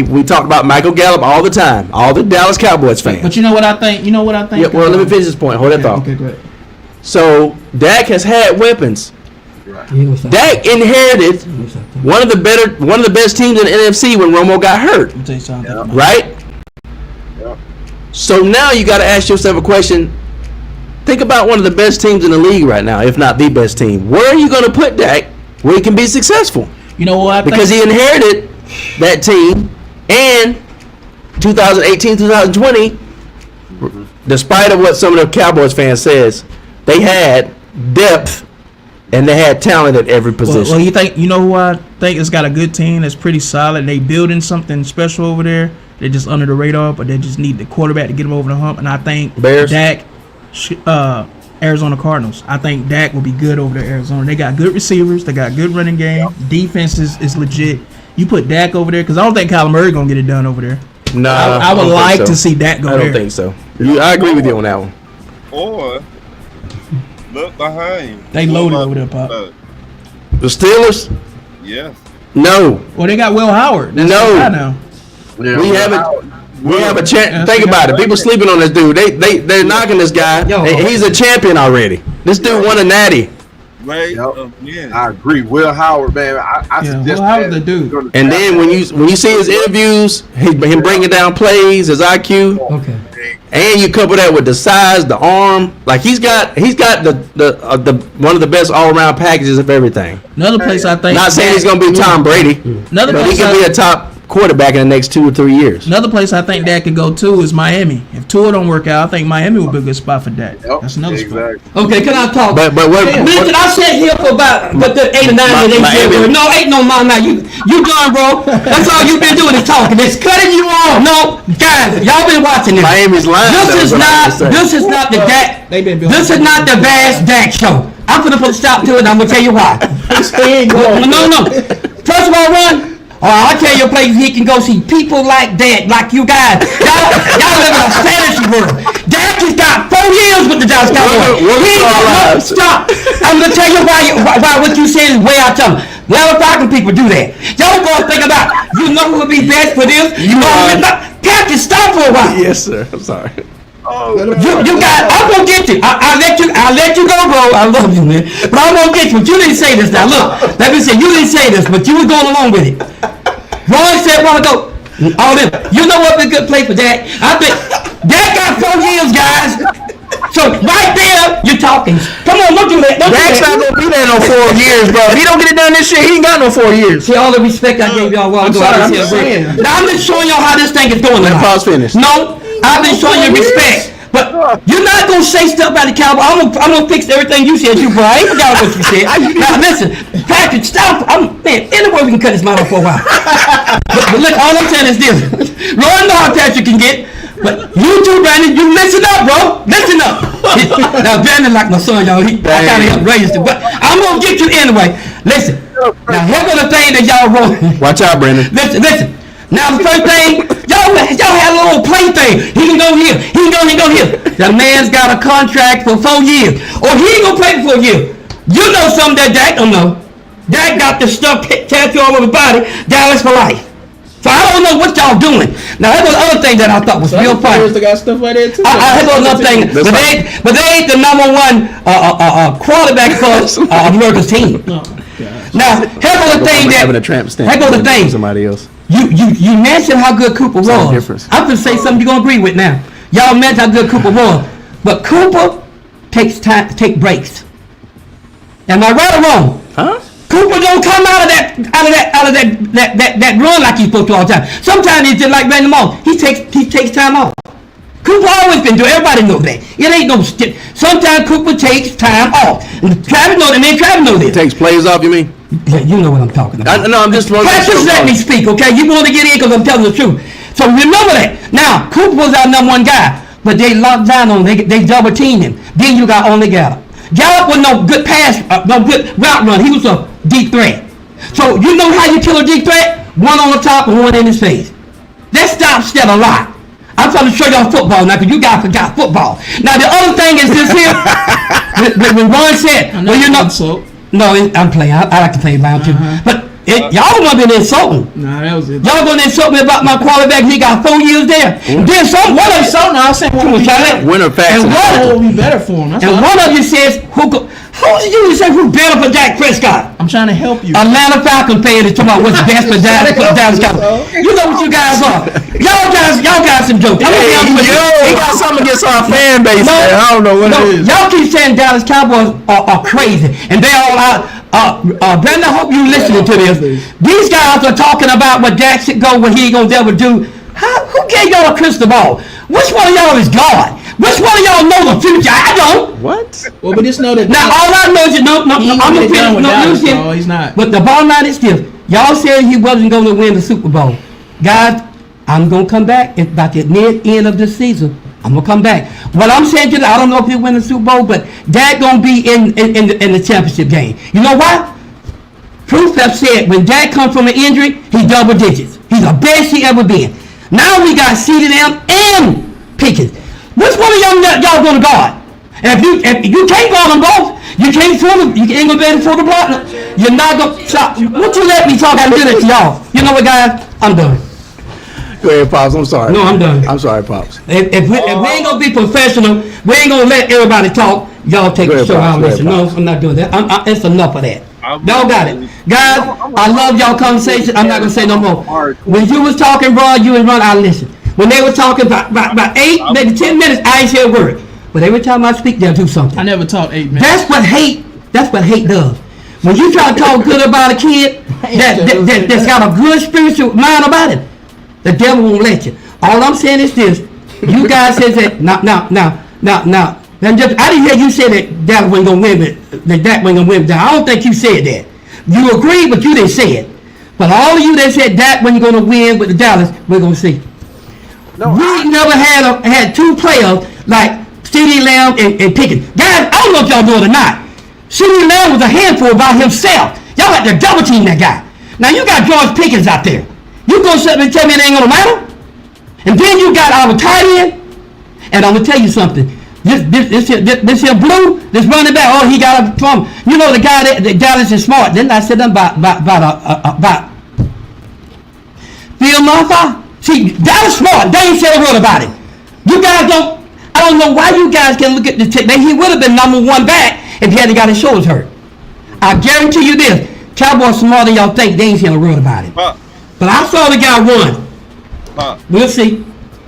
We talked about Michael Gallup all the time. All the Dallas Cowboys fans. But you know what I think? Yeah, well, let me finish this point. Hold that thought. Okay, great. So Dak has had weapons. Dak inherited one of the best teams in the NFC when Romo got hurt. Let me tell you something. Yeah. Right? Yeah. So now you got to ask yourself a question. Think about one of the best teams in the league right now, if not the best team. Where are you going to put Dak where he can be successful? You know what? Because he inherited that team, and 2018, 2020, despite of what some of the Cowboys fans says, they had depth and they had talent at every position. Well, you know who I think has got a good team that's pretty solid. They building something special over there. They're just under the radar, but they just need the quarterback to get them over the hump. And I think Bears? Dak, Arizona Cardinals. I think Dak will be good over there, Arizona. They got good receivers. They got good running game. Defense is legit. You put Dak over there because I don't think Kyler Murray gonna get it done over there. Nah, I would don't think like so. to see Dak go I there. don't think so. I agree with you on that one. Or look behind you. They loaded over there, Pop. The Steelers? Yes. No. Well, they got Will Howard. That's No. the guy now. Yeah, We haven't. We have a chance. Yeah, Think about it. People sleeping on this dude. They're knocking this guy. Yo. He's a champion already. This dude won a natty. Right Yep. again. I agree. Will Howard, man. I Yeah, suggest Will Howard's that the dude. go to And draft. then when you see his interviews, him breaking down plays, his IQ, Okay. and you couple that with the size, the arm, like he's got the one of the best all around packages of everything. Another place I think. Not saying he's gonna be Tom Brady, Another but he place. can be a top quarterback in the next 2 or 3 years. Another place I think Dak could go to is Miami. If Tua don't work out, I think Miami would be a good spot for Dak. Yep, That's another spot. exactly. Okay, can I talk? But what? Listen, I sat here for about the 8 or 9 minutes. Miami. No, ain't no mom now. You done, bro. That's all you been doing is talking. It's cutting you off. No, guys, y'all been watching this. Miami's lying. This is not the Dak. They been building This is not the Vast Dak show. I'm gonna put a stop to it. And I'm gonna tell you why. No. First of all, Ron. I'll tell you a place he can go see people like that, like you guys. Y'all live in a fantasy world. Dak has got 4 years with the Dallas Cowboys. Welcome He to our ain't lives. stop. I'm gonna tell you why what you said is way out of them. Never Falcon people do that. Y'all gonna think about, you know who would be best for this? You know, Patrick, stop for a while. Yes, sir. I'm sorry. You got. I'm gonna get you. I'll let you go, bro. I love you, man. But I'm gonna get you. But you didn't say this. Now look, let me say you didn't say this, but you were going along with it. Ron said a while ago, all this. You know what would be a good place for that? I think that got 4 years, guys. So right there, you're talking. Come on, don't do that. Don't do Dak's that. not gonna be there no 4 years, bro. If he don't get it done this year, he ain't got no 4 years. See all the respect I gave y'all a while ago. sorry, I I'm just just said, saying. now I'm just showing y'all how this thing is going. Let now. pause finish. No, I've been showing you respect. But you're not gonna say stuff about the Cowboys. I'm gonna fix everything you said, bro. I ain't forgot what you said. Now listen, Patrick, stop. Man, anyway we can cut his mouth off for a while. But look, all I'm saying is this. Lord know how Patrick can get. But you too, Brandon, you listen up, bro. Listen up. Now Brandon like my son, y'all. I kinda helped raise him. But I'm gonna get you anyway. Listen. Now here go the thing that y'all wrote. Watch out, Brandon. Listen. Now the first thing, y'all had a little play thing. He can go here. He can go here. The man's got a contract for 4 years, or he ain't gonna play for 4 years. You know something that Dak don't know. Dak got the stuff tattooed all over his body. Dallas for life. So I don't know what y'all doing. Now that was the other thing that I thought was real funny. They got stuff like that too. I heard another thing, but they ain't the number one quarterback for America's team. Now here goes the thing that. Having a tramp stamp. Here goes the thing. Somebody else. You mentioned how good Cooper was. difference. I'm gonna say something you're gonna agree with now. Y'all mentioned how good Cooper was, but Cooper takes time to take breaks. Am I right or wrong? Huh? Cooper don't come out of that run like he's supposed to all the time. Sometimes he's just like Randy Moss. He takes time off. Cooper always been doing. Everybody knows that. It ain't no. Sometimes Cooper takes time off. And Travis knows. And then Travis knows this. Takes plays off, you mean? Yeah, you know what I'm talking about. No, I'm just wondering. Just let me speak, okay? You want to get in because I'm telling the truth. So remember that. Now, Cooper was our number 1 guy, but they locked down on him. They double teamed him. Then you got only Gallup. Gallup was no good pass, no good route run. He was a deep threat. So you know how you kill a deep threat? One on the top and one in his face. That stops that a lot. I'm trying to show y'all football now because you guys forgot football. Now the other thing is this here. when Ron said, well, you know. No, I'm playing. I like to play around too. But y'all want to be insulting. Nah, that was it. Y'all going to insult me about my quarterback. He got 4 years there. Then one of you. I said one of you Winner facts. And will be better for him. And one of you says, who did you say who better for Dak Prescott? I'm trying to help you. Atlanta Falcon fan is talking about what's best for Dallas Cowboys. You know what you guys are. Y'all got some jokes. He got something against our fan base, man. I don't know what it is. Y'all keep saying Dallas Cowboys are crazy, and they all out. Brandon, I hope you listening to this. These guys are talking about what Dak should go, what he ain't gonna ever do. Who gave y'all a crystal ball? Which one of y'all is God? Which one of y'all know the future? I don't. What? Well, but just know that Now all I know is he ain't I'm gonna gonna get done with Dallas, finish. bro. He's not. But the bottom line is this: y'all said he wasn't going to win the Super Bowl, guys. I'm gonna come back at about the end of the season. I'm gonna come back. What I'm saying to you, I don't know if he'll win the Super Bowl, but Dak gonna be in the championship game. You know why? Proof have said when Dak comes from an injury, he double digits. He's the best he ever been. Now we got CeeDee Lamb and Pickens. Which one of y'all gonna guard? And if you can't guard them both, you ain't gonna be able to throw the block. You're not gonna stop. Won't you let me talk? I do that to y'all. You know what, guys? I'm done. Go ahead, Pops. I'm sorry. No, I'm done. I'm sorry, Pops. If we ain't gonna be professional, we ain't gonna let everybody talk. Y'all take Go the ahead, show Pops. out. Go Listen, ahead, no, Pops. I'm not doing that. It's enough of that. Y'all got it, guys. I love y'all conversation. I'm not gonna say no more. When you was talking, bro, you and Ron, I listened. When they were talking about 8, maybe 10 minutes, I ain't say a word. But every time I speak, they'll do something. I never taught 8 minutes. That's what hate does. When you try to talk good about a kid that's got a good spiritual mind about it, the devil won't let you. All I'm saying is this: you guys said that now. I didn't hear you say that Dallas wasn't gonna win it. That Dak wasn't gonna win it. I don't think you said that. You agreed, but you didn't say it. But all of you that said Dak wasn't gonna win with the Dallas, we're gonna see. We never had two players like CeeDee Lamb and Pickens. Guys, I don't know if y'all know it or not. CeeDee Lamb was a handful by himself. Y'all had to double team that guy. Now you got George Pickens out there. You gonna sit there and tell me it ain't gonna matter? And then you got our tight end. And I'm gonna tell you something. This here blue, this running back. Oh, he got a from. You know the guy that Dallas is smart. Didn't I say them about Phil Martha? See, Dallas smart. They ain't said a word about it. You guys don't. I don't know why you guys can look at the tape. He would have been number 1 back if he hadn't got his shoulders hurt. I guarantee you this: Cowboys smarter than y'all think. They ain't said a word about it. But I saw the guy run. We'll see.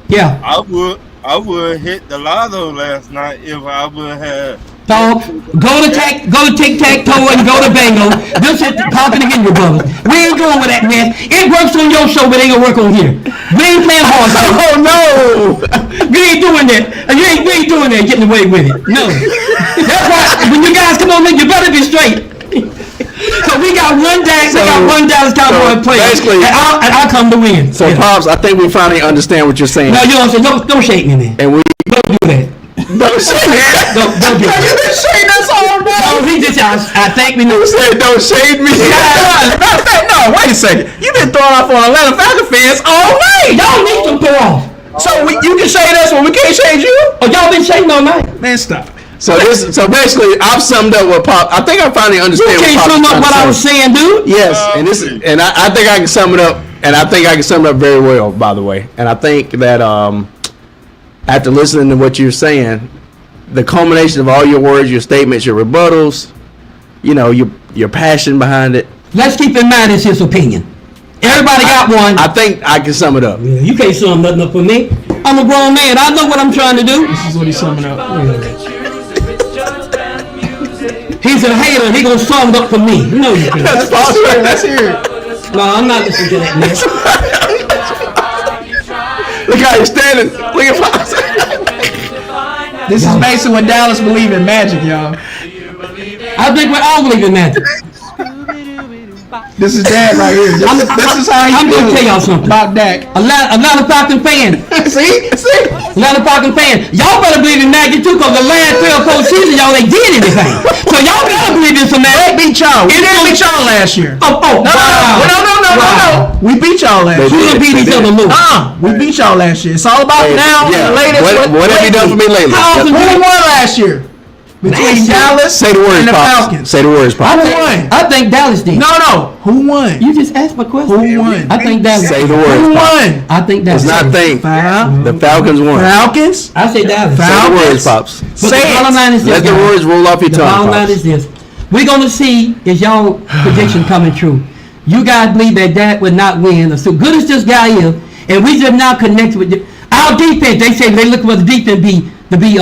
Yeah. I would hit the lotto last night if I would have. Dog, go to tic-tac-toe and go to bingo. This is talking again, your brothers. We ain't going with that, man. It works on your show, but it ain't gonna work on here. We ain't playing hard. Oh no! We ain't doing that. We ain't doing that. Getting away with it. No. That's why when you guys come on in, you better be straight. So we got one Dallas Cowboy player, basically, and I'll come to win. So, Yeah. Pops, I think we finally understand what you're saying. No, you don't say don't shake me, man. And we Don't do that. don't shade Don't do that. You've been shading us all day. No, he just I think we know. You said don't shade me. Matter of fact, no, wait a second. You've been throwing off on Atlanta Falcons fans all night. Y'all need to throw off. So you can shade us when we can't shade you? Oh, y'all been shading all night. Man, stop. So basically, I've summed up what Pop. I think I finally You understand. can't what sum up what I was saying, dude. Yes, and I think I can sum it up, and I think I can sum it up very well, by the way. And I think that after listening to what you're saying, the culmination of all your words, your statements, your rebuttals, you know, your passion behind it. Let's keep in mind it's his opinion. Everybody got one. I think I can sum it up. Yeah, you can't sum nothing up for me. I'm a grown man. I know what I'm trying to do. This is what he's summing up. He's a hater. He gonna sum it up for me. You know you can. Let's hear it. No, I'm not listening to that mess. Look how he's standing. Look at Pops. This is basically what Dallas believe in magic, y'all. I think we all believe in magic. This is Dad right here. This is how he I'm gonna feels tell y'all something. about Dak. A lot of Falcon fans. See? A lot of Falcon fans. Y'all better believe in magic too, cause the last 12 postseason y'all ain't did anything. So y'all gotta believe in some magic. Beat y'all. We didn't beat y'all last year. Oh, No. We beat y'all last They year. We gonna beat each other loose. We beat y'all last year. It's all about now. Yeah. The latest. What have you done for me lately? How often Who do you- won last year? Between Last year? Dallas Say the words, and the Pops. Falcons. Say the words, Pops. I think Dallas did. No. Who won? You just asked my question. Who won? I think Dallas. Say the words, Who Pops. won? I think Dallas. It's not think. The The Falcons won. Falcons. I say Dallas. Say the Falcons. words, Pops. But Say the bottom it. line is this, Let the guys. words roll off your The tongue, bottom line Pops. is this. We're gonna see is y'all prediction coming true. You guys believe that Dak would not win. So good as this guy is, and we just now connected with our defense. They say they look for the defense to be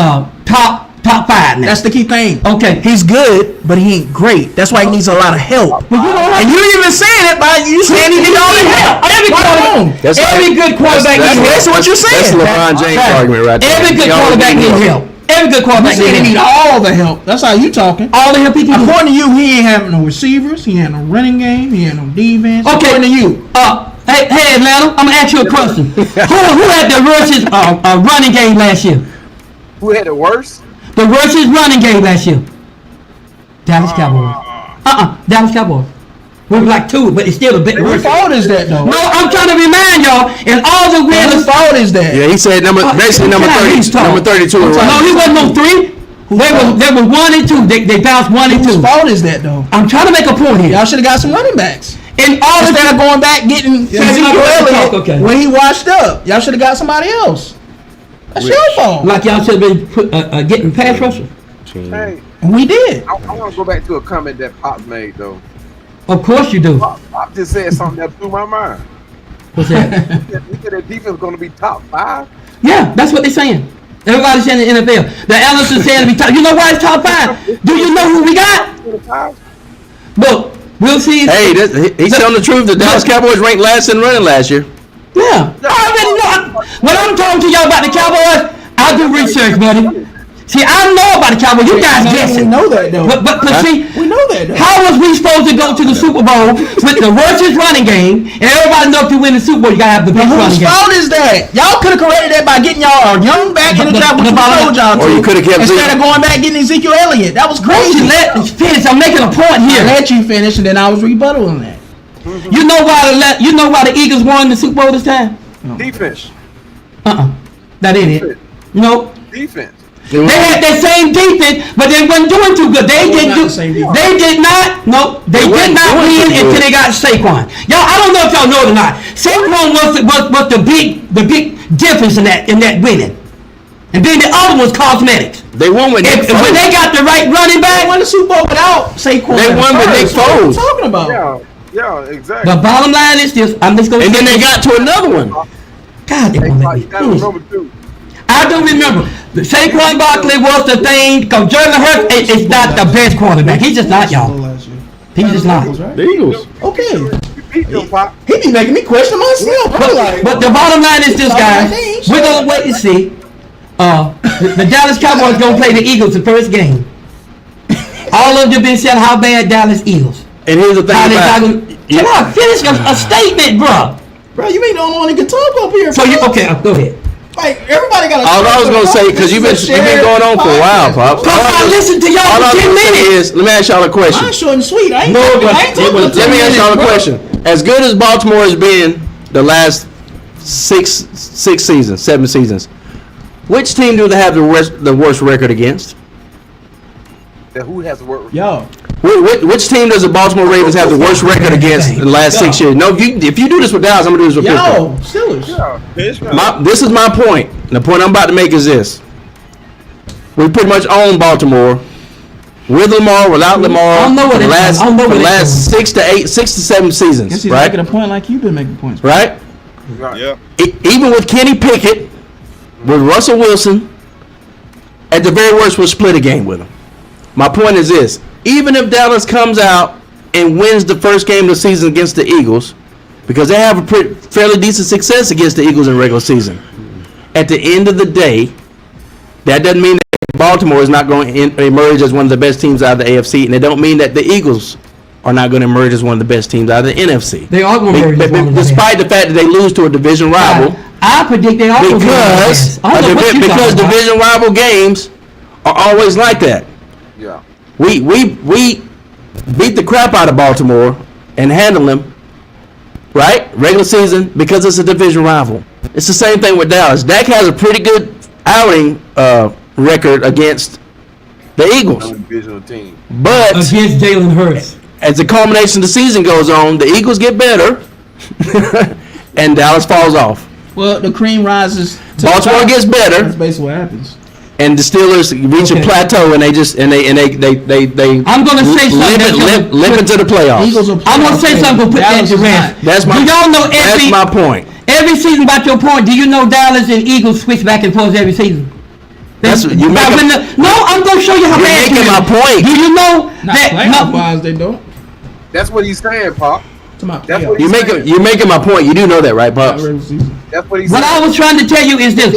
top top 5 now. That's the key thing. Okay. He's good, but he ain't great. That's why he needs a lot of help. But you don't have And you even saying it by you saying he needs all the help. Every good quarterback needs help. That's what you're saying. That's LeBron James argument right there. Every good He always quarterback needs needs help. Every good You quarterback saying he needs need help. all the help. That's how you talking. All the help he can get. According to you, he ain't having no receivers. He ain't no running game. He ain't no defense. Okay. According to you. Hey, Atlanta, I'm gonna ask you a question. Who had the worst running game last year? Who had it worse? The worst running game last year? Dallas Cowboys. Dallas Cowboys. We were like 2, but it's still a bit Whose worse. fault is that though? No, I'm trying to remind y'all, and all the Whose winners. fault is that? Yeah, he said basically number Can I 30, use talk? number 32. No, Right. he wasn't on 3. They were 1 and 2. They bounced 1 and 2. Whose fault is that though? I'm trying to make a point here. Y'all should have got some running backs. And all the Instead of going back getting Ezekiel Elliott okay. when he washed up, y'all should have got somebody else. That's your fault. like y'all should have been getting pass rushers. Hey, And we did. I want to go back to a comment that Pop made though. Of course you do. Pop just said something that blew my mind. What's that? He said that defense is going to be top 5. Yeah, that's what they're saying. Everybody's saying in the NFL. The analysts are saying to be top. You know why it's top 5? Do you know who we got? 25. Look, we'll see. Hey, he's telling the truth. The Dallas Cowboys ranked last in running last year. Yeah, I already know. When I'm talking to y'all about the Cowboys, I do research, buddy. See, I know about the Cowboys. You guys We guessing. know that though. But see, We know that though. how was we supposed to go to the Super Bowl with the worstest running game, and everybody knows if you win the Super Bowl, you gotta have the best running Whose game. fault is that? Y'all could have corrected that by getting y'all a young back in the draft, which we told y'all Or to. you coulda kept instead Zeke. of going back getting Ezekiel Elliott. That was Why don't crazy. you let me finish? I'm making a point I here. let you finish, and then I was rebuttaling that. You know why the Eagles won the Super Bowl this time? Defense. That ain't it. No. Defense. They had that same defense, but they wasn't doing too good. They was didn't not do. the same defense. They did not. No, they did wasn't not doing win too until good. they got Saquon. Y'all, I don't know if y'all know it or not. Saquon was the big difference in that winning, and then the other was cosmetics. They won with Nick When Foles. they got the right running They back, won the Super Bowl without Saquon. They won with Nick What are you Foles. talking about? Yeah, exactly. the bottom line is this. I'm just gonna. And then say they this. got to another one. God, they Hey, gonna Pop, let you me got to finish. remember too. I do remember. Saquon Barkley was the thing, because Jalen Hurts is not the best quarterback. He's just not, y'all. He's just not. The Eagles. Okay. You beat them, Pop. He be making me question myself. I'm like, But the bottom line is this, guys. We're gonna wait and see. The Dallas Cowboys gonna play the Eagles the first game. All of you been saying how bad Dallas Eagles. And here's the thing How they about not gonna, can I finish a statement, bro? bro, you ain't the only one that can talk up here. So you bro. okay? Go ahead. Like everybody got. all I was gonna say, because you've been going on for a while, Pops. Cause I listened to y'all All I for was 10 gonna say minutes. is, let me ask y'all a question. Mine's short and sweet. I ain't. No, but I ain't talking Let me ask y'all a bro. question. As good as Baltimore has been the last 7 seasons, which team do they have the worst record against? That who has to work with? Yo, Which team does the Baltimore Ravens have the worst record against in the last 6 years? No, if you do this with Dallas, I'm gonna do this with Pittsburgh. Steelers. This is my point. The point I'm about to make is this: we pretty much own Baltimore with Lamar, without Lamar, I don't know where for the they last, going. I don't know for where the they last 6 to 7 seasons, Guess he's right? making a point like you've been making points. Right? Right. Yeah. Even with Kenny Pickett, with Russell Wilson, at the very worst, we'll split a game with him. My point is this: even if Dallas comes out and wins the first game of the season against the Eagles, because they have a fairly decent success against the Eagles in regular season, at the end of the day, that doesn't mean that Baltimore is not going to emerge as one of the best teams out of the AFC, and it don't mean that the Eagles are not going to emerge as one of the best teams out of the NFC. They are going to emerge as one of the best. Despite the fact that they lose to a division rival. I predict they are going to be Because division rival games are always like that. Yeah. We beat the crap out of Baltimore and handle them, right? Regular season, because it's a division rival. It's the same thing with Dallas. Dak has a pretty good outing record against the Eagles, Divisional team. but against Jalen Hurts. as the culmination of the season goes on, the Eagles get better, and Dallas falls off. Well, the cream rises. To Baltimore the top. gets better, That's basically what happens. and the Steelers reach a Okay. plateau, and they I'm gonna say something. limp into the playoffs. Eagles are. I'm gonna say something. Put that Dallas to is rest. not. That's my. Do y'all know That's my point. every season about your point? Do you know Dallas and Eagles switch back and forth every season? That's what you Now, make. when no, I'm gonna show you how You're bad making you my is. point. Do you know Not that? playoff wise, they don't. That's what he's saying, Pop. Come on, That's playoff. what You're making my point. You do know that, right, Pops? Regular season. That's what he's What saying. I was trying to tell you is this: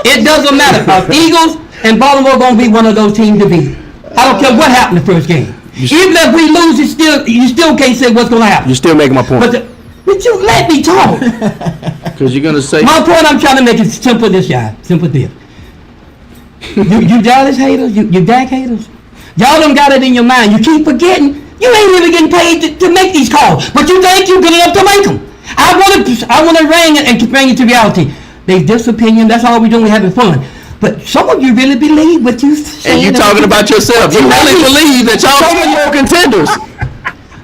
it doesn't matter. Eagles and Baltimore gonna be one of those teams to beat. I don't care what happened the first game. Even if we lose, you still can't say what's gonna happen. You're still making my point. But you let me talk. Because you're gonna say. My point I'm trying to make is simple this, guy. Simple this. You Dallas haters, you Dak haters, y'all done got it in your mind. You keep forgetting you ain't even getting paid to make these calls, but you think you're good enough to make them. I want to ring it and bring it to reality. They this opinion. That's all we're doing. We're having fun. But some of you really believe what you say. And you talking about yourself. You really believe that y'all Super Bowl contenders.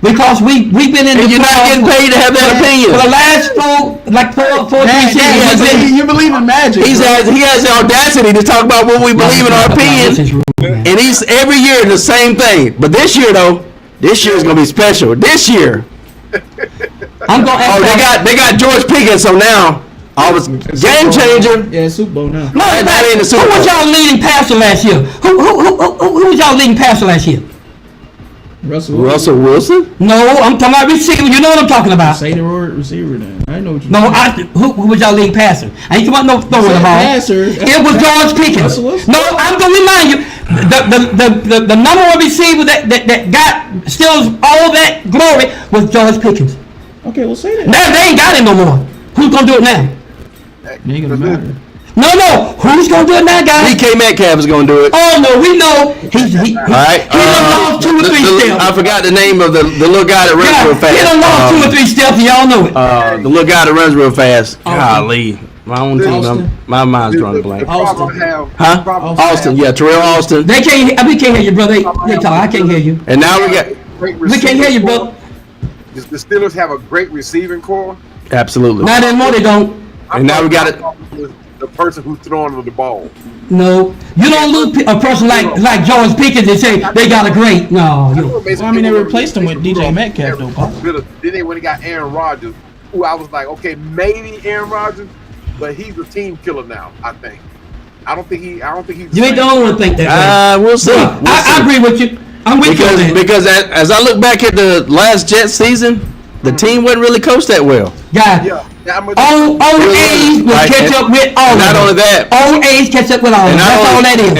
Because we've been in And the you're not getting paid to have that opinion. for the last four Dad, seasons. you believe in magic. He has the audacity to talk about what we believe in our opinion. And he's every year the same thing. But this year though, this year is gonna be special. This year. I'm gonna ask They got George Pickens, so now all this game changer. Yeah, Super Bowl now. No, That ain't the Super who was Bowl. y'all leading passer last year? Who was y'all leading passer last year? Russell Wilson? No, I'm talking about receiver. You know what I'm talking about. Say the word receiver then. I know what you No, mean. who was y'all leading passer? I ain't talking about no throwing the ball. Passer. It was George Pickens. Russell Wilson. No, I'm gonna remind you, the number one receiver that got still all that glory was George Pickens. Okay, we'll say that. Now they ain't got it no more. Who's gonna do it now? It ain't gonna matter. No. Who's gonna do it now, guys? DK Metcalf is gonna do it. Oh no, we know he All right. done lost 2 or 3 steps. I forgot the name of the little guy that runs real fast. He done lost 2 or 3 steps, and y'all know it. The little guy that runs real fast. Golly. My own team. Austin. My mind's drawing a blank. Huh? Austin. Austin. Yeah, Terrell Austin. We can't hear you, brother. They talk. I can't hear you. And now we got. We can't hear you, brother. The Steelers have a great receiving core. Absolutely. Not anymore. They don't. And now we got it. The person who's throwing the ball. No, you don't lose a person like George Pickens and say they got a great. No, you. Well, I mean, they replaced him with DJ Metcalf, though, Paul. Then they went and got Aaron Rodgers, who I was like, okay, maybe Aaron Rodgers, but he's a team killer now. I think. I don't think he's. You ain't the only one think that way. We'll see. I agree with you. I'm with you on that. Because as I look back at the last Jets season, the team wasn't really coached that well. Guys, Yeah. old A's will Right, catch up with all of Not them. only that, Old A's catch up with all of them. That's all that is.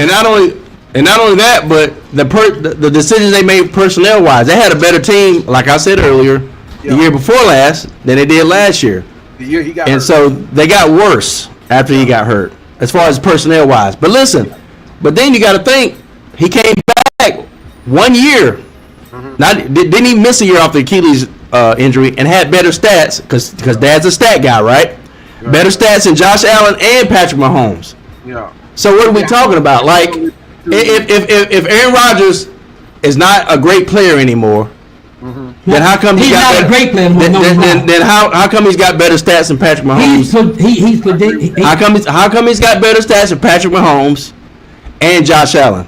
And not only that, but the decisions they made personnel wise, they had a better team, like I said earlier, the year before last than they did last year. The year he got And hurt. so they got worse after he got hurt, as far as personnel wise. But listen, but then you got to think he came back 1 year. Didn't even miss a year off the Achilles injury and had better stats because Dad's a stat guy, right? Better stats than Josh Allen and Patrick Mahomes. Yeah. So what are we talking about? Like, if Aaron Rodgers is not a great player anymore, then how come He's not a great player anymore. No, he's not. Then how come he's got better stats than Patrick Mahomes? He's predicting. How come he's got better stats than Patrick Mahomes and Josh Allen?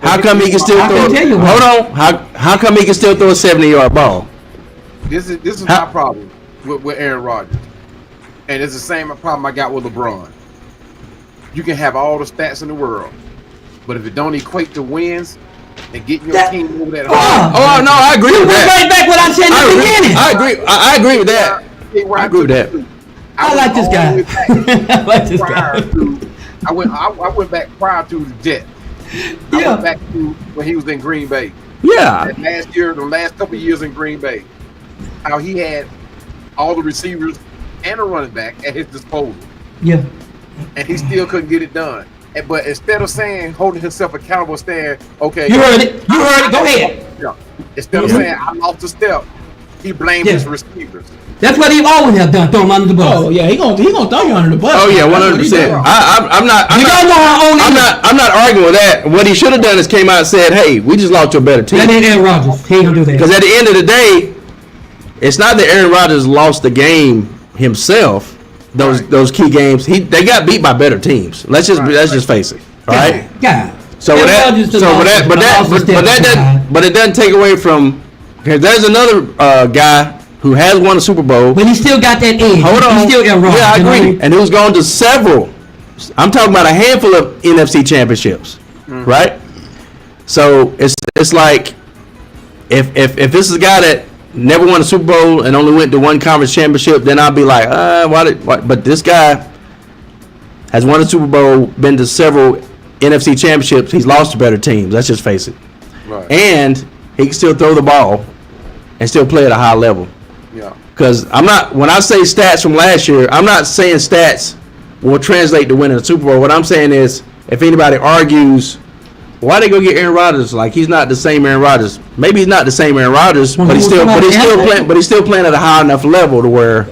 How come he can still I throw? can tell you why. Hold on. How come he can still throw a 70-yard ball? This is How- my problem with Aaron Rodgers, and it's the same problem I got with LeBron. You can have all the stats in the world, but if it don't equate to wins and get your team over that hump, Oh no, I agree You with went that. right back what I said in the beginning. I agree. I agree with that. I agree with that. I like this guy. I like this guy. I went back prior to the Jets. I Yeah. went back to when he was in Green Bay. Yeah. That last year, the last couple of years in Green Bay, how he had all the receivers and a running back at his disposal, Yeah. and he still couldn't get it done. But instead of saying holding himself accountable, saying, "Okay, You heard it. You heard it. Go ahead. Yeah. Instead of saying I lost a step, he blamed Yeah. his receivers. That's what he always have done. Throw him under the bus. Oh yeah, he gonna throw you under the bus. Oh yeah, That's what he 100%. doing. I'm not. You don't know how old he is. I'm not arguing with that. What he should have done is came out and said, "Hey, we just lost to a better team." That ain't Aaron Rodgers. He ain't gonna do Because that. at the end of the day, it's not that Aaron Rodgers lost the game himself. Those key games, they got beat by better teams. Let's just face it. All right. God. So with that, but it doesn't take away from. Because there's another guy who has won a Super Bowl. But he still got that edge. Hold on. He's still Aaron Rodgers. Yeah, I you know what agree. mean? And who's gone to several I'm talking about a handful of NFC championships, right? So it's like if this is a guy that never won a Super Bowl and only went to one conference championship, then I'll be like, why? But this guy has won a Super Bowl, been to several NFC championships. He's lost to better teams. Let's just face it. Right. And he can still throw the ball and still play at a high level. Yeah. Because when I say stats from last year, I'm not saying stats will translate to winning a Super Bowl. What I'm saying is, if anybody argues, why they go get Aaron Rodgers? Like, he's not the same Aaron Rodgers. Maybe he's not the same Aaron Rodgers, but he's still playing at a high enough level to where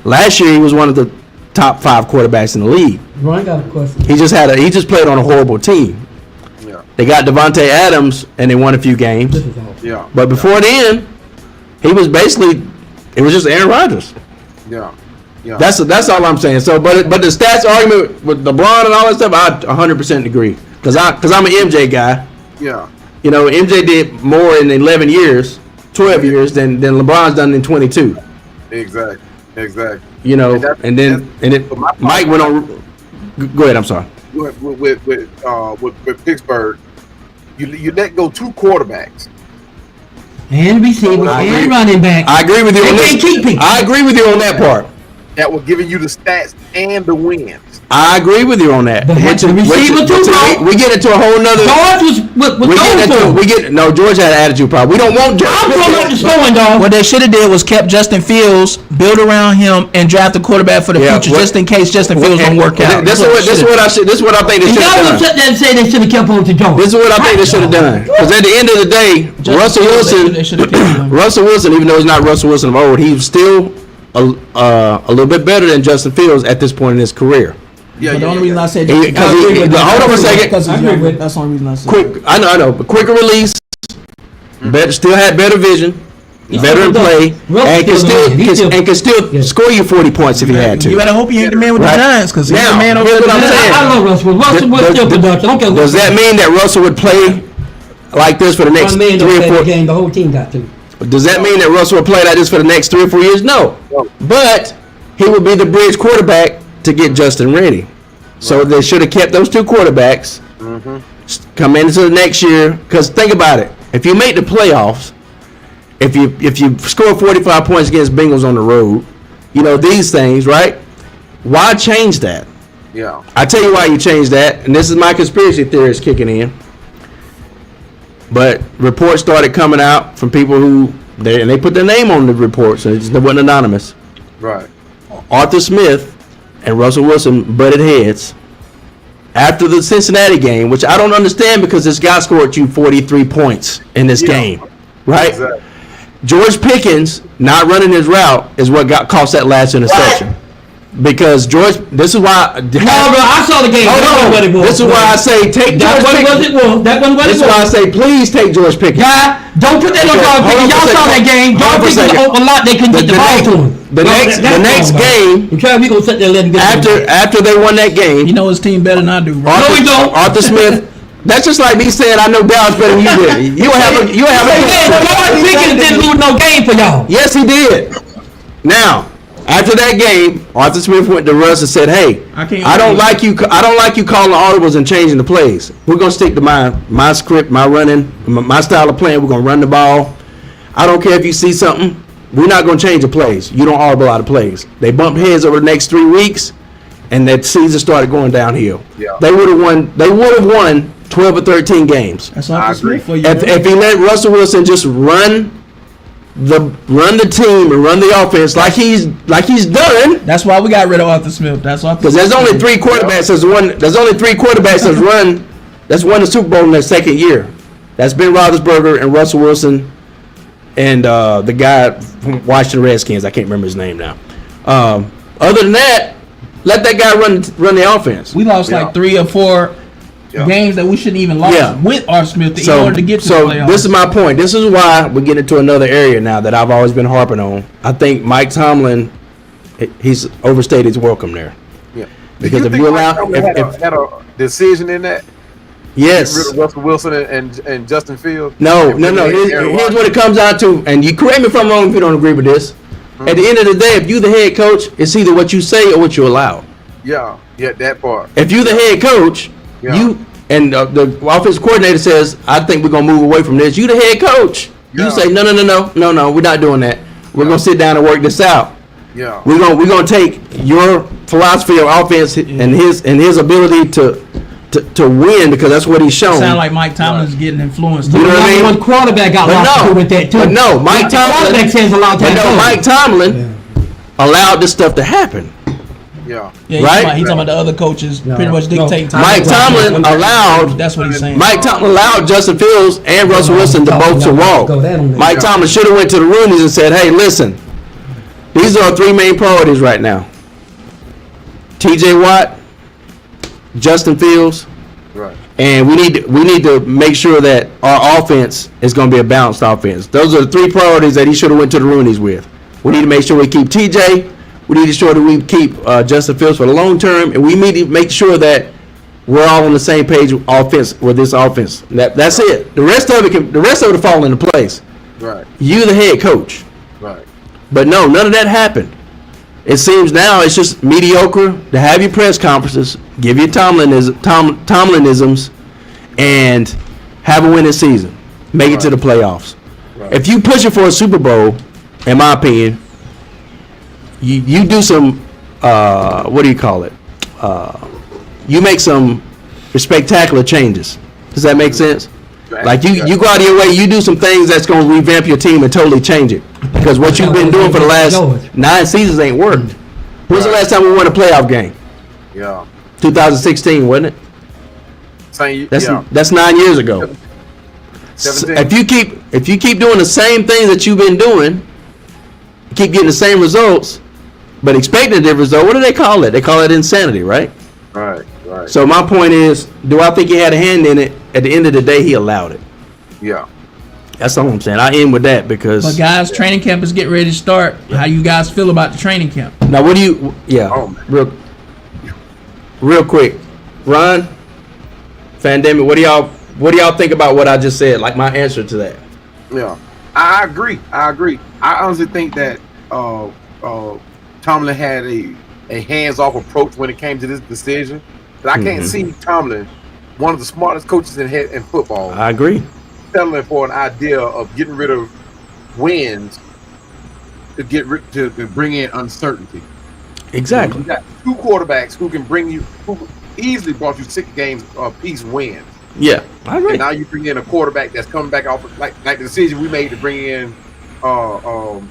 last year he was one of the top 5 quarterbacks in the league. Brian got a question. He just played on a horrible team. Yeah. They got Devontae Adams and they won a few games. This is awesome. Yeah. But before then, he was basically, it was just Aaron Rodgers. Yeah. Yeah. That's all I'm saying. So, but the stats argument with LeBron and all that stuff, I 100% agree. Because I'm an MJ guy. Yeah. You know, MJ did more in 11 years, 12 years than LeBron's done in 22. Exactly. You know, and then But Mike went on. Go ahead. I'm sorry. With Pittsburgh, you let go 2 quarterbacks. And receivers and running back. I agree with you They on can't this. keep people. I agree with you on that part. That were giving you the stats and the wins. I agree with you on that. But had the receiver too, bro. We get into a whole nother. George was going for. No, George had an attitude problem. We don't want George. I'm talking about the scoring, dog. What they should have did was kept Justin Fields, build around him, and draft a quarterback for the future, just in case Justin Fields don't work out. This is what I think they should Y'all have gonna done. sit there and say they should have kept on to George. This is what I think they should have done. Because at the end of the day, Russell Wilson, even though he's not Russell Wilson of old, he's still a little bit better than Justin Fields at this point in his career. But the only reason I said hold on a second. that's the only reason I said Quick, I know, but quicker release, still had better vision, better in play, and can still score you 40 points if he had to. You better hope he ain't the man with the Right. Giants, because he's the Now, man over here's the what I'm saying. I love Russell. Russell was still production. I don't care Does that mean that Russell would play like this for the next one man 3 or don't play 4? the game. The whole team got to. Does that mean that Russell would play like this for the next 3 or 4 years? No. But he would be the bridge quarterback to get Justin ready. So they should have kept those 2 quarterbacks. Come into the next year, because think about it. If you make the playoffs, if you score 45 points against Bengals on the road, you know these things, right? Why change that? Yeah. I tell you why you change that, and this is my conspiracy theorist kicking in. But reports started coming out from people who they put their name on the report, so it wasn't anonymous. Right. Arthur Smith and Russell Wilson butted heads after the Cincinnati game, which I don't understand because this guy scored you 43 points in this game, right? Exactly. George Pickens not running his route is what cost that last interception. Because George, this is why. No, bro, I saw the game. Hold on. This is why I say take George Pickens. That one was it. This is why I say please take George Pickens. Yeah, don't put that on George Pickens. Y'all saw that game. George Pickens open a lot. They couldn't get the ball to him. The next game. You try, we gonna sit there and let him get after they won that game. You know his team better than I do, bro. No, we don't. Arthur Smith. That's just like me saying I know Dallas better than you did. You have a. George Pickens didn't lose no game for y'all. Yes, he did. Now, after that game, Arthur Smith went to Russ and said, "Hey, I don't like you calling the audibles and changing the plays. We're gonna stick to my script, my running, my style of playing. We're gonna run the ball. I don't care if you see something. We're not gonna change the plays. You don't audible out of plays." They bumped heads over the next 3 weeks, and that season started going downhill. Yeah. They would have won 12 or 13 games. That's Arthur Smith for you. If he let Russell Wilson just run the team and run the offense like he's done. That's why we got rid of Arthur Smith. Because there's only 3 quarterbacks that's won the Super Bowl in their second year. That's Ben Roethlisberger and Russell Wilson and the guy from Washington Redskins. I can't remember his name now. Other than that, let that guy run the offense. We lost like 3 or 4 games that we shouldn't even lose with Arthur Smith in order to get to the playoffs. This is my point. This is why we get into another area now that I've always been harping on. I think Mike Tomlin, he's overstayed his welcome there. Yeah. Because if you allow, had a decision in that. Yes. Get rid of Russell Wilson and Justin Fields. No. Here's what it comes down to, and you correct me if I'm wrong if you don't agree with this. At the end of the day, if you the head coach, it's either what you say or what you allow. Yeah, that part. If you're the head coach, Yeah. you and the offensive coordinator says, "I think we're gonna move away from this." You the head coach. Yeah. You say, "No, we're not doing that. We're gonna sit down and work this out. Yeah. We're gonna take your philosophy of offense and his ability to win, because that's what he's shown." Sound like Mike Tomlin's getting influenced. You know what I mean? One quarterback got But lots to no, do with that too. but no, Mike The quarterback says a lot of Tomlin. But times. no, Mike Tomlin allowed this stuff to happen. Yeah. Yeah, Right? he's talking about the other coaches No. pretty much dictating time. Mike Tomlin allowed That's what he's saying. Mike Tomlin allowed Justin Fields and Russell Wilson to both to walk. Go that on that. Mike Tomlin should have went to the Roonies and said, "Hey, listen, these are our three main priorities right now: T.J. Watt, Justin Fields, Right. and we need to make sure that our offense is going to be a balanced offense. Those are the three priorities that he should have went to the Roonies with. We need to make sure we keep T.J. We need to ensure that we keep Justin Fields for the long term, and we need to make sure that we're all on the same page with this offense. That's it. The rest of it will fall into place. Right. You the head coach. Right. But no, none of that happened. It seems now it's just mediocre to have your press conferences, give your Tomlinisms, and have a winning season. Make it to the playoffs. Right. If you push it for a Super Bowl, in my opinion, you do some, what do you call it? You make some spectacular changes. Does that make sense? Like you go out of your way, you do some things that's going to revamp your team and totally change it. Because what you've been doing for the last 9 seasons ain't worked. When's the last time we won a playoff game? Yeah. 2016, wasn't it? Same. That's 9 years ago. 17. If you keep doing the same things that you've been doing, keep getting the same results, but expecting a different result, what do they call it? They call it insanity, right? Right. Right. So my point is, do I think he had a hand in it? At the end of the day, he allowed it. Yeah. That's all I'm saying. I end with that because. But guys, training camp is getting ready to start. How you guys feel about the training camp? Now, what do you? Yeah. Oh, man. Real quick, Ron, Fandemic, what do y'all think about what I just said? Like my answer to that. Yeah. I agree. I honestly think that Tomlin had a hands-off approach when it came to this decision. But I can't see Tomlin, one of the smartest coaches in football, I agree. settling for an idea of getting rid of wins to bring in uncertainty. Exactly. You got two quarterbacks who easily brought you 6 games apiece wins. Yeah, I agree. And now you bring in a quarterback that's coming back off like the decision we made to bring in Coach,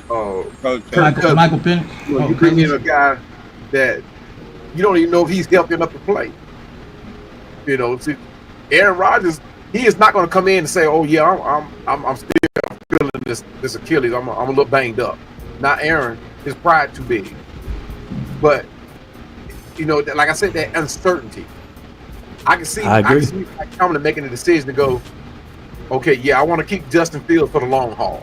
Michael Penix. you bring in a guy that you don't even know if he's healthy enough to play. You know, see, Aaron Rodgers, he is not going to come in and say, "Oh yeah, I'm still feeling this Achilles. I'm a little banged up." Not Aaron, his pride too big. But you know, like I said, that uncertainty. I can see Mike Tomlin making the decision to go, okay, yeah, I want to keep Justin Fields for the long haul.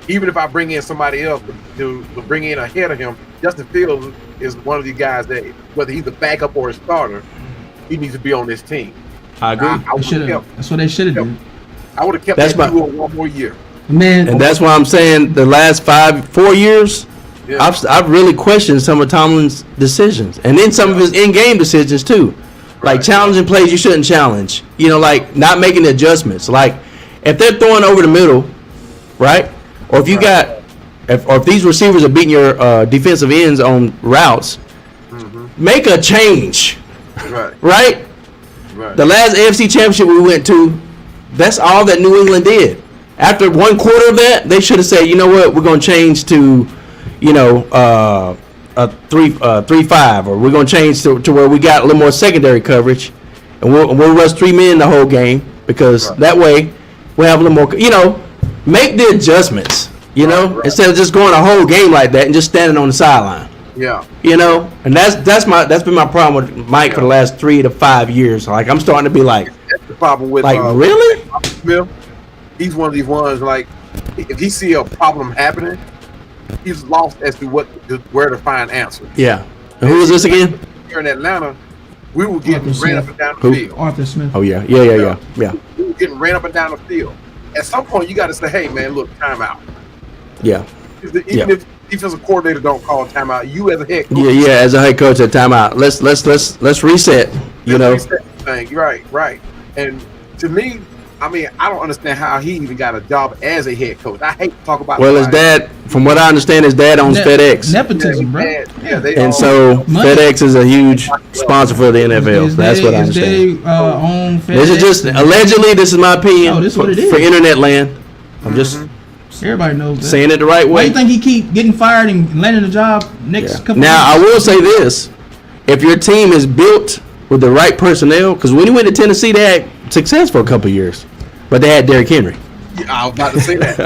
Even if I bring in somebody else to bring in ahead of him, Justin Fields is one of these guys that, whether he's a backup or a starter, he needs to be on this team. I agree. That's what they should have done. I would have kept That's that duo one more year. Man, And that's why I'm saying the last 4 years, Yeah. I've really questioned some of Tomlin's decisions, and then some of his in-game decisions too, like Right. challenging plays you shouldn't challenge. You know, like not making adjustments. Like if they're throwing over the middle, right? Or if you if these receivers are beating your defensive ends on routes, make a change, Right. right? Right. The last AFC Championship we went to, that's all that New England did. After 1/4 of that, they should have said, you know what, we're going to change to, you know, a 3-5, or we're going to change to where we got a little more secondary coverage, and we'll rush 3 men the whole game, because that way we'll have a little more, you know, make the adjustments, you know, instead of just going a whole game like that and just standing on the sideline. Yeah. You know, and that's been my problem with Mike for the last 3 to 5 years. Like I'm starting to be like, That's the problem with really? Smith. He's one of these ones, like, if he see a problem happening, he's lost as to where to find answers. Yeah. And who was this again? Here in Atlanta, we were getting Arthur ran up Smith. and down the Who? field. Arthur Smith. Oh yeah. We were getting ran up and down the field. At some point, you got to say, "Hey, man, look, time out." Yeah. Even defensive coordinator don't call timeout. You as a head coach. Yeah. As a head coach at timeout, let's reset. You know. Thing. Right. And to me, I mean, I don't understand how he even got a job as a head coach. I hate to talk about. Well, his dad, from what I understand, his dad owns FedEx. Nepotism, bro. And so FedEx is a huge sponsor for the NFL. That's what I understand. This is just allegedly. This is my opinion. Oh, this is what it is. For internet land. I'm just Everybody knows that. saying it the right Why way. do you think he keep getting fired and landing a job next couple? Now I will say this: if your team is built with the right personnel, because when he went to Tennessee, they had success for a couple years, but they had Derrick Henry. Yeah, I was about to say that.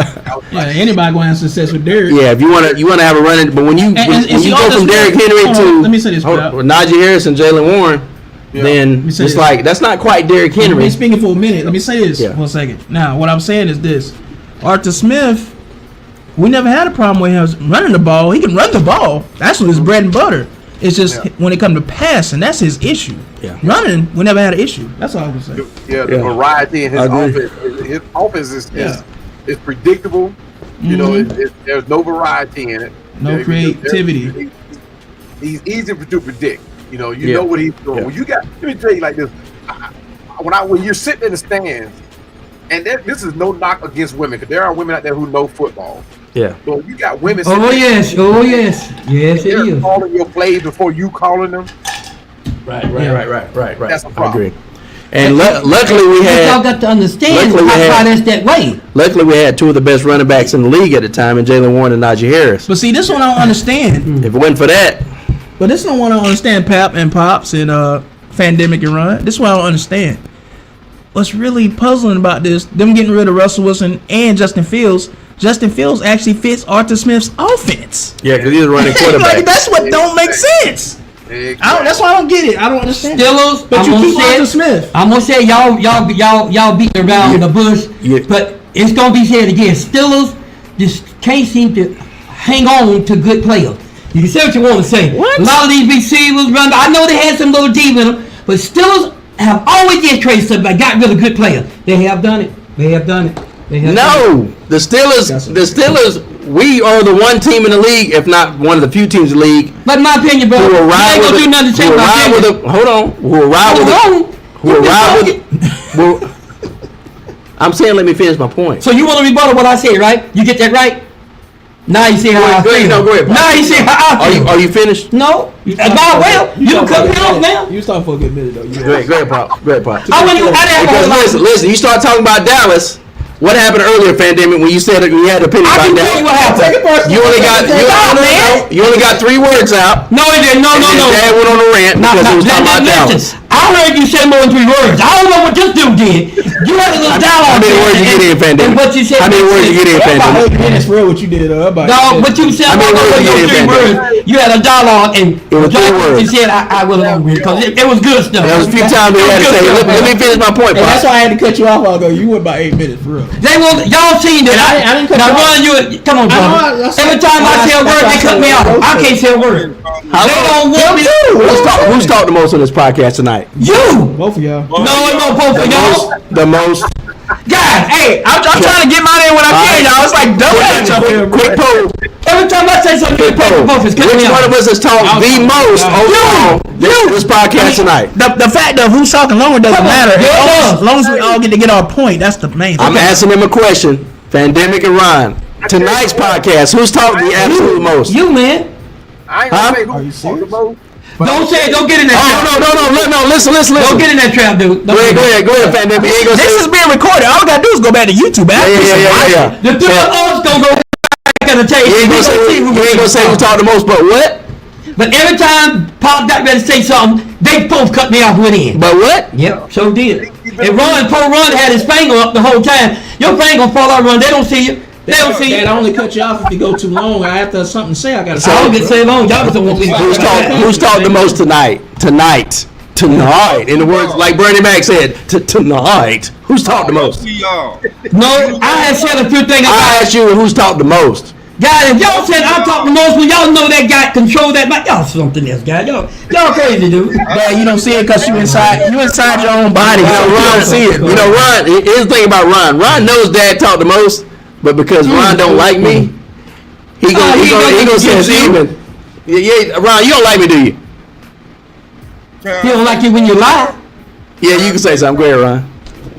Yeah, anybody going to have success with Derrick. Yeah, if you want to have a running, but when you go from Derrick Henry to let me say this, Najee Harris and Jalen Warren, then it's like that's not quite Derrick Henry. I've been speaking for a minute. Let me say this for a second. Now, what I'm saying is this: Arthur Smith, we never had a problem with him running the ball. He can run the ball. That's what his bread and butter. It's just when it comes to passing, that's his issue. Yeah. Running, we never had an issue. That's all I was saying. The variety in his offense. His offense is predictable. You know, there's no variety in it. No creativity. He's easy to predict. You know, you know what he's doing. Yeah. When you got, let me tell you like this: when you're sitting in the stands, and this is no knock against women, because there are women out there who know football. Yeah. So you got women. Oh yes, yes it They're is. calling your plays before you calling them. Right. That's a problem. I agree. And luckily we Y'all had got to understand luckily we why had- that's that way. luckily we had two of the best running backs in the league at the time, in Jalen Warren and Najee Harris. But see, this one I don't understand. If it wasn't for that, But this one I don't understand, Pap and Pops and Fandemic and Run. This one I don't understand. What's really puzzling about this, them getting rid of Russell Wilson and Justin Fields actually fits Arthur Smith's offense. yeah, because he's a running quarterback. Like, that's what don't make sense. That's why I don't get it. I don't understand. Steelers, But I'm you gonna keep say Arthur it. Smith. I'm gonna say y'all beating around the bush, but it's gonna be said again. Steelers just can't seem to hang on to good players. You can say what you want to say. What? A lot of these receivers run. I know they had some little deep in them, but Steelers have always just traded somebody, got rid of good players. They have done it. They have done it. No, the Steelers, we are the one team in the league, if not one of the few teams in the league, But in my opinion, bro, who will you ride ain't with gonna do nothing to change my opinion. who will ride with I'm saying, let me finish my point. So you want to rebuttal what I said, right? You get that right? Now you see how I Go ahead, feel. no, go ahead. Now you see how I feel. Are you finished? No. Well, you can cut me off now. You was talking for a good minute though. Go ahead, Pop. Go ahead, Pop. I didn't have a whole lot. Because listen, you start talking about Dallas. What happened earlier, Fandemic, when you said that you had an opinion I about can tell you Dallas? what happened. You only got 3 words out. No, it didn't. No. And then Dad went on a rant because he was talking about Dallas. I heard you say more than 3 words. I don't know what this dude did. You had a little dialogue. How many words you get in, Fandemic? And what you said. How many words you get in, Fandemic? That's real what you did. No, but you said How many more words than you get in, 3 words. You had a dialogue and It was 3 words. you said I will agree because it was good stuff. There was a few times we had to say, let me finish my point, And that's Pop. why I had to cut you off. I'll go. You went about 8 minutes for real. They will. Y'all seen that? I didn't cut now you off. run you. Come on, I know, brother. that's- Every time I say a word, they cut me off. I can't say a word. They don't want me. Who's talked the most on this podcast tonight? You. Both of y'all. No, it no both of y'all. The most. God, hey, I'm trying to get mine in when I can, y'all. It's like double edge up here, bro. Quick poll. every time I say something, you pay for both. It's Which one of us has talked the most overall this podcast tonight? The fact of who's talking longer doesn't Come on, matter. yeah. As long as we all get our point, that's the main thing. I'm asking him a question. Fandemic and Ryan. Tonight's podcast, who's talked the absolute most? You, man. I ain't Huh? gonna say who talked the most. Don't say it. Don't get in that trap. No, listen. Don't get in that trap, dude. Go ahead, Fandemic. He ain't gonna This say is being recorded. All we gotta do is go back to YouTube. yeah. The three of us gonna go back and tell He you. ain't gonna say who talked the most, but what? But every time Pop got ready to say something, they both cut me off with in. But what? Yep, so did. And Poe Ron had his finger up the whole time. Your finger fall out, Ron. They don't see you. They don't see you. I only cut you off if you go too long. I have to have something to say. I gotta say. I don't get so long. Y'all don't want me. Who's talked the most tonight? Tonight. In the words like Bernie Mac said, tonight. Who's talked the most? See y'all. No, I had said a few things I about. asked you who's talked the most. Guys, if y'all said I talk the most, when y'all know that guy control that mic, y'all something else, guys. Y'all crazy, dude. Yeah, you don't see it because you inside your own body. You know, Ron see it. You know, Ron. Here's the thing about Ron. Ron knows Dad talked the most, but because Ron don't like me, He gonna say it's even. Yeah, Ron, you don't like me, do you? He don't like you when you lie. Yeah, you can say something. Go ahead, Ron.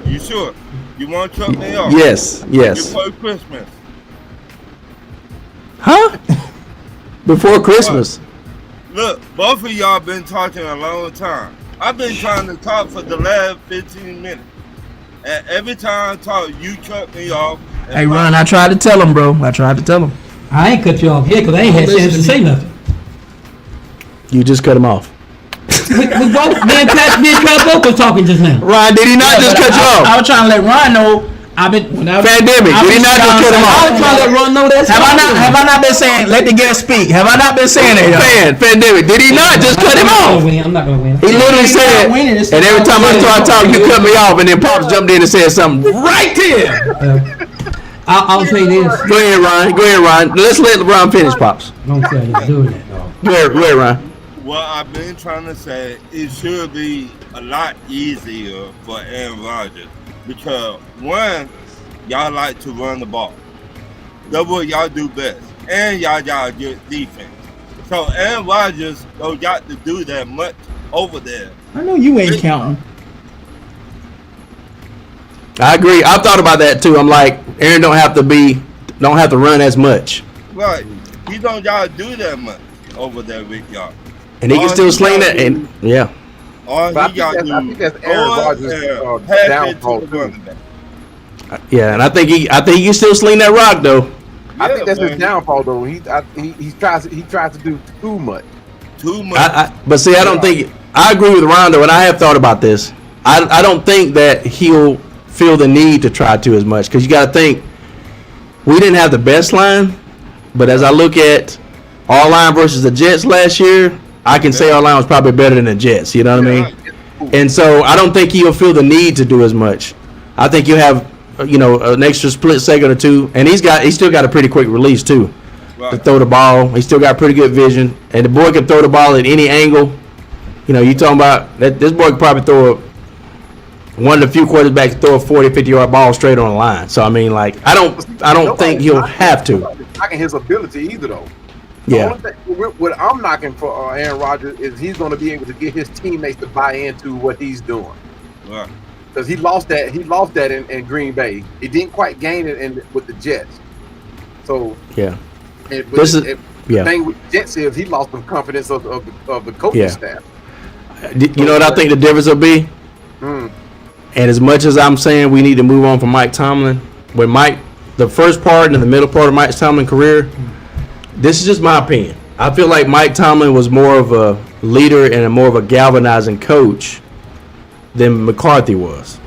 You sure? You want to chuck me off? Yes. Before Christmas. Huh? Before Christmas. Look, both of y'all been talking a long time. I've been trying to talk for the last 15 minutes. And every time I talk, you cut me off. Hey, Ron, I tried to tell him, bro. I tried to tell him. I ain't cut you off here because I ain't had a chance to say nothing. You just cut him off. We both, me and Trav both was talking just now. Ron, did he not just cut you I off? was trying to let Ron know. Pandemic, did he not just cut him I off? was trying to let Ron know that. Have I not been saying, let the guest speak? Have I not been saying that? Pandemic, did he not just cut him off? I'm not gonna win. He literally He's said, not winning, it's and every not time I winning. start talking, you cut me off, and then Pops jumped in and said something right there. I'll say this. Go ahead, Ron. Let's let Ron finish, Pops. Don't tell you to do that, dog. Go ahead, Ron. What I've been trying to say, it should be a lot easier for Aaron Rodgers because one, y'all like to run the ball. That's what y'all do best, and y'all got good defense. So Aaron Rodgers don't got to do that much over there. I know you ain't counting. I agree. I've thought about that too. I'm like, Aaron don't have to run as much, Right? He don't gotta do that much over there with y'all. and he can still sling that. And yeah, All But he gotta I think do that's Aaron go Rodgers' out there, pass it downfall, to the too. running back. yeah, and I think he can still sling that rock though. I think that's man. his downfall, though. He tries to do too much. Too much. But see, I don't think I agree with Rondo, and I have thought about this. I don't think that he'll feel the need to try to as much because you got to think we didn't have the best line, but as I look at our line versus the Jets last year, I can say our line was probably better than the Jets. You know what I mean? And so I don't think he'll feel the need to do as much. I think you'll have an extra split second or two, and he's still got a pretty quick release too to throw the ball. He's still got pretty good vision, and the boy can throw the ball at any angle. You talking about that? This boy could probably throw one of the few quarterbacks to throw a 40, 50-yard ball straight on the line. So I mean, like, I don't think he'll have to. Knocking his ability either, though. Yeah. The only thing, what I'm knocking for Aaron Rodgers is he's going to be able to get his teammates to buy into what he's doing. Right. Because he lost that in Green Bay. He didn't quite gain it with the Jets. So Yeah. the Yeah. thing with the Jets is he lost the confidence of the coaching Yeah. staff. You know what I think the difference will be? And as much as I'm saying we need to move on from Mike Tomlin, when the first part and the middle part of Mike Tomlin's career, this is just my opinion. I feel like Mike Tomlin was more of a leader and more of a galvanizing coach than McCarthy was.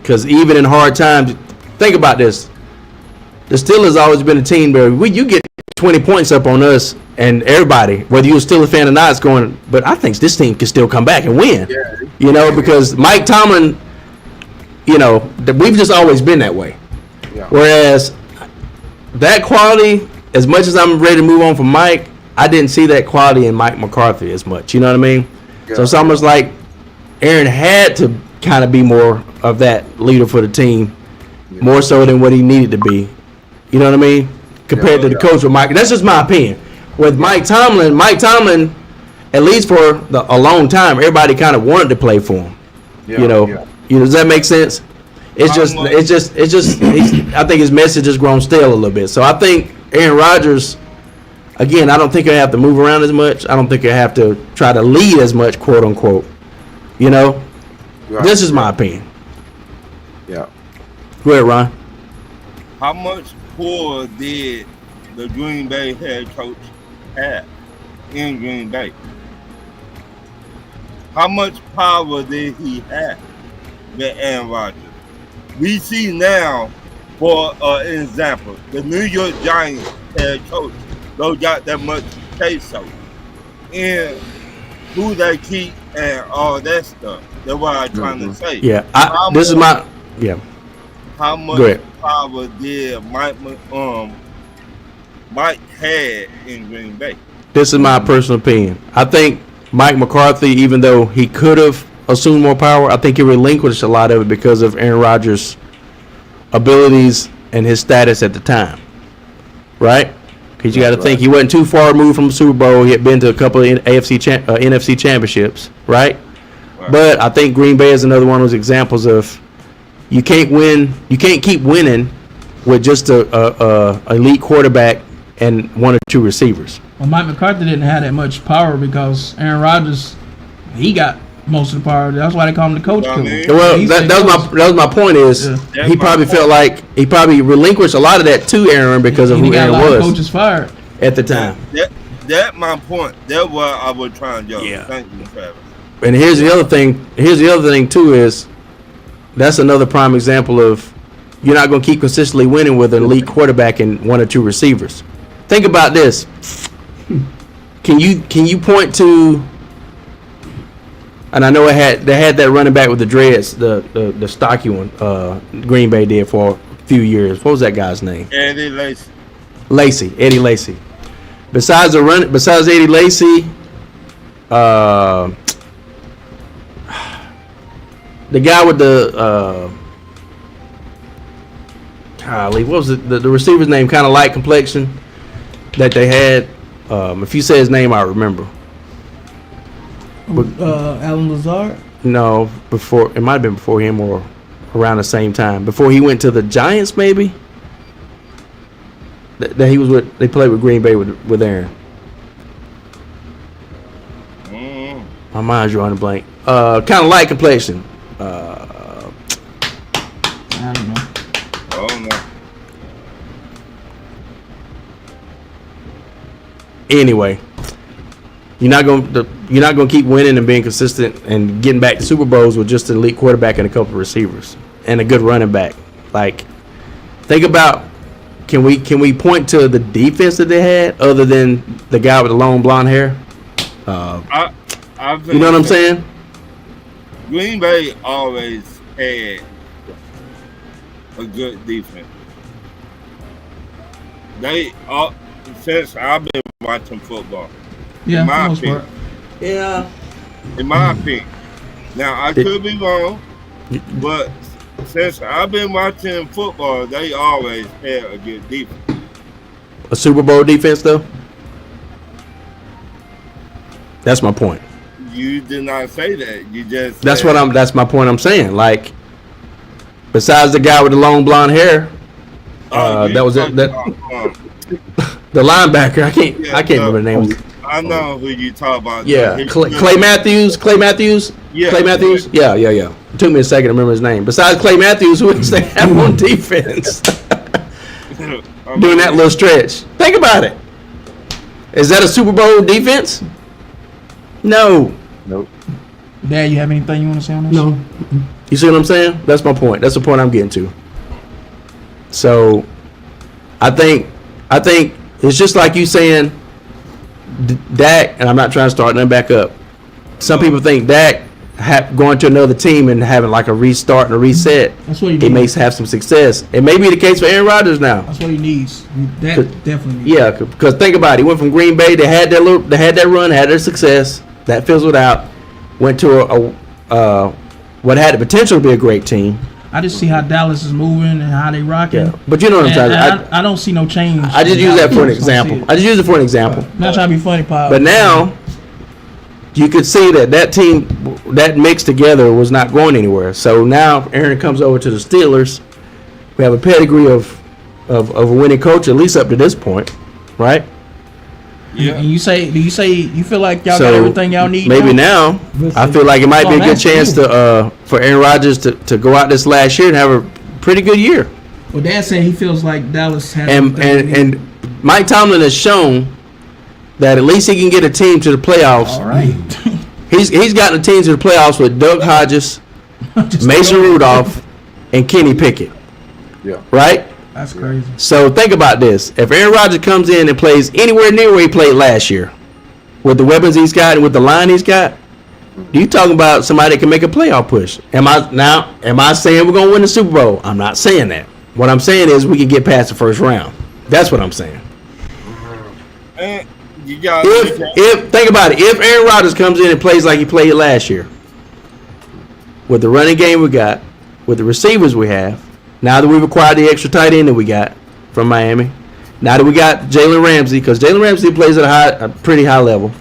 Because even in hard times, think about this. The Steelers always been a team where you get 20 points up on us and everybody, whether you're still a fan or not, is going, but I think this team can still come back and win. Yeah. Because Mike Tomlin, we've just always been that way. Yeah. Whereas that quality, as much as I'm ready to move on from Mike, I didn't see that quality in Mike McCarthy as much. You know what I mean? Yeah. So it's almost like Aaron had to kind of be more of that leader for the team, more so than what he needed to be. You know what I mean? Compared to the coach with Mike. That's just my opinion. With Mike Tomlin, at least for a long time, everybody kind of wanted to play for him. Does that make sense? I think his message has grown stale a little bit. So I think Aaron Rodgers, again, I don't think he'll have to move around as much. I don't think he'll have to try to lead as much, quote unquote. This is my opinion. Yeah. Go ahead, Ron. How much pull did the Green Bay head coach have in Green Bay? How much power did he have with Aaron Rodgers? We see now, for example, the New York Giants head coach don't got that much say-so in who they keep and all that stuff. That's what I'm trying to say. Yeah, How much power did Mike had in Green Bay? This is my personal opinion. I think Mike McCarthy, even though he could have assumed more power, I think he relinquished a lot of it because of Aaron Rodgers' abilities and his status at the time. Right? Because you got to think he wasn't too far removed from the Super Bowl. He had been to a couple of NFC championships, right? But I think Green Bay is another one of those examples of you can't win. You can't keep winning with just a elite quarterback and one or two receivers. Well, Mike McCarthy didn't have that much power because Aaron Rodgers, he got most of the power. That's why they call him the coach. Well, I mean- Well, He's that the was my point is Yeah. he probably felt like he probably relinquished a lot of that to Aaron because of he who got a Aaron lot of was coaches fired. at the time. That my point. That's what I was trying to do. Yeah. Thank you, Travis. And here's the other thing. Here's the other thing too is that's another prime example of you're not going to keep consistently winning with an elite quarterback and one or two receivers. Think about this. Can you point to? And I know they had that running back with the dreads, the stocky one. Green Bay did for a few years. What was that guy's name? Eddie Lacy. Eddie Lacy. Besides Eddie Lacy, the guy with the golly, what was it? The receiver's name, kind of light complexion that they had. If you say his name, I remember. Alan Lazard. No, before it might have been before him or around the same time. Before he went to the Giants, maybe. That he was with. They played with Green Bay with Aaron. My mind's drawing a blank. Kind of light complexion. I don't know. Oh no. Anyway, you're not gonna keep winning and being consistent and getting back to Super Bowls with just an elite quarterback and a couple of receivers and a good running back. Like, think about can we point to the defense that they had other than the guy with the long blonde hair? You know what I'm saying? Green Bay always had a good defense. Since I've been watching football. Yeah, In for my the most opinion. part. Yeah. In my opinion. Now I could be wrong, but since I've been watching football, they always had a good defense. A Super Bowl defense though? That's my point. You did not say that. You just That's my point I'm saying. Like, besides the guy with the long blonde hair, that was it. The linebacker. I can't remember the name. I know who you talk about. Yeah, He- Clay Matthews. Yeah. Clay Matthews. Yeah. It took me a second to remember his name. Besides Clay Matthews, who else they have on defense doing that little stretch? Think about it. Is that a Super Bowl defense? No. Dad, you have anything you want to say on this? No. You see what I'm saying? That's my point. That's the point I'm getting to. So, I think it's just like you saying Dak, and I'm not trying to start nothing back up. Some people think Dak going to another team and having like a restart and a reset, That's what he it needs. may have some success. It may be the case for Aaron Rodgers now. That's what he needs. That definitely needs. Yeah, because think about it. He went from Green Bay. They had that run, had their success. That fizzled out. Went to what had the potential to be a great team. I just see how Dallas is moving and how they rocking. Yeah, but you know what I'm And talking about. I don't see no change. I just use that for an I just don't see example. it. I just use it for an example. I'm not trying to be funny, Pop. But now, you could see that team, that mix together was not going anywhere. So now Aaron comes over to the Steelers. We have a pedigree of a winning coach, at least up to this point, right? Yeah. And you feel like y'all got everything y'all need? Maybe now, I feel like it might be a good chance for Aaron Rodgers to go out this last year and have a pretty good year. Well, Dad said he feels like Dallas has. And Mike Tomlin has shown that at least he can get a team to the playoffs. all right. He's gotten a team to the playoffs with Doug Hodges, Just Mason throw it. Rudolph, and Kenny Pickett. Yeah. Right? That's crazy. So think about this. If Aaron Rodgers comes in and plays anywhere near where he played last year, with the weapons he's got and with the line he's got, you talking about somebody that can make a playoff push. Am I saying we're going to win the Super Bowl? I'm not saying that. What I'm saying is we can get past the first round. That's what I'm saying. And you got If think about it, if Aaron Rodgers comes in and plays like he played last year, with the running game we got, with the receivers we have, now that we've acquired the extra tight end that we got from Miami, Now that we got Jalen Ramsey, because Jalen Ramsey plays at a pretty high level,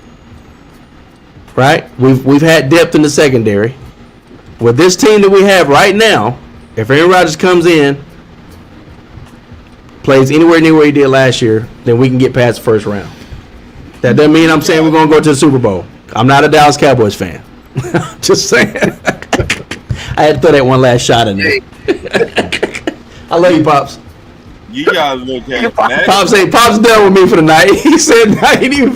right? We've had depth in the secondary. With this team that we have right now, if Aaron Rodgers comes in, plays anywhere near where he did last year, then we can get past the first round. That doesn't mean I'm saying we're going to go to the Super Bowl. I'm not a Dallas Cowboys fan. Just saying. I had to throw that one last shot in there. I love you, Pops. You gotta look at it. Pops done with me for the night. He said I ain't even.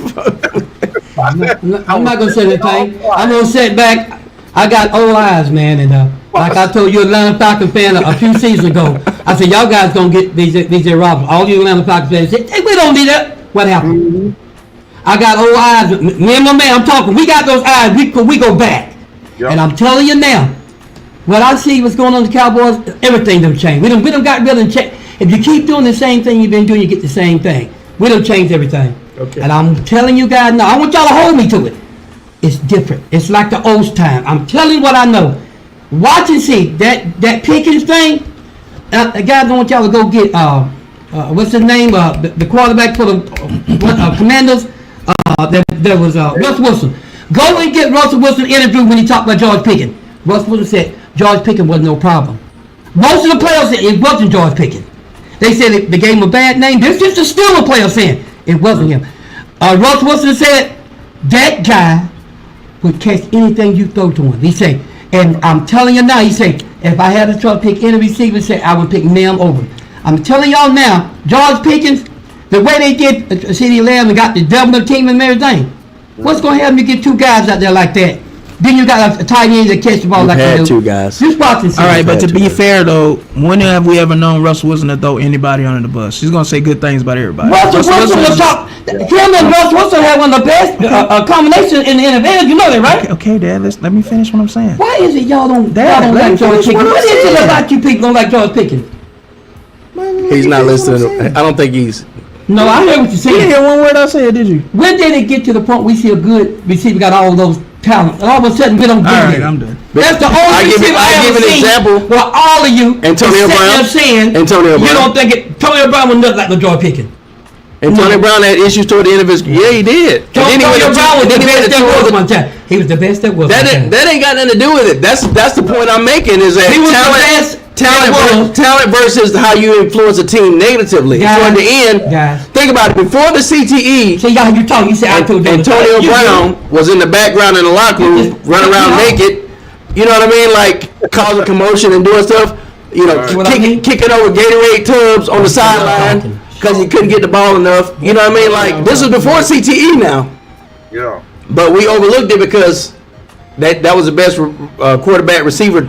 I'm not gonna say anything. I'm gonna sit back. I got old eyes, man, and like I told you, Atlanta Falcons fan a few seasons ago, I said y'all guys gonna get these Roberts. All you Atlanta Falcons fans said, hey, we don't need that. What happened? I got old eyes. Me and my man, I'm talking. We got those eyes. We go back, and I'm telling you now, what I see what's going on with the Cowboys, everything done changed. We done got rid of change. If you keep doing the same thing you've been doing, you get the same thing. We done changed everything. Okay. And I'm telling you guys now, I want y'all to hold me to it. It's different. It's like the old time. I'm telling you what I know. Watch and see. That Pickens thing, the guys don't want y'all to go get, what's his name? The quarterback for the Commanders. There was Russell Wilson. Go and get Russell Wilson interview when he talked about George Pickens. Russell Wilson said George Pickens wasn't no problem. Most of the players said it wasn't George Pickens. They said they gave him a bad name. This is the Steelers player saying it wasn't him. Russell Wilson said that guy would catch anything you throw to him. He said, and I'm telling you now, he said, if I had to try to pick any receiver, say I would pick Nim over him. I'm telling y'all now, George Pickens, the way they did CeeDee Lamb and got the double team and everything, what's going to happen if you get two guys out there like that? Then you got a tight end that catch the ball like that. Two guys. Just watch and see. All right, but to be fair though, when have we ever known Russell Wilson to throw anybody under the bus? He's gonna say good things about everybody. Russell Wilson was top. Him and Russell Wilson had one of the best combinations in the NFL. You know that, right? Okay, Dad. Let me finish what I'm saying. Why is it y'all don't like George Pickens? What is it about you people don't like George Pickens? He's not listening. I don't think he's. No, I heard what you You didn't said. hear one word I said, did you? When did it get to the point we see a good receiver got all those talent, and all of a sudden we don't get All right, it? I'm done. That's the only receiver I ever seen. Example. Well, all of you Antonio Brown. saying Antonio you Brown. don't think it. Antonio Brown was nothing like the George Pickens. Antonio Brown had issues toward the end of his. Yeah, he did. Antonio Brown was the best that was one time. He was the best that was. That ain't got nothing to do with it. That's the point I'm making. Is that He was the best. talent versus how you influence a team negatively. Guys, so in the end, think about it. Before the CTE, see y'all, you talk. You say I told you. Antonio Brown was in the background in the locker room, running around naked. You know what I mean? Like causing commotion and doing stuff. You know, kicking over Gatorade tubs on the sideline because he couldn't get the ball enough. You know what I mean? Like this was before CTE now. Yeah. But we overlooked it because that was the best quarterback receiver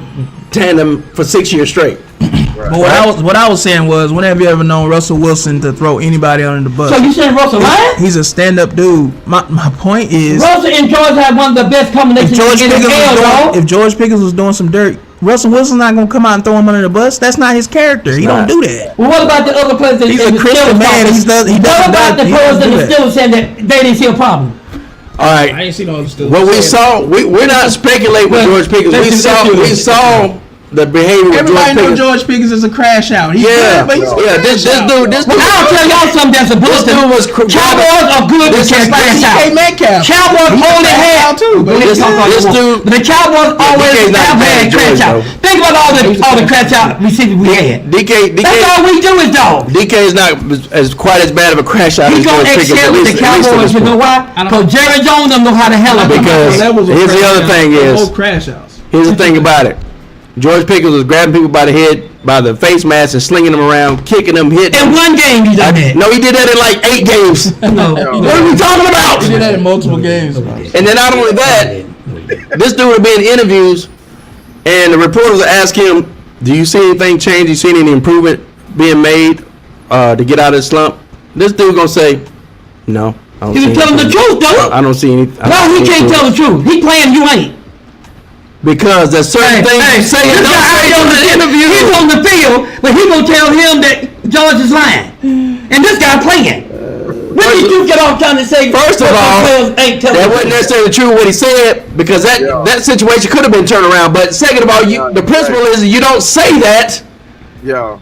tandem for 6 years straight. But what I was saying was, when have you ever known Russell Wilson to throw anybody under the bus? So you saying Russell lying? He's a stand-up dude. My point is, Russell and George had one of the best combinations in the NFL, if George Pickens was doing some dirt, Russell Wilson's not gonna come out and throw him under the bus. That's not his character. He don't do that. Well, what about the other players? He's a Christian man. What about the players that are still saying that they didn't see a problem? All right. I ain't seen all the stuff. What we saw, we're not speculating with George Pickens. We saw the behavior of George Everybody know Pickens. George Pickens is a crash out. He's good, but he's a This crash out. dude. I'll tell y'all something that's a bulletin. Cowboys are good with crash out. Metcalf. Cowboys only had too, but this dude. The Cowboys always have had crash out. Think about all the crash out receivers we had. That's all we do is dog. DK is not as quite as bad of a crash out as He's George gonna Pickens. excel with the Cowboys. You know why? Because Jerry Jones don't know how to handle it. Because here's the other thing is, crash outs. here's the thing about it. George Pickens was grabbing people by the head, by the face mask, and slinging them around, kicking them, hitting them. In one game, he done that. No, he did that in like 8 games. No. What are we talking about? He did that in multiple games. And then not only that, this dude would be in interviews, and the reporters would ask him, "Do you see anything change? You see any improvement being made to get out of the slump?" This dude gonna say, "No, I don't." He was telling the truth, though. I don't see any. No, he can't tell the truth. He playing, you ain't. Because there's certain things you say and don't say in the interview. He's on the field, but he gonna tell him that George is lying, and this guy playing. When did you get off trying to say? First of all, ain't telling that wasn't necessarily true what he said, because that situation could have been turned around. But second of all, the principle is you don't say that Yeah.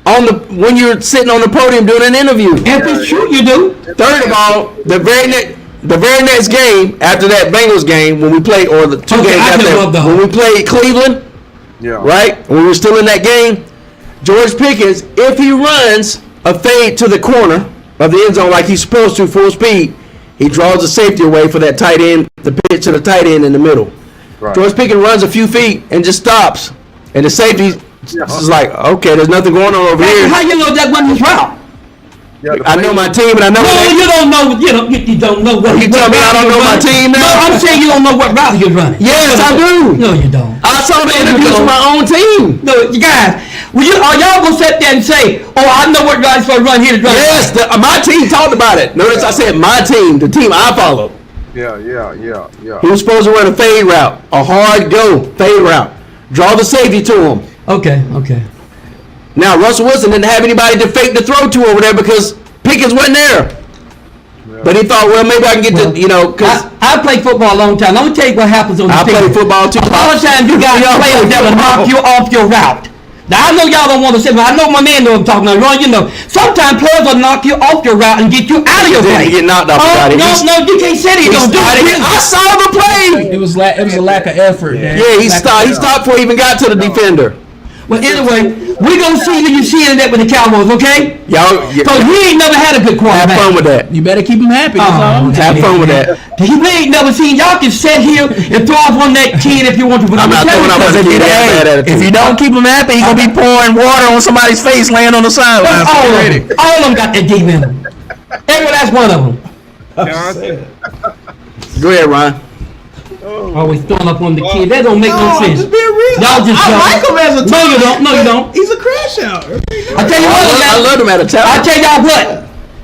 when you're sitting on the podium doing an interview. If it's true, you do. Third of all, the very next game after that Bengals game, when we played, or the two Okay, games I after just love that, the- when we played Cleveland, Yeah. right? When we were still in that game, George Pickens, if he runs a fade to the corner of the end zone like he's supposed to, full speed, he draws the safety away for that tight end, the pitch to the tight end in the middle. Right. George Pickens runs a few feet and just stops, and the safety is like, okay, there's nothing going on over here. How you know that wasn't his route? Yeah, I know my team, and I know. No, you don't know. You don't know what. You tell me I don't know my team now? No, I'm saying you don't know what route he was running. Yes, I do. No, you don't. I saw the interviews from my own team. No, you guys, are y'all gonna sit there and say, "Oh, I know what route he's gonna run here to run"? Yes, my team talked about it. Notice I said my team, the team I follow. Yeah. He was supposed to run a fade route, a hard go fade route. Draw the safety to him. Okay. Now, Russell Wilson didn't have anybody to fake the throw to over there because Pickens wasn't there. But he thought, well, maybe I can get because I played football a long time. Let me tell you what happens on the I field. played football too. A lot of times you got players that will knock you off your route. Now I know y'all don't want to say, but I know my man know what I'm talking about. Ron, you know, sometimes players will knock you off your route and get you out of your play. He get knocked off the route. No, you can't say he don't do it. I saw the play. It was a lack of effort. Dan. Yeah, he Lack of stopped. He effort. stopped before he even got to the defender. Well, anyway, we're going to see you see that with the Cowboys, okay? Y'all, So he ain't never had a good have quarterback. fun with that. You better keep him happy. That's all. Have fun with that. He ain't never seen. Y'all can sit here and throw off on that kid if you want to. But I'm not throwing up on the kid. If you don't keep him happy, he gonna be pouring water on somebody's face laying on the sideline. all of them got that deep in them. Every last one of them. Go ahead, Ron. Always throwing up on the kid. That don't make no sense. Just being real. Y'all just I don't. like him as a No, you don't. No, you don't. He's a crash out. I tell you what, I love him at a I talent. tell y'all what.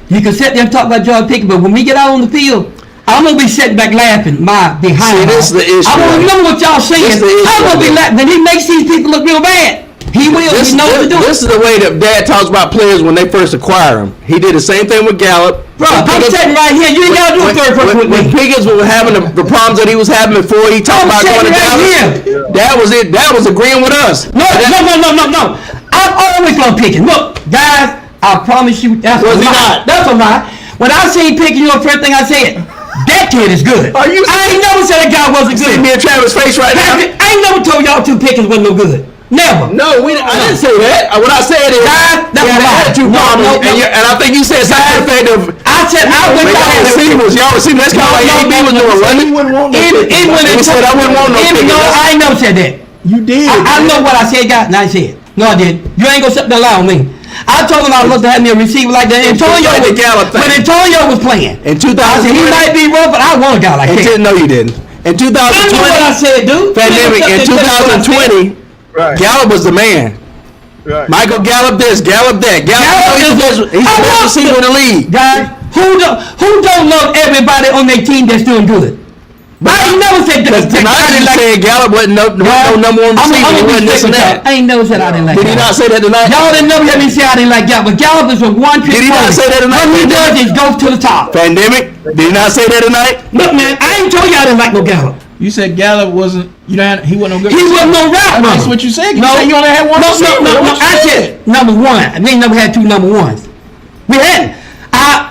You can sit there and talk about George Pickens, but when we get out on the field, I'm gonna be sitting back laughing my behind. See, this is the issue. I won't remember what y'all saying. This is the issue I'm gonna be right laughing. Then he makes these people look real bad. He will. He knows to do it. This is the way that Dad talks about players when they first acquire them. He did the same thing with Gallup. Bro, I'm sitting right here. You ain't gotta do a third person with When me. Pickens was having the problems that he was having before he talked I'm about going to sitting right Dallas, that was it. That was agreeing with us. No. I'm always gonna pick it. Look, guys, I promise you, that's Was a he lie. not? That's a lie. When I say picking, you know, the first thing I said, that kid is good. Are you- I ain't never said a guy wasn't See good. me and Travis' face right now. I ain't never told y'all two Pickens wasn't no good. Never. No, I didn't say that. What I said is That's he had a lie. attitude problem, No. and I think you said something effective. I said I Y'all went down. receivers, that's kind of like AB was doing, wasn't it? Even when He said I wouldn't want no Pickens. No, I ain't never said that. You did. I know what I said, guys, and I said. No, I didn't. You ain't gonna sit there and lie on me. I told him I was to have me a receiver like that. Antonio like the was, Gallup thing. when Antonio was playing. In I said, he 2020, might be rough, but I want a guy like that. no, you didn't. In I know what I 2020, said, dude. pandemic, in 2020, Right. Gallup was the man. Right. Michael Gallup this, Gallup that. He's the best receiver in the league. Guys, who don't love everybody on their team that's doing good? I ain't never said that. Tonight you said Gallup wasn't no number one receiver. He wasn't this and that. I ain't never said I didn't like Did he Gallup. not say that tonight? Y'all didn't never hear me say I didn't like Gallup, but Gallup is a one-trick Did he not pony. say that tonight? What he does is go to the top. Pandemic? Did he not say that tonight? Look, man, I ain't told you I didn't like no Gallup. You said Gallup wasn't. He wasn't no good. He wasn't no route runner. That's what you said. You No, said you only had one. No, receiver. no. What you I said number one. We ain't never had two number ones. We hadn't.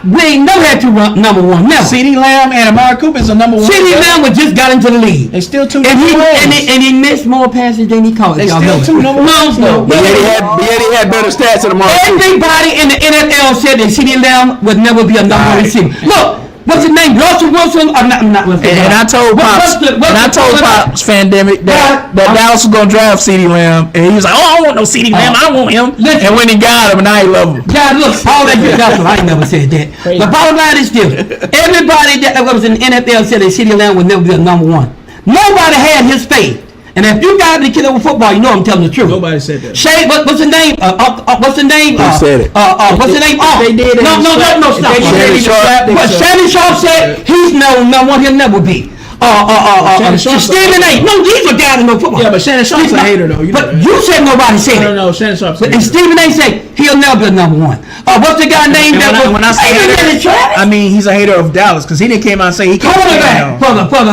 We ain't never had two number one. Never. CeeDee Lamb and Amari Cooper is a number one. CeeDee Lamb was just got into the league. They still two And he number ones. and he missed more passes than he caught. They Y'all still know two it. number ones, though. But yet he had better stats than Amari Cooper. Everybody in the NFL said that CeeDee Lamb would never be a number one receiver. Look, what's his name? Russell Wilson? I'm not Russell. And I told Pops, Pandemic that Dallas was gonna draft CeeDee Lamb, and he was like, "Oh, I don't want no CeeDee Lamb, I want him." Listen. And when he got him, now he love him. God, look, all that good stuff. I ain't never said that. The bottom line is this: everybody that was in the NFL said that CeeDee Lamb would never be a number one. Nobody had his faith. And if you got the kid over football, you know I'm telling the truth. Nobody said that. Shay, what's the name? What's the name? Who said it? What's the name? They did it. No, stop. Shannon Sharp. But Shannon Sharp said he's no number one. He'll never be. Shannon Sharp- Stephen A. No, these are guys in the football. Yeah, but Shannon Sharp's a hater, though. You know But that. you said nobody said it. No, Shannon Sharp's a And hater. Stephen A. said he'll never be number one. What's the guy named And that was? when I say Hey, hater, Travis. I mean he's a hater of Dallas because he didn't came out and say he can't Quarterback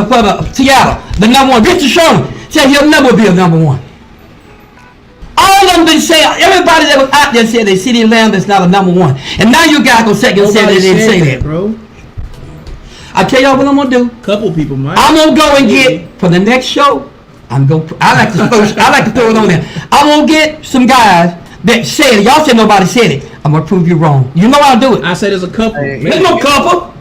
for the Seattle, the number one. Richard Sherman said he'll never be a number one. All of them been saying, everybody that was out there said that CeeDee Lamb is not a number one. And now you guys go second and say they didn't say that. bro. I tell y'all what I'm gonna do. Couple people might. I'm gonna go and get for the next show. I like to throw it on there. I'm gonna get some guys that said it. Y'all said nobody said it. I'm gonna prove you wrong. You know I'll do it. I said there's a couple. Hey, There's no couple.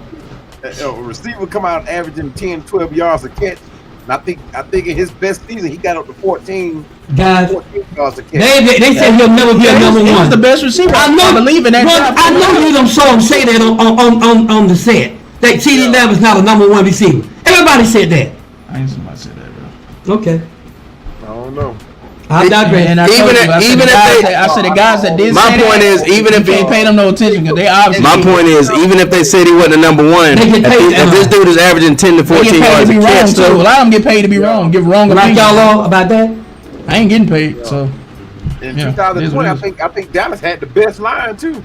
A receiver come out averaging 10, 12 yards a catch. And I think in his best season, he got up to 14 Guys, yards a catch. they said he'll never be a number He was one. the best receiver. I know. I believe in that. Well, I know you don't saw him say that on the set. That CeeDee Lamb is not a number one receiver. Everybody said that. I ain't somebody said that, bro. Okay. I don't know. I digress. And I told you, I said the guys that did My say point that, is, even if you ain't paid them no attention because they obviously. my point is, even if they said he wasn't a number one, They get paid if this dude is averaging 10 to They 14 get paid yards to a be wrong catch, too. A so lot of them get paid to be wrong, give wrong Like opinions. y'all all about that? I ain't getting paid, so In Yeah, 2020, it is what it I think Dallas had the best line too.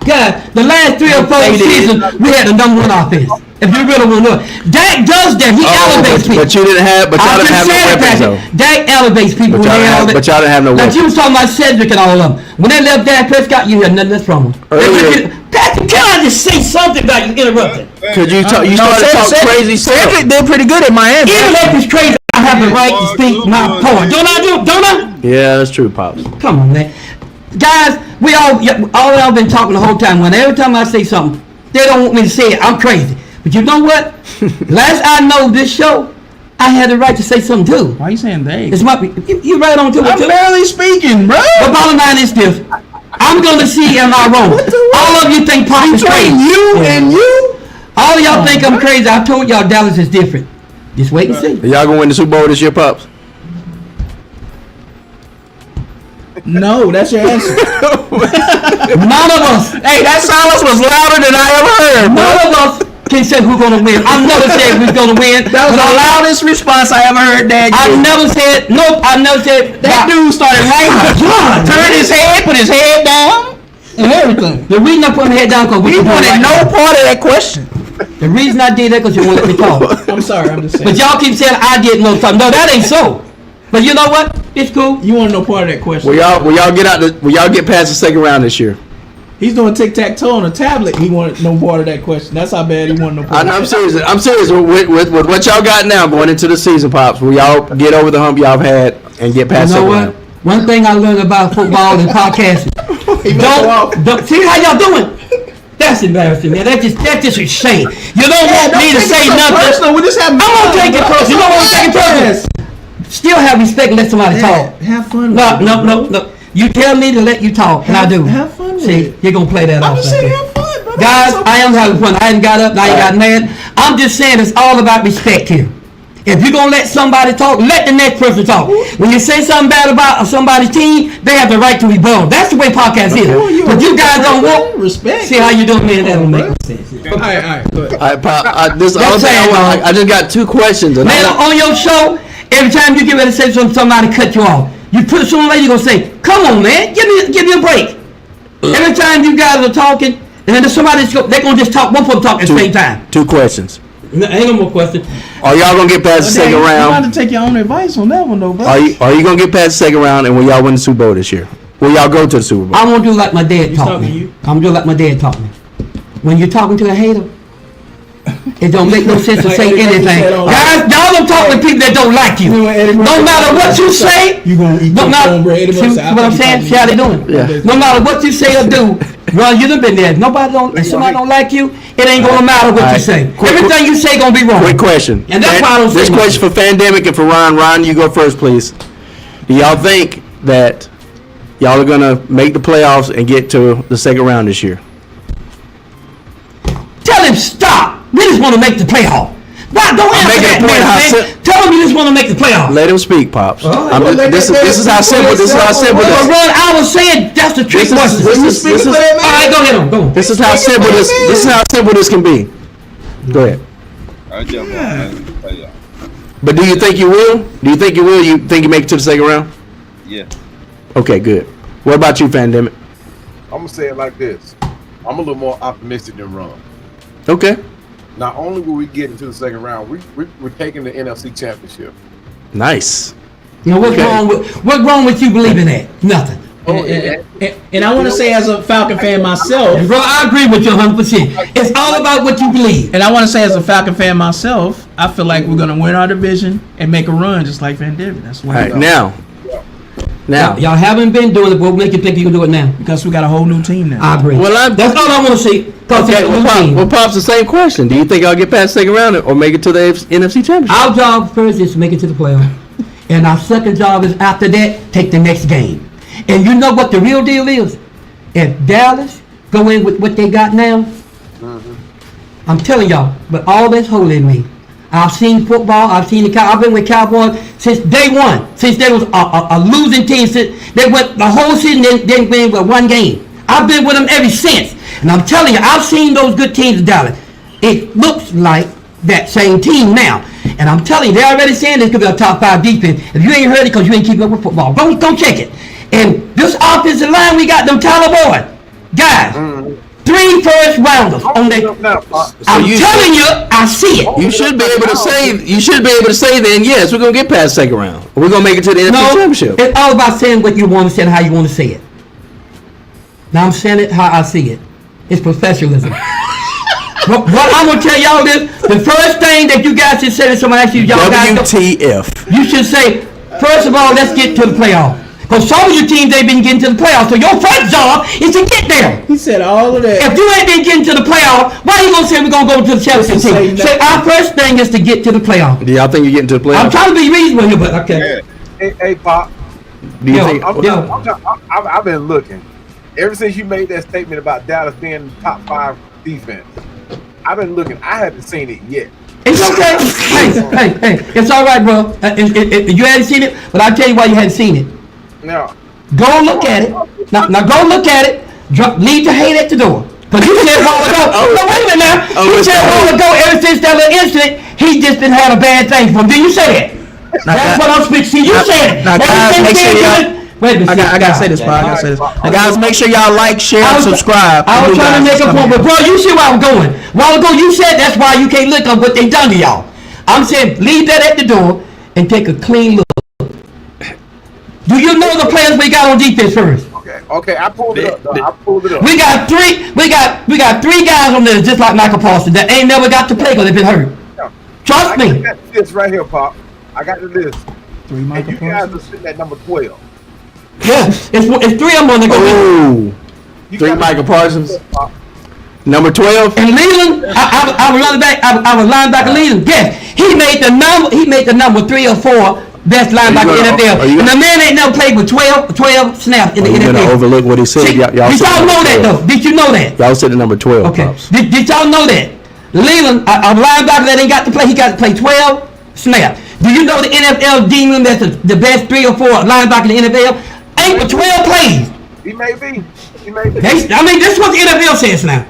God, the last 3 or 4 They did. seasons, we had the number one offense. If you really want to know, Dak does that. He elevates people. but you didn't have, but y'all I didn't just have no said weapons that. though. Dak elevates people. But y'all when they didn't have- all that- but y'all didn't have no Like weapons. you was talking about Cedric and all of them. When they left Dak Prescott, you had nothing else from them. Earlier- Patrick, can I just say something about you interrupting? Cause you started to talk crazy stuff. Cedric did pretty good at Miami. Even though it's crazy, I have the right to speak my point. Don't I? Yeah, that's true, pops. Come on, man. Guys, we all y'all been talking the whole time. When every time I say something, they don't want me to say it. I'm crazy. But you know what? Last I know this show, I had the right to say something too. Why you saying they? It's my you right on to it I'm too. barely speaking, bro. The bottom line is this. I'm gonna see am I wrong. All of you think Pop is crazy. Between you and you. All of y'all think I'm crazy. I told y'all Dallas is different. Just wait and see. Y'all gonna win the Super Bowl this year, pops? No, that's your answer. None of us. Hey, that silence was louder than I ever heard, bro. None of us can say who's gonna win. I never said who's gonna win. That was the loudest response I ever heard, Dad. I give. never said nope. I never said That dude started laughing. God. Turned his head, put his head down, and everything. The reason I put my head down because He wanted no part of that question. The reason I did that because you won't let me talk. I'm sorry, I'm just saying. But y'all keep saying I didn't know something. No, that ain't so. But you know what? It's cool. You want no part of that question. Will y'all get past the second round this year? He's doing tic-tac-toe on a tablet. He wanted no part of that question. That's how bad he wanted no part. I'm serious. I'm serious with what y'all got now going into the season, pops. Will y'all get over the hump y'all have had and get past You know second what? round? One thing I learned about football and podcasting. don't see how y'all doing. That's embarrassing, man. That's just a shame. You don't want me to say nothing. Personal. We just have. I'm gonna take it personal. You know what I'm taking personal? Still have respect and let somebody talk. Have fun. No. You tell me to let you talk, and I do. Have fun with See, it. you're gonna play that I'm off. just right saying, there. have fun, bro. Guys, I am having fun. I ain't got up, I ain't got mad. I'm just saying it's all about respect here. If you're gonna let somebody talk, let the next person talk. When you say something bad about somebody's team, they have the right to rebuttal. That's the way podcast is. But you guys don't want respect. see how you doing, man. That don't make no sense. All right, go ahead. All right, pop. This the Don't other thing say it, I just got 2 questions. And Man, on your show, every time you get ready to say something, somebody cut you off. You put it somewhere, you gonna say, "Come on, man, give me a break." Every time you guys are talking, and then there's somebody's they're gonna just talk. Both of them talk at the same time. 2 questions. No, ain't no more question. Are y'all gonna get past the second You round? got to take your own advice on that one, though, bro. Are you gonna get past the second round, and will y'all win the Super Bowl this year? Will y'all go to the Super Bowl? I'm gonna do like my dad taught talking to me. you? I'm gonna do like my dad taught me. When you're talking to a hater, it don't make no sense to Like say Eddie Murphy anything. said on- Guys, y'all don't talk to people that don't like you. You know what Eddie Murphy No matter said? what you say, You gonna eat no your matter cornbread. Eddie see Murphy said, what I'm I saying. think See how they doing? Yeah. No matter what you say or do, Ron, you done been there. Nobody don't. If somebody don't like you, it ain't gonna matter what you Alright. say. Quick- Everything you say gonna be wrong. Quick question. And that's why I don't say This nothing. question for Fandemic and for Ron. Ron, you go first, please. Do y'all think that y'all are gonna make the playoffs and get to the second round this year? Tell him stop. We just want to make the playoff. Why don't answer making a that, point man, how man. Tell him you just want to make the playoff. Let him speak, pops. well, let This that is how simple. This is how simple. But This. Ron, I was saying that's the trick question. This is All right, go ahead on. Go. This is how simple this. This is how simple this can be. Go ahead. I just want to tell y'all. But do you think you will? Do you think you will? You think you make it to the second round? Yeah. Okay, good. What about you, Fandemic? I'm gonna say it like this. I'm a little more optimistic than Ron. Okay. Not only will we get into the second round, we're taking the NFC Championship. Nice. You know, Okay. what's wrong with you believing that? Nothing. And I want to say, as a Falcon fan myself, And bro, I agree with you 100%. It's all about what you believe. and I want to say, as a Falcon fan myself, I feel like we're gonna win our division and make a run, just like Van Diven. That's All why. right, now, Y'all haven't been doing it, but what make you think you can do it now? Because we got a whole new team now. I agree. Well, That's all I want to see. Because okay, it's a new team. well, Pops, the same question. Do you think I'll get past second round or make it to the NFC Championship? Our job first is to make it to the playoff. And our second job is after that, take the next game. And you know what the real deal is? If Dallas go in with what they got now, I'm telling y'all, but all that's holy in me. I've seen football. I've been with Cowboys since day one. Since they was a losing team. Since they went the whole season, they didn't win but one game. I've been with them ever since. And I'm telling you, I've seen those good teams in Dallas. It looks like that same team now. And I'm telling you, they're already saying this could be a top 5 defense. If you ain't heard it because you ain't keeping up with football, go check it. And this offensive line, we got them Tyler Boyd. Guys, 3 first rounders on that. I'm telling you, I see it. You should be able to say. You should be able to say then. Yes, we're gonna get past second round. We're gonna make it to the NFC No, Championship. it's all about saying what you want to say and how you want to say it. Now I'm saying it how I see it. It's professionalism. What I'm gonna tell y'all this: the first thing that you guys should say to somebody else, y'all guys, WTF? you should say, first of all, let's get to the playoff. Because some of your teams ain't been getting to the playoffs, so your first job is to get there. He said all of that. If you ain't been getting to the playoff, why you gonna say we're gonna go to the championship Say team? nothing. Say our first thing is to get to the playoff. Do y'all think you're getting to the playoffs? I'm trying to be reasonable here, but okay. Hey, Pop. Do you Yo, think? I've been looking. Ever since you made that statement about Dallas being the top 5 defense, I've been looking. I haven't seen it yet. It's okay. Hey, it's all right, bro. You hadn't seen it, but I'll tell you why you hadn't seen it. Now, Go look at it. Now go look at it. Leave your hate at the door. Because you said a while ago. No, wait a minute now. You said a while ago, ever since that little incident, he just been had a bad thing from. Did you say that? That's what I'm speaking. See, you said it. Now, guys, make sure y'all. Wait a minute. I gotta say this, bro. I gotta say this. Now, guys, make sure y'all like, share, and subscribe. I was New trying to guys make a coming point, but in. bro, you see where I'm going. A while ago, you said that's why you can't look at what they done to y'all. I'm saying leave that at the door and take a clean look. Do you know the players we got on defense first? okay, I pulled it up. I pulled it up. We got three guys on there just like Michael Paulson that ain't never got to play because they've been hurt. Trust me. I got this right here, Pop. I got the list. 3 And Michael you guys are Parsons. sitting at number 12. Yeah, it's 3 of them on the go. Ooh, You 3 got Michael Parsons. Pop. Number 12. And Leland, I was running back. I was linebacker Leland. Yes, he made the number. He made the number 3 or 4 best linebacker in the NFL. And the man ain't never played with 12 snaps in the You're gonna NFL. overlook what he said. See, Y'all did said y'all number know that 12. though? Did you know that? Y'all said the number 12. Okay. Pops. Did y'all know that? Leland, a linebacker that ain't got to play, he got to play 12 snaps. Do you know the NFL deemed him as the best 3 or 4 linebacker in the NFL? Ain't but 12 plays. He may be. He may be. This is what the NFL says now.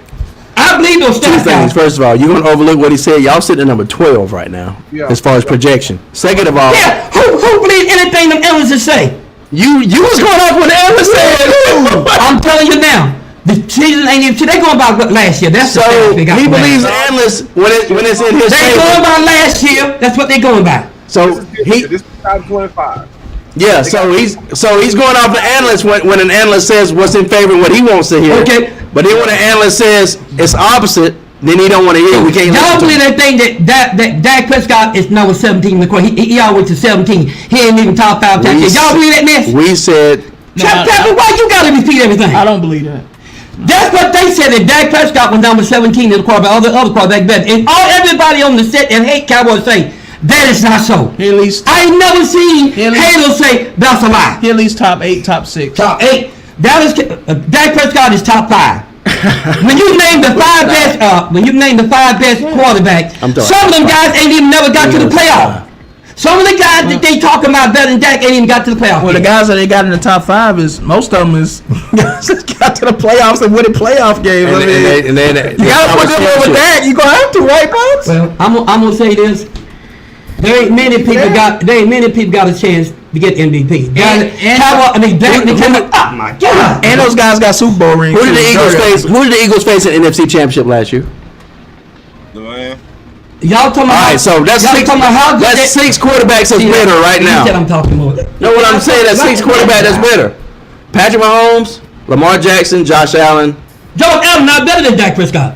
I believe those 2 stats. things. First of all, you're gonna overlook what he said. Y'all sitting at number 12 right now, Yeah. as far as projection. Second of all, Yeah, who believes anything them analysts say? you was going off what the analyst said. I'm telling you now. The season ain't even. They going by what last year. That's So the stats they got he from last believes year. the analyst when it's in his They going favor. by last year. That's what they going by. So he This is 2025. yeah. So he's going off the analyst when an analyst says what's in favor of what he wants to hear. Okay. But then when an analyst says it's opposite, then he don't want to hear. We can't Y'all listen to believe him. that thing that Dak Prescott is number 17 in the court. He always to 17. He ain't even top 5 We times. Y'all believe that mess? We said Tell me why you gotta repeat everything. I don't believe that. That's what they said that Dak Prescott was number 17 in the quarterback. Other quarterback better. And everybody on the set and hate Cowboys say that is not so. He at least I ain't never seen Really? Halo say that's a lie. he at least top 8, top 6. Top 8. Dak Prescott is top 5. When you name the 5 best, quarterbacks, I'm talking- some of them guys ain't even never got to the playoff. Some of the guys that they talking about better than Dak ain't even got to the playoff. Well, the yet. guys that they got in the top 5 is most of them is guys that got to the playoffs and winning playoff games. I mean, and then you gotta put them over that. You gonna have to, right, Pops? Well, I'm gonna say this. There ain't many people got a chance to get MVP. Dak, oh my God. And those guys got Super Bowl rings. Who did the too. Eagles face? Who did the Eagles face in NFC Championship last year? The man. Y'all talking All about? right, so that's y'all six. talking about how good That's that- 6 quarterbacks that's better right You said now. I'm talking about. No, what I'm saying, that's 6 quarterbacks that's better. Patrick Mahomes, Lamar Jackson, Josh Allen. Josh Allen not better than Dak Prescott.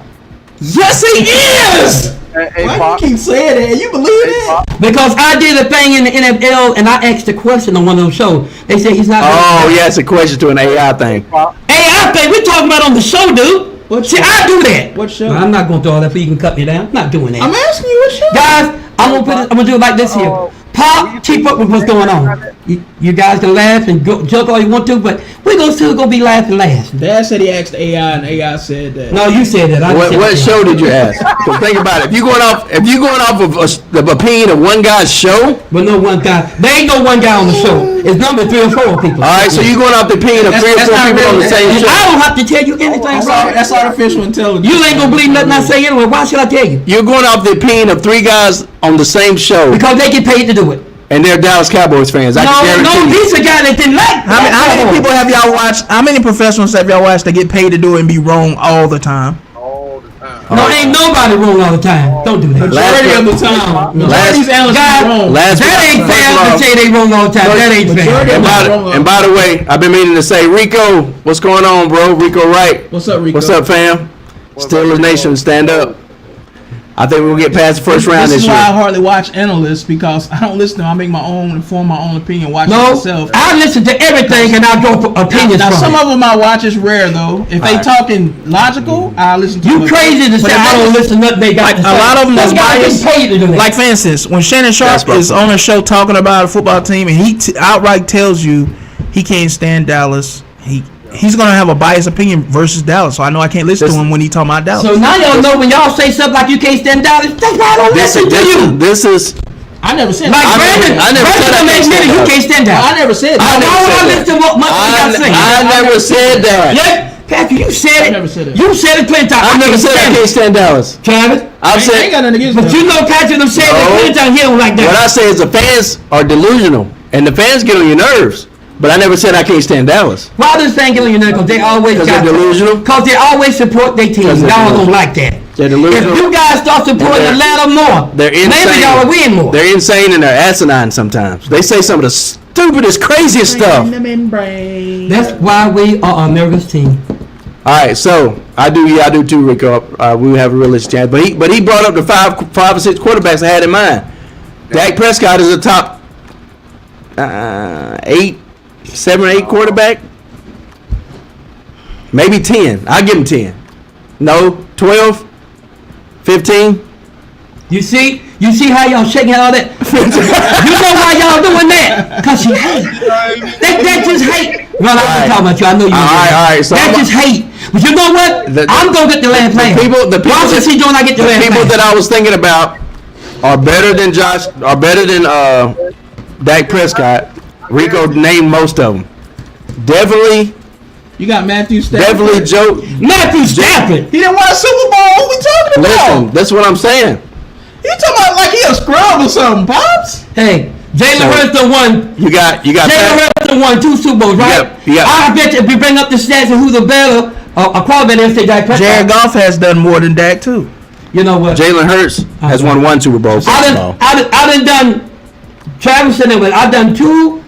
Yes, he is. Hey, Why Pop, you keep saying that? You believe it? Because I did a thing in the NFL and I asked a question on one of those shows. They said he's not. Oh, yeah, it's a question to an AI thing. Hey, I think we're talking about on the show, dude. What See, show? I do that. What show? No, I'm not gonna do all that so you can cut me down. I'm not doing that. I'm asking you what show. Guys, I'm gonna do it like this here. Pop, keep up with what's going on. You guys can laugh and joke all you want to, but we're gonna still gonna be laughing last. Dad said he asked AI, and AI said that. No, you said that. I said What that. show did you ask? Because think about it. If you're going off of the opinion of one guy's show, But no one guy. There ain't no one guy on the show. It's number 3 or 4 people. all right. So you're going off the opinion of 3 or 4 That's not people on the real. same And show. I don't have to tell you anything. That's artificial intelligence. You ain't gonna believe nothing I say anyway. Why should I tell you? You're going off the opinion of 3 guys on the same show, Because they get paid to do it. and they're Dallas Cowboys fans. I can No, guarantee you. he's a guy that didn't like. How many people have y'all watched? How many professionals have y'all watched that get paid to do it and be wrong all the time? all the time. No, ain't nobody wrong all the time. Don't do that. Last- Majority of the time. No. Majority of these analysts Guys, are wrong. Last That ain't first fair of to all- say they wrong all the time. That ain't fair. Majority of And by the way, I've been meaning to say, Rico, what's going on, bro? Rico Wright. What's up, Rico? What's up, fam? Steelers Nation, stand up. I think we'll get past the first round This this is why I year. hardly watch analysts, because I don't listen to them. I make my own and form my own opinion, watch it No, myself. I listen to everything and I draw opinions Now from some it. of them I watch is rare though. If they Alright. talking logical, I listen to You them. crazy to But say if I they don't just- listen to nothing they got Like to a say. lot of them Those that's guys biased. get paid to do that. Like for instance, when Shannon Sharp Basketball is on a show talking about a football team and he outright tells you he can't stand Dallas, he's gonna have a biased opinion versus Dallas. So I know I can't listen to him when he talking about Dallas. So now y'all know when y'all say something like you can't stand Dallas, that's why I don't listen to you. This is I never said Like that. Brandon, I never said I Brandon can't stand admitted you Dallas. can't stand Dallas. I never said Now, that. why would I listen to what much you got to say? I never said that. Yeah, Patrick, you said it. I never said it. You said it plenty of times. I've never said I can't stand Dallas. Travis. I've I ain't said got nothing against But them. you know Patrick them said No. that plenty of times. He don't like what I that. say is the fans are delusional, and the fans get on your nerves. But I never said I can't stand Dallas. Why does thing get on your nerve? Because they always 'Cause they're delusional? Because they always support their team. 'Cause they're Y'all don't delusional. like that. They're delusional. If you guys start supporting They're- Atlanta more, They're insane. maybe y'all will win more. They're insane and they're asinine sometimes. They say some of the stupidest, craziest stuff. That's why we are America's team. All right, so I do too, Rico. We have a realistic chance, but he brought up the five or six quarterbacks I had in mind. Dak Prescott is a top 7 or 8 quarterback, maybe 10. I'll give him 10. No, 12, 15. You see how y'all shaking all that? You know why y'all doing that? Cause you hate. That just hate. Well, I'm talking about you. I know you. All right. So that I'm- just hate. But you know what? I'm gonna get the last name. the people Why should she doing? I get the last people name. that I was thinking about are better than Dak Prescott. Rico named most of them. Definitely You got Matthew Stafford. Definitely Joe. Matthew Stafford. He didn't win a Super Bowl. What we talking about? Listen, that's what I'm saying. You talking about like he a scrub or something, pops? Hey, Jalen So- Hurts done won. You got Jalen Pat- Hurts done won 2 Super Bowls, right? Yeah. I bet you if you bring up the stats of who's the better, a quarterback, they'll say Dak Prescott. Jared Goff has done more than Dak too. You know what? Jalen Hurts has won 1 Super Bowl. I done Travis said it, but I've done 2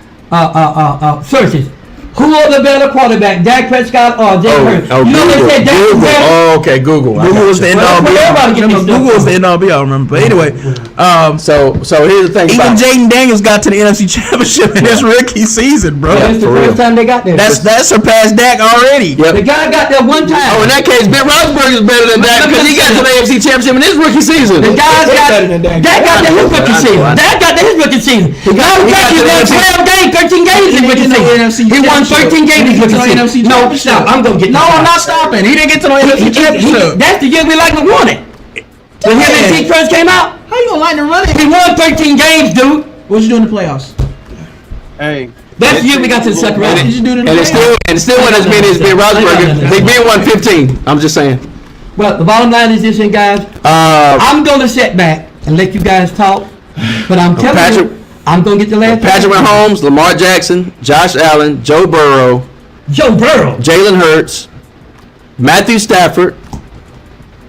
searches. Who are the better quarterback, Dak Prescott or Jalen Hurts? You know they said Dak was better. Oh, okay, Google. I Google got was the you. end all be Well, everybody all. get this stuff Google was from. the end all be all. Remember, but anyway, So here's the thing. even about- Jaden Daniels got to the NFC Championship in his rookie season, bro. That's the for first real. time they got there. That surpassed Dak already. Yep. The guy got there one time. Oh, in that case, Ben Roethlisberger is better than Dak because he got to the AFC Championship in his rookie season. The guy's got better than Dak. Dak got there his rookie I know, season. I know. Dak got there his rookie season. he got He to the won NFC 12 games, 13 games in He rookie didn't get no NFC season. He won 13 games in He rookie didn't get no NFC season. No, championship. stop. I'm gonna get No, this I'm guy. not stopping. He didn't get to the NFC Championship. That's the year we like to won it. When him and T first came out, How you gonna like to run it? he won 13 games, dude. What you do in the playoffs? Hey, That's the year we got to the second What round. did you do in the And it's playoffs? still wasn't as many as Ben Roethlisberger. He Ben won 15. I'm just saying. Well, the bottom line is this, and guys, I'm gonna sit back and let you guys talk, but I'm telling Patrick- you, I'm gonna get the last. Patrick name. Mahomes, Lamar Jackson, Josh Allen, Joe Burrow, Joe Burrow. Jalen Hurts, Matthew Stafford,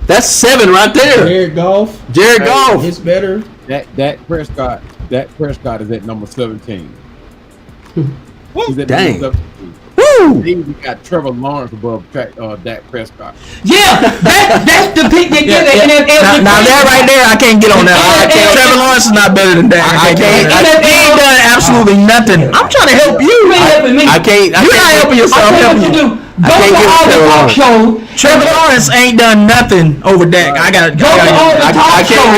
That's 7 right there. Jared Goff. Jared Goff. It's better. Dak Prescott is at number 17. He's at Dang. number 17. Woo! Then we got Trevor Lawrence above Dak Prescott. Yeah, that's the pick they get at NFL. Now that right there, I can't get on that. I can't. Trevor Lawrence is not better than that. I can't. He ain't done absolutely nothing. I'm trying to help you. I can't. You're not helping yourself. I I'm what you helping you. do. Go can't to give all the Trevor talk Lawrence. shows. Trevor Lawrence ain't done nothing over Dak. I got. Go to all the talk shows.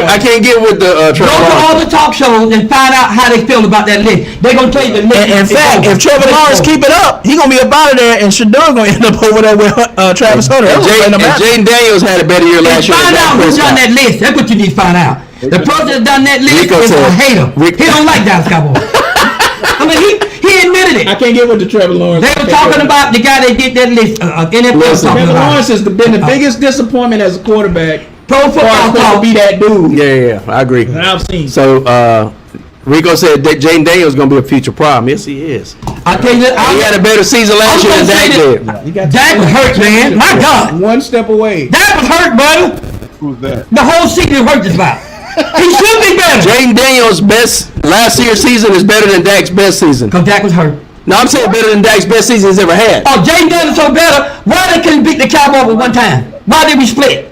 I can't get with the Go Trevor to all Lawrence. the talk shows and find out how they feel about that list. They're gonna tell you the list. In fact, if Trevor Lawrence keep it up, he gonna be up out of there, and Shador gonna end up over there with Travis Hunter. And Jaden Daniels had a better year last year. find than Dak out who's Prescott. on that list. That's what you need to find out. The person that's done that list Rico is a said- hater. Rick- He don't like Dallas Cowboys. I mean, he admitted it. I can't get with the Trevor Lawrence. They were talking about the guy that did that list. NFL Listen, talking Trevor about. Lawrence has been the biggest disappointment as a quarterback. Pro For football us to talk. be that dude Yeah, I agree. that I've seen. So Rico said that Jaden Daniels is gonna be a future problem. Yes, he is. I tell you, He had a better season last I'm year than gonna Dak say did. You got Dak was hurt, man. My God, one step away. Dak was hurt, buddy. Who's that? The whole season hurt this about. He should be better. Jaden Daniels' best last year's season is better than Dak's best season. Because Dak was hurt. No, I'm saying better than Dak's best season he's ever had. Oh, Jaden Daniels so better. Why they couldn't beat the Cowboys with one time? Why did we split?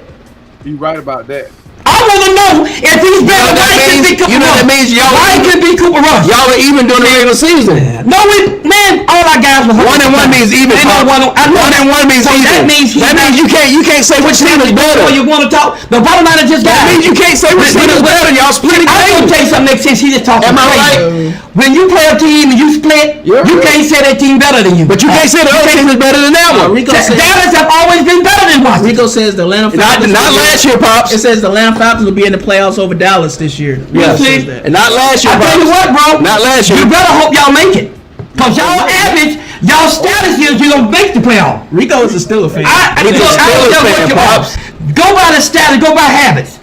You right about that. I want to know if he's better. You know Why that he couldn't means- beat Cooper you know Rush? that means y'all- Why he couldn't beat Cooper Rush? Y'all were even during the regular season. No, man, all our guys were hurt. 1-1 means even. Ain't no Pop. 1-1 means So even. that means he's that not- means you can't say which team is better. Before you want to talk, the bottom line is just That means you can't say which team is better. Y'all splitting I'm gonna games. tell you something makes sense. He just talking Am I crazy. right? When you play a team and you split, You're you right. can't say that team better than you. But you can't say the other team is better than that one. Rico said, Dallas have always been better than Washington. Rico says the Atlanta Falcons. Not last year, Pops. It says the Atlanta Falcons will be in the playoffs over Dallas this year. Yeah. Rico says that. And not last year, I tell you Pops. what, bro. Not last year. You better hope y'all make it. Cause y'all average, y'all status is you gonna make the playoff. Rico is a Steelers fan. I He's a don't Steelers care what fan, you Pops. are. Go by the status, go by habits.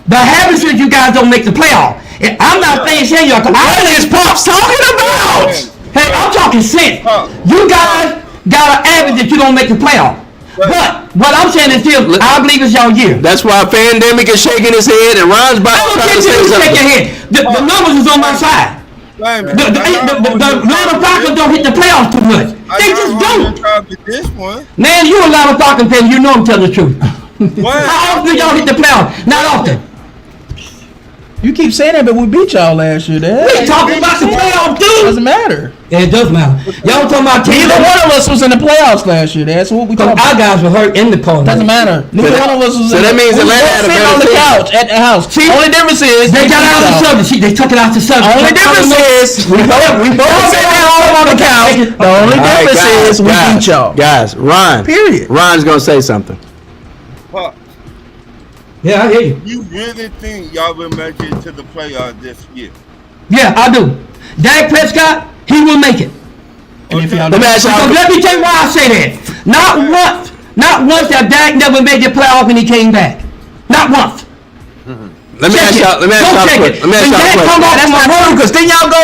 The habits is you guys don't make the playoff. And I'm not saying shit y'all. What is Pops talking about? Hey, I'm talking sense. You guys got an average that you don't make the playoff. But what I'm saying is still, I believe it's y'all year. That's why Pandemic is shaking his head and Ron's I about don't trying care to if say you shake something. your head. The numbers is on my side. The Atlanta Falcons don't hit the playoffs too much. They just don't. This one. Man, you a Atlanta Falcons fan, you know I'm telling the truth. What? How often do y'all hit the playoffs? Not often. You keep saying that, but we beat y'all last year. Dad. We talking about the playoffs, Doesn't dude. matter. It does matter. Y'all talking about teams. Neither one of us was in the playoffs last year. That's what we talking Our about. guys were hurt in the playoffs. Doesn't matter. Neither one of us was. so in that means we Atlanta both had a sitting better on the team. couch at the house. Only difference is They got out of the subject. See, they took it out the subject. Only difference is we both sitting at home on the couch. The only All right, difference is we beat y'all. Guys, Ron. Period. Ron's gonna say something. Fuck. Yeah, I hear you. You really think y'all will make it to the playoffs this year? Yeah, I do. Dak Prescott, he will make it. And if y'all Let me ask So y'all. let me tell you why I say that. Not once that Dak never made the playoff and he came back. Not once. Let me Check ask it. y'all. Let me ask Go y'all. check a it. question. Let me ask When y'all. a Dak question. come off That's my not true, road, because then y'all go,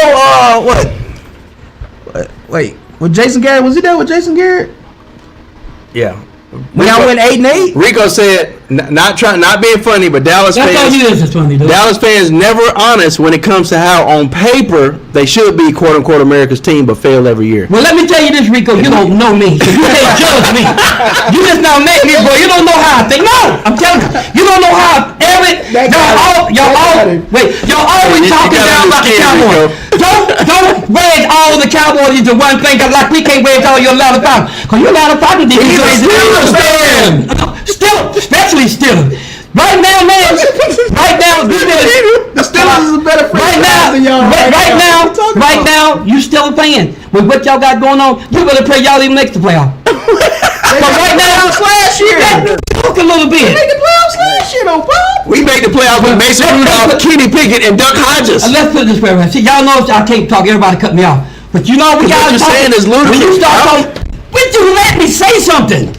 what? Wait, with Jason Garrett, was he there with Jason Garrett? Yeah. When y'all went 8-8? Rico said, not being funny, but Dallas that's all fans. you is funny, dude. Dallas fans never honest when it comes to how on paper they should be quote unquote America's team, but fail every year. Well, let me tell you this, Rico. You don't know me, so you can't judge me. You just not met me, bro. You don't know how I think. No, I'm telling you. You don't know how y'all always You talking gotta down about the understand, Cowboys. Don't wedge all the Cowboys into one thing, 'cause like we can't wedge all your Atlanta Falcons. Because your Atlanta Falcons did He's a Steelers fan. Still, especially Steelers. Right now, man. Right now, The Steelers is a better franchise than y'all right now, you still a fan. With what y'all got going on, you better pray y'all even make the playoff. But right now, last year. talk a little bit. The playoffs last year, though, Bob. We made the playoffs with Mason Rudolph, Kenny Pickett, and Duck Hodges. Let's put it this way, right? See, y'all know I can't talk. Everybody cut me off. But you know we What got you're saying is ludicrous, When you start bro. talking, would you let me say something?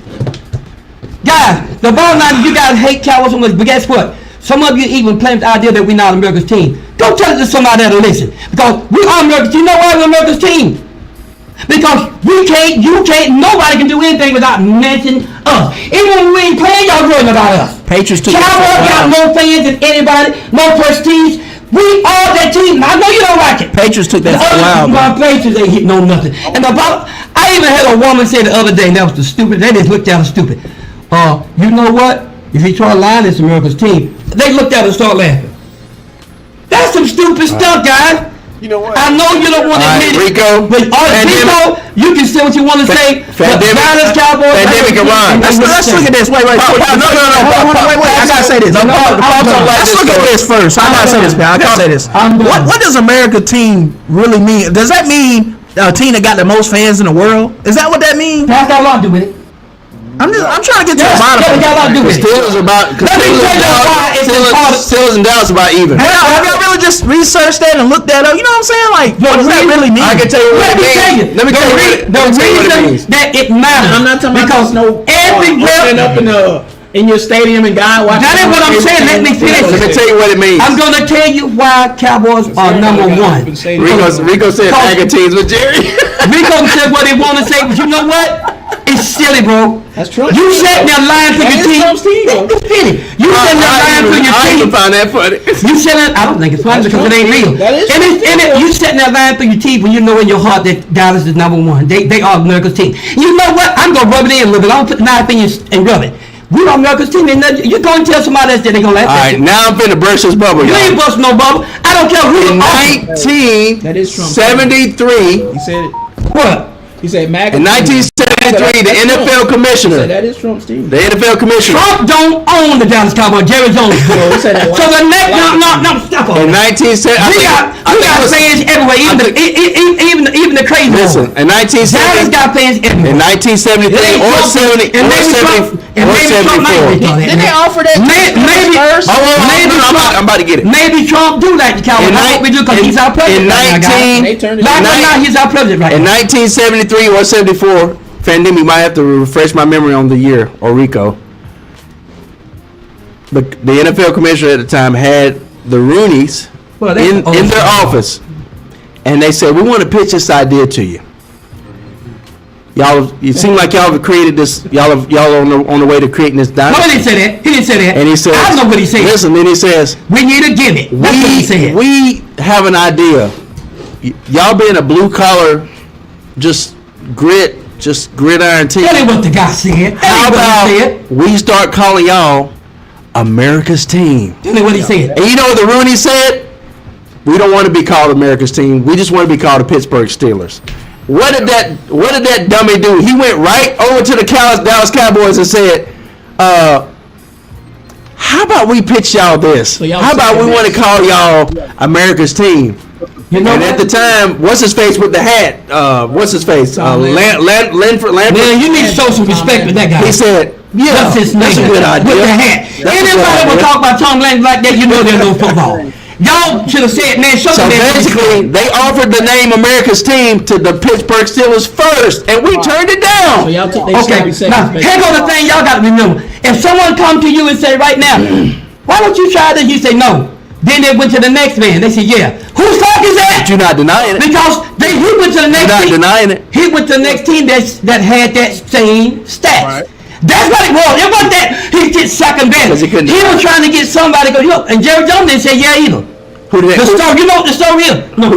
Guys, the bottom line is you guys hate Cowboys so much, but guess what? Some of you even claim the idea that we're not America's team. Go tell it to somebody that'll listen. Because we are America's team. You know why we're America's team? Because you can't, nobody can do anything without mentioning us. Even when we ain't playing, y'all worrying about us. Patriots took Cowboys got more fans than anybody, more prestige. We are that team. I know you don't like it. Patriots took that The for a while, other bro. my Patriots ain't hitting on nothing. And about, I even had a woman say the other day, and that was the stupid. They just looked at us stupid. You know what? If you try to lie, it's America's team. They looked at us and started laughing. That's some stupid stuff, guys. You know what? I know you don't want to All right, admit it, Rico, but Rico, you can say what you want to say. But Dallas Cowboys, Pandemic and Ron. Let's look at this. Wait. No. Hold on, wait. I gotta say this. Let's look at this first. I gotta say this, man. I gotta say this. What does America team really mean? Does that mean a team that got the most fans in the world? Is that what that means? That's got a lot to do with it. I'm trying to get to the bottom of That's got a lot to do with it. Steelers about Let me tell you why it's important. Steelers and Dallas about even. Have y'all really just researched that and looked that up? You know what I'm saying? Like, what does that really mean? I can tell you what it means. Let me tell you what it means. That it matters. I'm not talking about stand up in your stadium and guy watching. That ain't what I'm saying. Let me finish. Let me tell you what it means. I'm gonna tell you why Cowboys are number one. Rico said mega teams with Jerry. Rico said what he want to say, but you know what? It's silly, bro. That's true. You sitting there lying to your team. It's silly. You sitting there lying to your I team. even find that funny. You sitting. I don't think it's funny because it ain't real. That is You sitting there lying through your teeth when you know in your heart that Dallas is number one. They are America's team. You know what? I'm gonna rub it in a little bit. I'm gonna put the knife in you and rub it. We are America's team. You're gonna tell somebody else that they're gonna laugh All at right, you. now I'm finna burst this bubble, You ain't y'all. busting no bubble. I don't care who In you are. That is Trump. 1973, He said it. What? He said MAGA. in 1973, the NFL commissioner, That is Trump's team. the NFL commissioner, Trump don't own the Dallas Cowboys. Jerry Jones. he said that So the next, no, stop all in that. 1970, We got fans everywhere, even the crazy listen, ones. in Dallas 1970, got fans in everywhere. 1973 or 70 or 74. Didn't they offer that? Maybe first? I'm about to get it. Maybe Trump do like the Cowboys. I hope we do because he's our president. right now, guys. They turned it Like down. or not, he's our president right In now. 1973 or 74, Fandemi might have to refresh my memory on the year, or Rico. The NFL commissioner at the time had the Rooneys Well, in their office, and they said, "We want to pitch this idea to you. Y'all, it seemed like y'all have created this. Y'all on the way to creating this No, he dynasty." didn't say that. He didn't say that. And he says, I know what he said. Listen, then he says, We need a gimmick. That's what he said. we have an idea. Y'all being a blue collar, just gridiron team. That ain't what the guy said. That How ain't what he said. about we start calling y'all America's team? That ain't what he said. And you know what the Rooney said? We don't want to be called America's team. We just want to be called the Pittsburgh Steelers. What did that dummy do? He went right over to the Dallas Cowboys and said, how about we pitch y'all this? y'all How about we second want to call y'all America's team? You know And at the time, what's his face with the hat? What's his face? Lanford. Man, you need to show some respect with that guy. He said, "Yeah, What's his that's a name? good idea." With the hat. That's a good Anybody will idea. talk about Tom Landry like that, you know there's no football. Y'all should have said, man, show So them that. basically, they offered the name America's team to the Pittsburgh Steelers first, and we turned it down. So y'all took their Okay, now, here goes the thing y'all got to remember. If someone come to you and say right now, why don't you try this? You say no. Then they went to the next man. They said, yeah. Whose talk is that? But you're not denying it. Because he went to the next You're not team. denying it. He went to the next team that had that same stats. Right. That's what it was. It wasn't that he did second best. Because he couldn't He deny was trying to get somebody to go, look, and Jerry Jones didn't say yeah either. Who did The they? story, you know what the story is? No.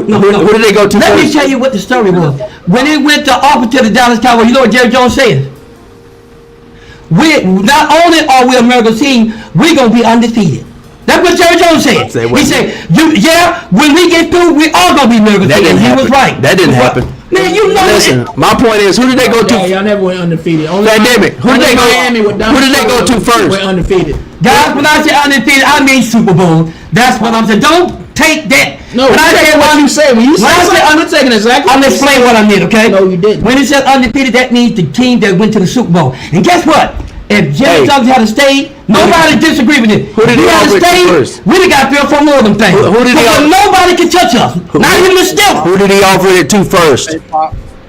Who did they go to Let me first? tell you what the story was. When they went to offer to the Dallas Cowboys, you know what Jerry Jones said? We not only are we America's team, we're gonna be undefeated. That's what Jerry Jones said. Say He what? said, when we get through, we all gonna be America's That team. didn't He happen. was right. That didn't happen. Man, you know Listen, that. my point is, who did they go to? Y'all never went undefeated. Only Pandemic. Who did they go? Miami with Who did they go to first? Went undefeated. Guys, when I say undefeated, I mean Super Bowl. That's what I'm saying. Don't take that. No, when I say what you say. When you when I say say I'm not taking exactly. I'm what you explaining said. what I mean, okay? No, you didn't. When it says undefeated, that means the team that went to the Super Bowl. And guess what? If Jerry Hey. Jones had stayed, nobody disagree with it. Who did he If he had offer it to stayed, first? we'd have got 3 or 4 more of them things. Who did he Because offer- nobody can touch us. Not even the Steelers. Who did he offer it to first?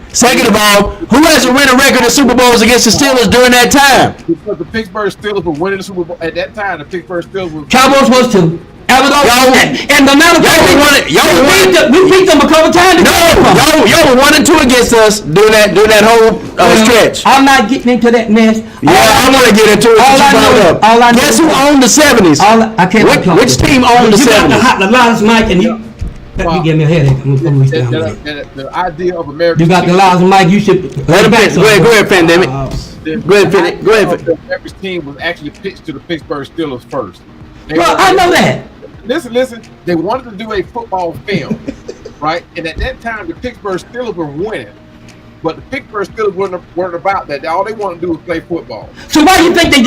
Second of all, who has a winning record of Super Bowls against the Steelers during that time? Because the Pittsburgh Steelers were winning the Super Bowl at that time. The Pittsburgh Steelers were. Cowboys was too. Y'all- And the matter of fact, y'all won it. Y'all won it. we beat them a couple times. No, y'all were 1-2 against us during that whole stretch. I'm not getting into that mess. Yeah, I want to get into it. all since I you brought know- it up. all I know Guess is- who owned the 70s? I can't. Which team owned the You got 70s? the loudest mic, and you. Let me give me a headache. I'm gonna reach down. The idea of America. You got the loudest mic. You should. Let him finish. Go ahead, Pandemic. Go ahead, finish. Go ahead. The America's team was actually pitched to the Pittsburgh Steelers first. Bro, I know that. Listen. They wanted to do a football film, right? And at that time, the Pittsburgh Steelers were winning, but the Pittsburgh Steelers weren't about that. All they wanted to do was play football. So why do you think they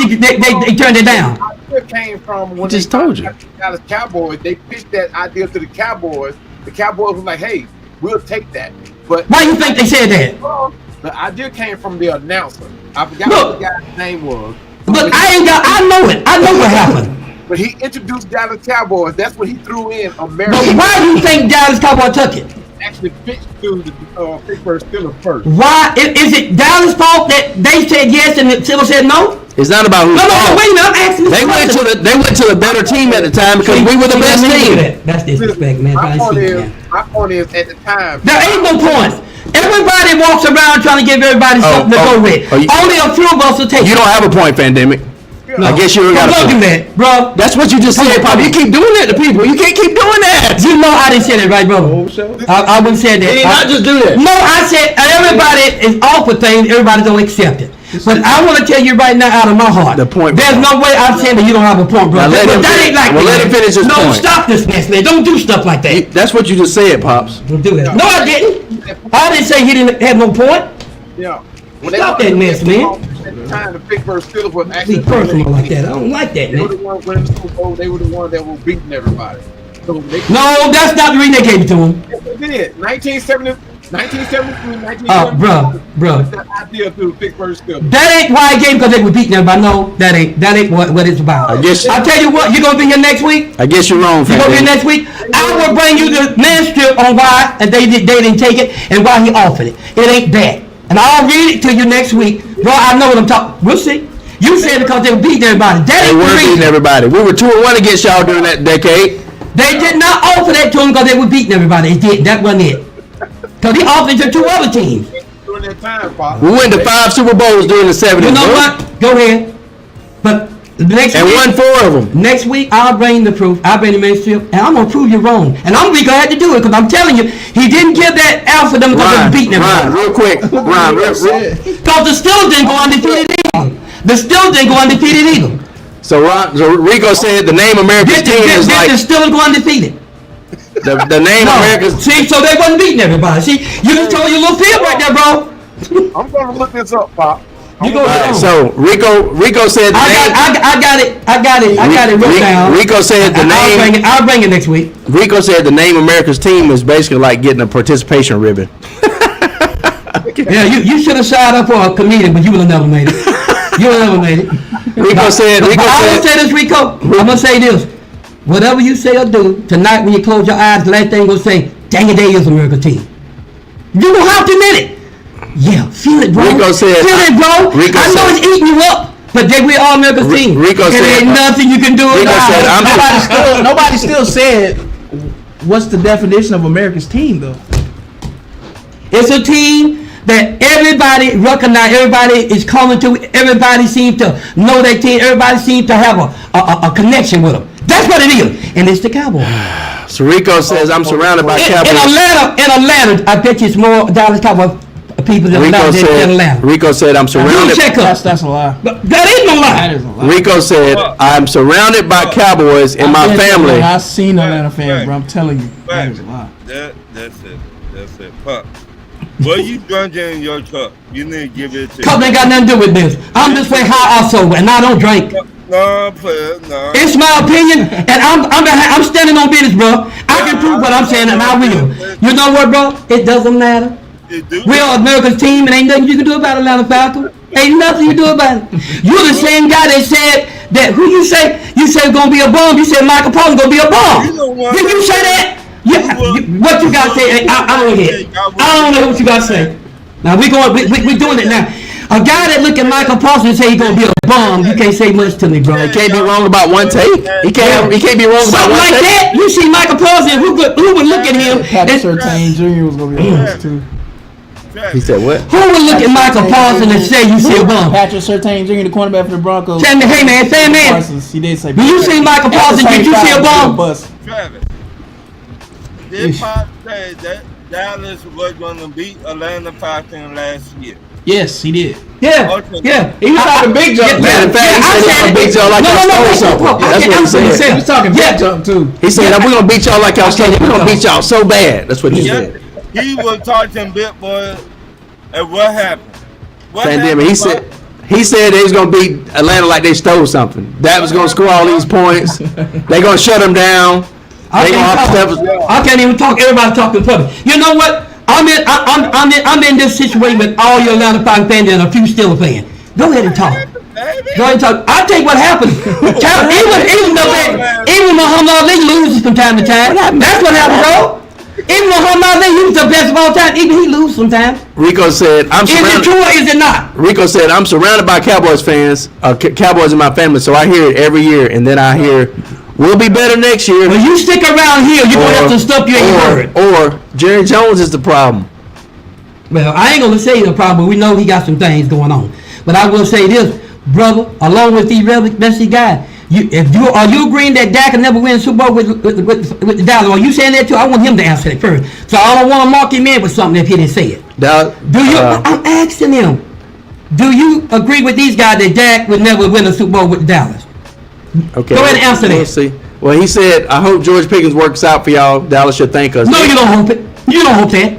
turned it down? It came from when Just they told you. got the Dallas Cowboys. They pitched that idea to the Cowboys. The Cowboys was like, "Hey, we'll take that." But Why do you think they said that? the idea came from the announcer. I forgot Look. what the guy's name was. But I know it. I know what happened. But he introduced Dallas Cowboys. That's what he threw in America. But why do you think Dallas Cowboys took it? Actually pitched to the Pittsburgh Steelers first. Why is it Dallas' fault that they said yes and the Steelers said no? It's not about who's No, fault. wait a minute. I'm asking this They went question. to the better team at the time because we were the best team. That's disrespect, man. My point is, at the time, There ain't no points. Everybody walks around trying to give everybody something to go with. oh, Only a few of us will take You it. don't have a point, Pandemic. I guess you don't got a Don't do point. that, bro. That's what you just said, Pop. You keep doing that to people. You can't keep doing that. You know I didn't say that, right, brother? I wouldn't say that. He did not just do that. No, I said everybody is off with things. Everybody don't accept it. But I want to tell you right now, out of my heart, The point, there's bro. no way I'm saying that you don't have a point, bro. Now let But him that finish- ain't like well, me, let him man. finish his no, point. stop this mess, man. Don't do stuff like that. That's what you just said, Pops. Don't do that. No, I didn't. I didn't say he didn't have no point. yeah. Stop that mess, man. At the time, the Pittsburgh Steelers were Be actually personal like that. I don't like that, They were man. the ones winning the Super Bowl. They were the ones that were beating everybody. So they, No, that's not the reason they gave it to him. they did. 1973, Bruh. The idea to the Pittsburgh Steelers. That ain't why I gave because they were beating everybody. No, that ain't what it's about. I guess I'll tell you what, you gonna be here next week? I guess you're wrong, You gonna be here Pandemic. next week? I will bring you the manuscript on why and they didn't take it and why he offered it. It ain't that. And I'll read it to you next week. Bro, I know what I'm talking. We'll see. You said because they were beating everybody. That They ain't the weren't beating reason. everybody. We were 2-1 against y'all during that decade. They did not offer that to him because they were beating everybody. They did. That wasn't it. Because he offered it to two other teams. During that time, Pop. We went to 5 Super Bowls during the 70s. You know bro. what? Go ahead. But next And week, won 4 of them. next week I'll bring the proof. I'll bring the manuscript, and I'm gonna prove you wrong. And I'm gonna be glad to do it because I'm telling you, he didn't give that out for them because they were beating Ryan, everybody. real quick. Ryan, real Because the Steelers didn't go undefeated either. The Steelers didn't go undefeated either. So Rico said the name America's team is Did like the Steelers go undefeated? the name No. America's. See, so they wasn't beating everybody. See, you just told your little fib right there, bro. I'm going to look this up, Pop. You go All right, wrong. so Rico said the I name. got it wrote down. Rico said the name. I'll bring it next week. Rico said the name America's team is basically like getting a participation ribbon. Yeah, you should have signed up for a comedian, but you would have never made it. You would have never made it. Rico said. But I'm gonna say this, Rico. I'm gonna say this. Whatever you say or do tonight, when you close your eyes, the last thing you're gonna say, "Dang it, they is America's team." You don't have to admit it. Yeah, feel it, bro. Rico said- "Feel it, bro." Rico I know said- it's eating you up, but we all America's team. Rico and said- there ain't nothing you can do Rico about said, it. Nobody still said what's the definition of America's team though. It's a team that everybody recognize, everybody is coming to, everybody seems to know that team, everybody seems to have a connection with them. That's what it is. And it's the Cowboys. So Rico says I'm surrounded by In Cowboys. Atlanta, I bet you it's more Dallas Cowboys people than Rico in said. Atlanta. Rico said I'm You surrounded. check up. That's a lie. But that ain't no lie. That is a lie. Rico said I'm surrounded by Cowboys in my I bet you, family. man, I've seen Atlanta fans, bro. I'm telling you, that Right. is a lie. That's it. Pop. What you drinking in your cup? You need to give it to. Cause ain't got nothing to do with this. I'm this way high also, and I don't drink. No, player, no. It's my opinion, and I'm standing on business, bro. I can prove what I'm saying, and I will. You know what, bro? It doesn't matter. You do. We are America's team, and ain't nothing you can do about Atlanta Falcons. Ain't nothing you do about it. You're the same guy that said that. Who you say? You said gonna be a bomb. You said Michael Paul's gonna be a bomb. You know what? Did you say that? Yeah. What you got to say? I don't hear. I don't know what you got to say. Now we doing it now. A guy that look at Michael Paulson and say he's gonna be a bum, you can't say much to me, bro. He can't be wrong about one take. He can't be wrong about Something one like take. that. You see Michael Parsons, who would look at him? Patrick Surtain Jr. was gonna be on this too. He said what? Who would look at Michael Parsons and say you see a bum? Patrick Surtain Jr., the cornerback for the Broncos. Tell me, hey man, say man. Parsons, he did say. Do you see Michael Parsons? Did you see a bum? Travis, did Pop say that Dallas was going to beat Atlanta Falcons last year? Yes, he did. Yeah, Okay. yeah. He was talking big jump. Matter of fact, he said he's gonna beat y'all like y'all stole something. That's what he said. He was talking big jump too. He said, "We're gonna beat y'all like y'all stole. We're gonna beat y'all so bad." That's what he Yeah, said. he was talking big boy, and what happened? What Pandemic. He happened, said they was gonna beat Atlanta like they stole something. That was gonna score all these points. They gonna shut them down. They gonna I can't even talk. Everybody talking public. You know what? I'm in this situation with all your Atlanta Falcons fans and a few Steelers fans. Go ahead and talk. Go ahead and talk. I'll tell you what happened. Even Muhammad Ali loses from time to time. That's what happened, bro. Even Muhammad Ali, he was the best of all time. Even he loses sometimes. Rico said, "I'm Is it surrounded." true or is it not? Rico said, "I'm surrounded by Cowboys fans, Cowboys in my family, so I hear it every year, and then I hear we'll be better next year." When you stick around here, you're going to have some stuff you ain't heard. Or Jerry Jones is the problem. Well, I ain't gonna say the problem. We know he got some things going on. But I will say this, brother, along with these Messi guys, are you agreeing that Dak can never win a Super Bowl with the Dallas? Are you saying that too? I want him to answer that first. So I don't want to mark him in with something if he didn't say it. Do you? I'm asking him. Do you agree with these guys that Dak would never win a Super Bowl with Dallas? Okay. Go ahead and answer that. We'll see. Well, he said, "I hope George Pickens works out for y'all. Dallas should thank us." No, you don't hope it. You don't hope that.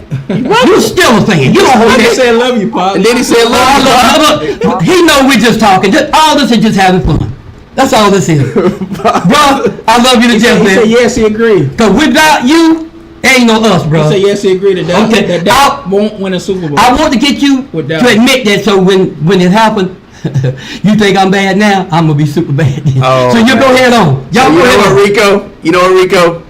You're still a fan. You don't hope He that. said, "Love you, Pop." And then he said, Look, he know we're just talking. All this is just having fun. That's all this is. Bro, I love you to death, He said, man. "Yes, he agreed." Because without you, ain't no us, bro. He said, "Yes, he agreed that Okay, that Dak won't win a Super Bowl." I want to get you With to Dallas. admit that, so when it happened, you think I'm bad now, I'm going to be super bad then. Oh, so you man. go ahead on. Y'all You go know ahead what, on. Rico? You know what, Rico?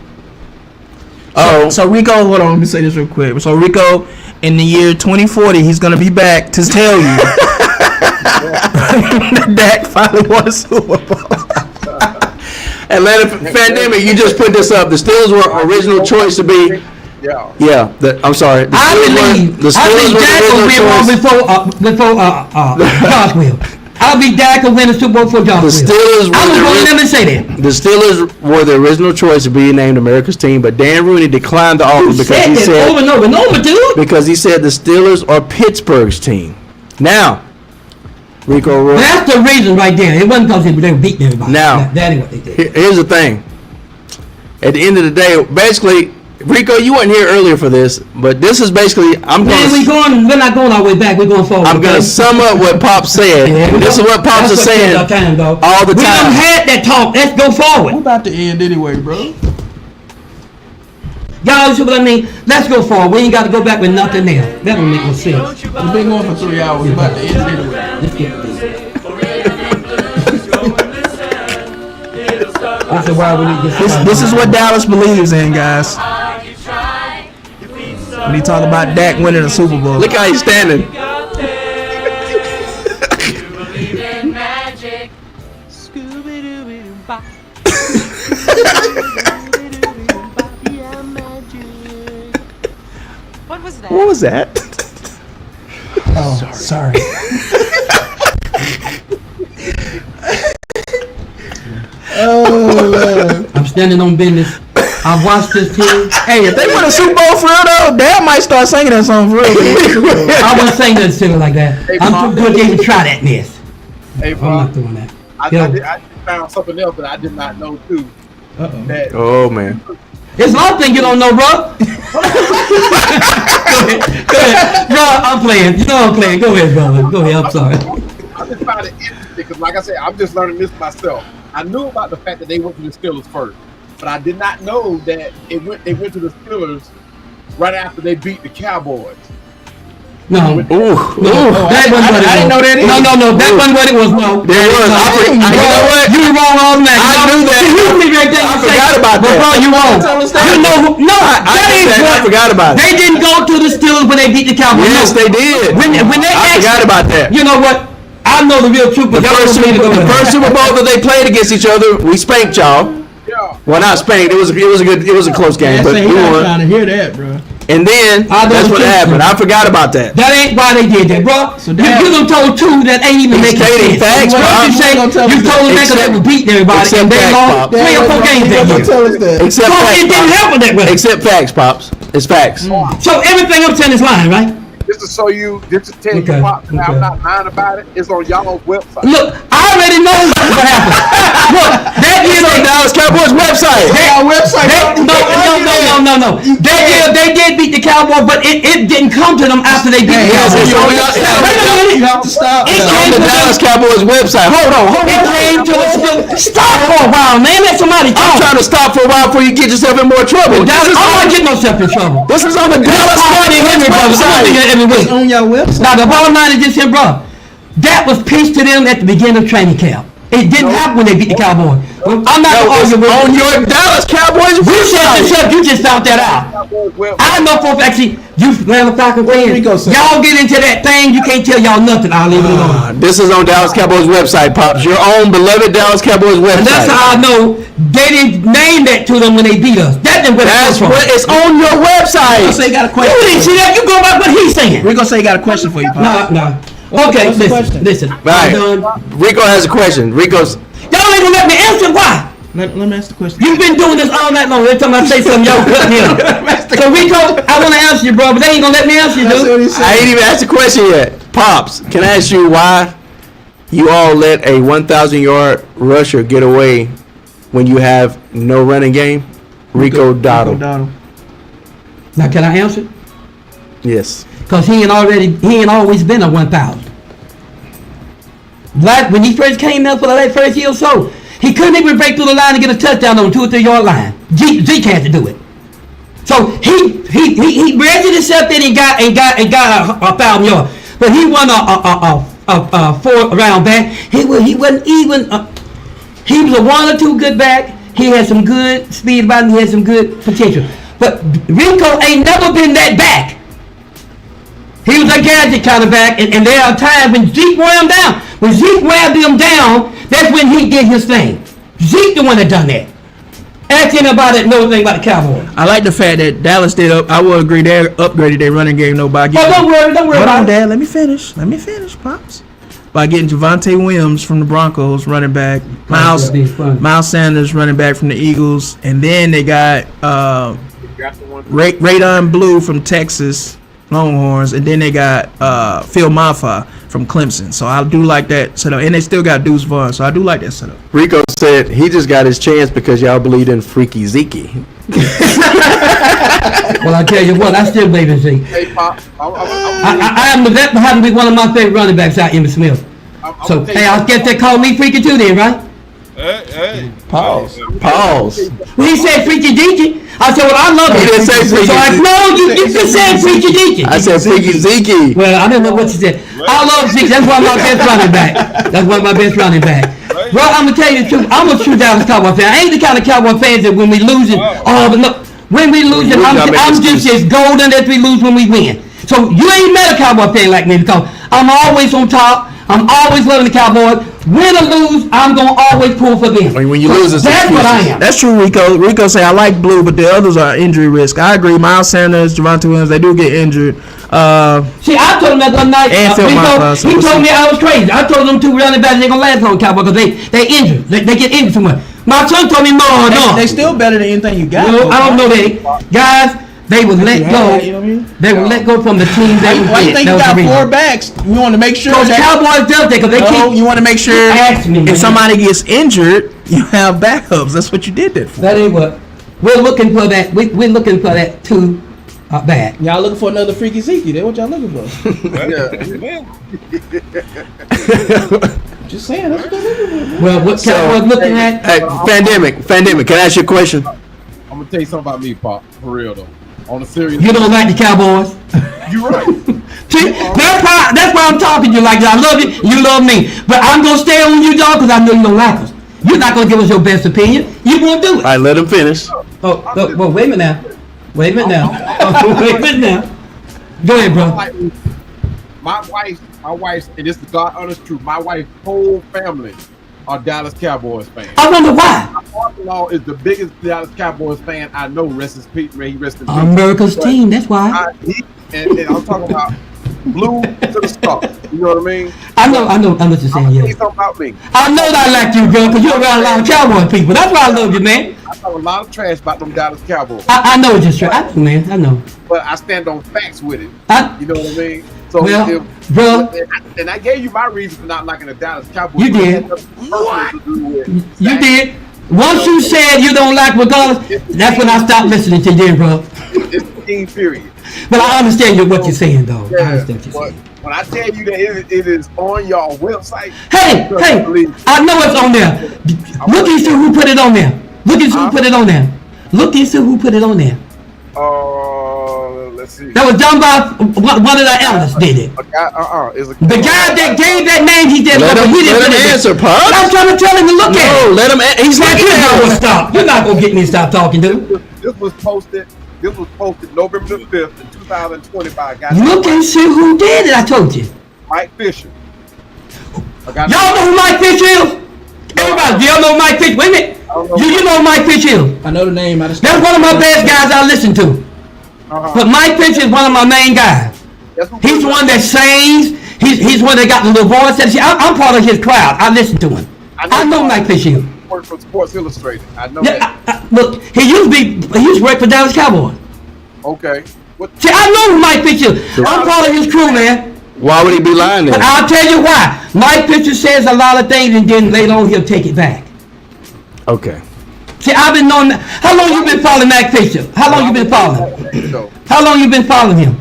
So Rico, hold on, let me say this real quick. So Rico, in the year 2040, he's gonna be back to tell you that Dak finally won a Super Bowl. Atlanta Pandemic, you just put this up. The Steelers were original choice to be. Yeah. Yeah, I'm sorry. The I believe Dak will win one before Josh will. I'll be Dak will win a Super Bowl for Josh The will. Steelers I was were going to the, let me say that. the Steelers were the original choice to be named America's team, but Dan Rooney declined the offer because Said he that said over and over and over, dude. because he said the Steelers are Pittsburgh's team. Now, Rico Roy, That's the reason right there. It wasn't because they were beating everybody. Now. That ain't what they did. here's the thing. At the end of the day, basically, Rico, you weren't here earlier for this, but this is basically we're not going our way back. We're going forward. I'm okay? gonna sum up what Pop said. Yeah, This is what Pops is saying Our time, dog. all the We done time. had that talk. Let's go We're forward. about to end anyway, bro. Y'all see what I mean? Let's go forward. We ain't got to go back with nothing there. That don't make no sense. We've been going for 3 hours. We're about to end anyway. Let's get this. That's why we need to get This is what Dallas believes in, guys. When he talk about Dak winning a Super Bowl. Look how he's standing. What was that? What was that? Oh, sorry. I'm standing on business. I've watched this team. Hey, if they win a Super Bowl for real though, Dad might start singing that song for real. I wasn't saying nothing silly like that. I'm too good to even try that mess. Hey, I'm Bob, not doing that. I found something else that I did not know too. That Oh man. There's a lot of things you don't know, bro. Go ahead. Bro, I'm playing. You know I'm playing. Go ahead, brother. Go ahead. I'm sorry. I just found it interesting because, like I said, I'm just learning this myself. I knew about the fact that they went to the Steelers first, but I did not know that they went to the Steelers right after they beat the Cowboys. No. Ooh. That wasn't what it was. I didn't know that either. No. That wasn't what it was. No. There was. You know what? You were wrong all night. I knew that. You knew right there. I forgot about But that. bro, you wrong. You know who? No. I forgot about it. They didn't go to the Steelers when they beat the Cowboys. Yes, No. they did. When they I forgot about that. You know what? I know the real truth, but The y'all first, don't need to go the there. first Super Bowl that they played against each other, we spanked y'all. Yeah. Well, not spanked. It was a close game, Man, but say we he not won. trying to hear that, bro. And then I know that's the what truth, happened. bro. I forgot about that. That ain't why they did that, bro. So you that- done told two that ain't even He's making stating sense. facts, What Bob. you say? Don't tell You us told them that. they was beating everybody, Except and they facts, lost Bob. 3 or 4 games that year. Tell us that. Except So facts, it didn't Pops. help with that, brother. Except facts, Pops. It's facts. So everything I'm saying is lying, right? This is so you. This is tell Okay, you, Pop. Now okay. I'm not lying about it. It's on y'all's website. Look, I already know what happened. Look, that year It's on they Dallas Cowboys website. Our website. no. That year they did beat the Cowboys, but it didn't come to them after they beat the Yes, Cowboys. it's on- it's on- Wait a minute. You have to stop. It It's on came the to Dallas them. Cowboys website. Hold on. It came to us. Stop for a while, man. Let somebody I'm talk. trying to stop for a while before you get yourself in more trouble. I'm not getting myself in trouble. This is on the Dallas I'm in Cowboys every brother. I'm in website. here every week. On your website. Now the bottom line is this here, bro. That was pitched to them at the beginning of training camp. It didn't happen when they beat the Cowboys. I'm not No, gonna it's argue with on you. your Dallas Cowboys You said website. yourself, you just found that out. Cowboys website. I know for a fact, see, you Atlanta Falcons fans, Rico say? y'all get into that thing, you can't tell y'all nothing. I'll leave it alone. This is on Dallas Cowboys website, Pops. Your own beloved Dallas Cowboys And that's website. how I know they didn't name that to them when they beat us. That didn't where it That's comes from. what it's on your Rico website. say he got a You question. didn't see that. You go by what he's saying. Rico say he got a question for you, Pop. No. Okay, what's the question? listen. Right. I'm done. Rico has a question. Rico's Y'all ain't gonna let me answer. Why? Let me ask the question. You've been doing this all night long. Every time I say something, y'all cut me up. So Rico, I want to answer you, bro, but they ain't gonna let me answer you, That's what dude. he said. I ain't even asked the question yet. Pops, can I ask you why you all let a 1,000-yard rusher get away when you have no running game? Rico Dottle. Now, can I answer? Yes. Cause he ain't always been a 1,000. Like when he first came in for the first year or so, he couldn't even break through the line and get a touchdown on 2 or 3 yard line. Zeke had to do it. So he registered himself in and got a 1,000 yards. But he won a 4 round back. He wasn't even. He was a 1 or 2 good back. He had some good speed about him. He had some good potential. But Rico ain't never been that back. He was a gadget kind of back, and there are times when Zeke wore him down. When Zeke wore him down, that's when he did his thing. Zeke the one that done that. Ask him about it, know anything about the Cowboys. I like the fact that Dallas did up. I will agree they upgraded their running game though by Oh, getting. don't worry Hold about on, it. Dad. Let me finish, Pops. By getting Javonte Williams from the Broncos, running back, Miles that'd be fun. Miles Sanders, running back from the Eagles, and then they got Got the one. Radon Blue from Texas Longhorns, and then they got Phil Mafah from Clemson. So I do like that setup, and they still got Deuce Vaughn. So I do like that setup. Rico said he just got his chance because y'all believed in Freaky Zeke. Well, I tell you what, I still believe in Zeke. Hey, Pop. I am that happen to be one of my favorite running backs out, Emmitt Smith. So, hey, I guess they call me Freaky too then, right? Hey. Pause. When he said Freaky Deaky, I said, well, I love He it. didn't say Freaky So I Deaky. no, you just said Freaky Deaky. I said Freaky Zeke. Well, I don't know what you said. I love Zeke. That's one of my best running back. That's one of my best running back. Bro, I'm gonna tell you the truth. I'm a true Dallas Cowboy fan. I ain't the kind of Cowboy fans that when we losing, but look, when we losing, I'm just as golden as we lose when we win. So you ain't met a Cowboy fan like me because I'm always on top. I'm always loving the Cowboys. Win or lose, I'm gonna always pull for them. When you lose, it's That's what I am. That's true, Rico. Rico say I like blue, but the others are injury risk. I agree. Miles Sanders, Javonte Williams, they do get injured. See, I told him that the other night. And Phil Mafah, so he we'll told see. me I was crazy. I told them 2 running backs ain't gonna last long, Cowboy, because they injured. They get injured too much. My son told me no. They still better than anything you got. No, I don't know that. Guys, they would let go. You know what I mean? They would let go from the team they would Why you get. think That you was got the 4 reason. backs? You want to make sure Those that Cowboys does that because they no, keep. you want to make sure Ask me, man. if somebody gets injured, you have backups. That's what you did that for. That ain't what. We're looking for that. We're looking for that too bad. Y'all looking for another Freaky Zeke? That's what y'all looking for. Just saying. That's what they're looking for. Well, what So- Cowboys looking at? Hey, Pandemic, can I ask you a question? I'm gonna tell you something about me, Pop. For real though. On a serious. You don't like the Cowboys. You right. See, that's why I'm talking to you like that. I love you, you love me. But I'm going to stay on you, dog, because I know you don't like us. You're not going to give us your best opinion. You won't do All it. right, let him finish. Well, wait a minute now. Wait a minute now. Wait a minute now. Go ahead, bro. Like, my wife My wife's, and this is the God honest truth, my wife's whole family are Dallas Cowboys fans. I wonder why. My father-in-law is the biggest Dallas Cowboys fan I know. Rest in peace, man. He rest in peace. America's But team. That's why. and I'm talking about blue to the stars. You know what I mean? I know what you're I'm saying. gonna tell Yeah. you something about me. I know that I like you, bro, because you're around a lot of Cowboy people. That's why I love you, man. I talk a lot of trash about them Dallas Cowboys, I know it's just true. I know, man. I know. but I stand on facts with it. I, You know what I mean? So, Well, bro. and I gave you my reason for not liking the Dallas Cowboys. You but it did. had nothing personal to do with You Zach. did. Once you said you don't like regardless, that's when I stopped listening to you, bro. It's the team period. But I understand what you're saying, though. I Yeah, understand what you're but saying. when I tell you that it is on your website, Hey, I know it's on there. Look and see who put it on there. Look and see who put it on there. Look and see who put it on there. let's see. That was done by one of the elders did it. A guy, is a The guy that gave that name, he did Let but him, he didn't let him put it answer, there. I'm Pops. trying to tell him to look at No, it. let him. He's Man, looking you're not gonna at it. stop. You're not gonna get me to stop talking, dude. This was posted November the 5th, in 2020 by a guy Look and named see who did it. I told you. Mike Fisher. A guy Y'all know who Mike Fish is? Everybody, do y'all know Mike Fish? Wait a minute. You know who Mike Fish is? I know the name. I just That's one of my best guys I listen to. But Mike Fish is one of my main guys. That's who He's the one that sings. He's one that got the little voice. I'm part of his crowd. I listen to him. I know Mike Fish is. worked for Sports Illustrated. I know Yeah, that. look, he used to work for Dallas Cowboys. Okay. What? See, I know who Mike Fish is. I'm part of his crew, man. Why would he be lying But then? I'll tell you why. Mike Fisher says a lot of things, and then later on he'll take it back. Okay. See, I've been knowing. How long you been following Mike Fisher? How long you been following him? So, How long you been following him?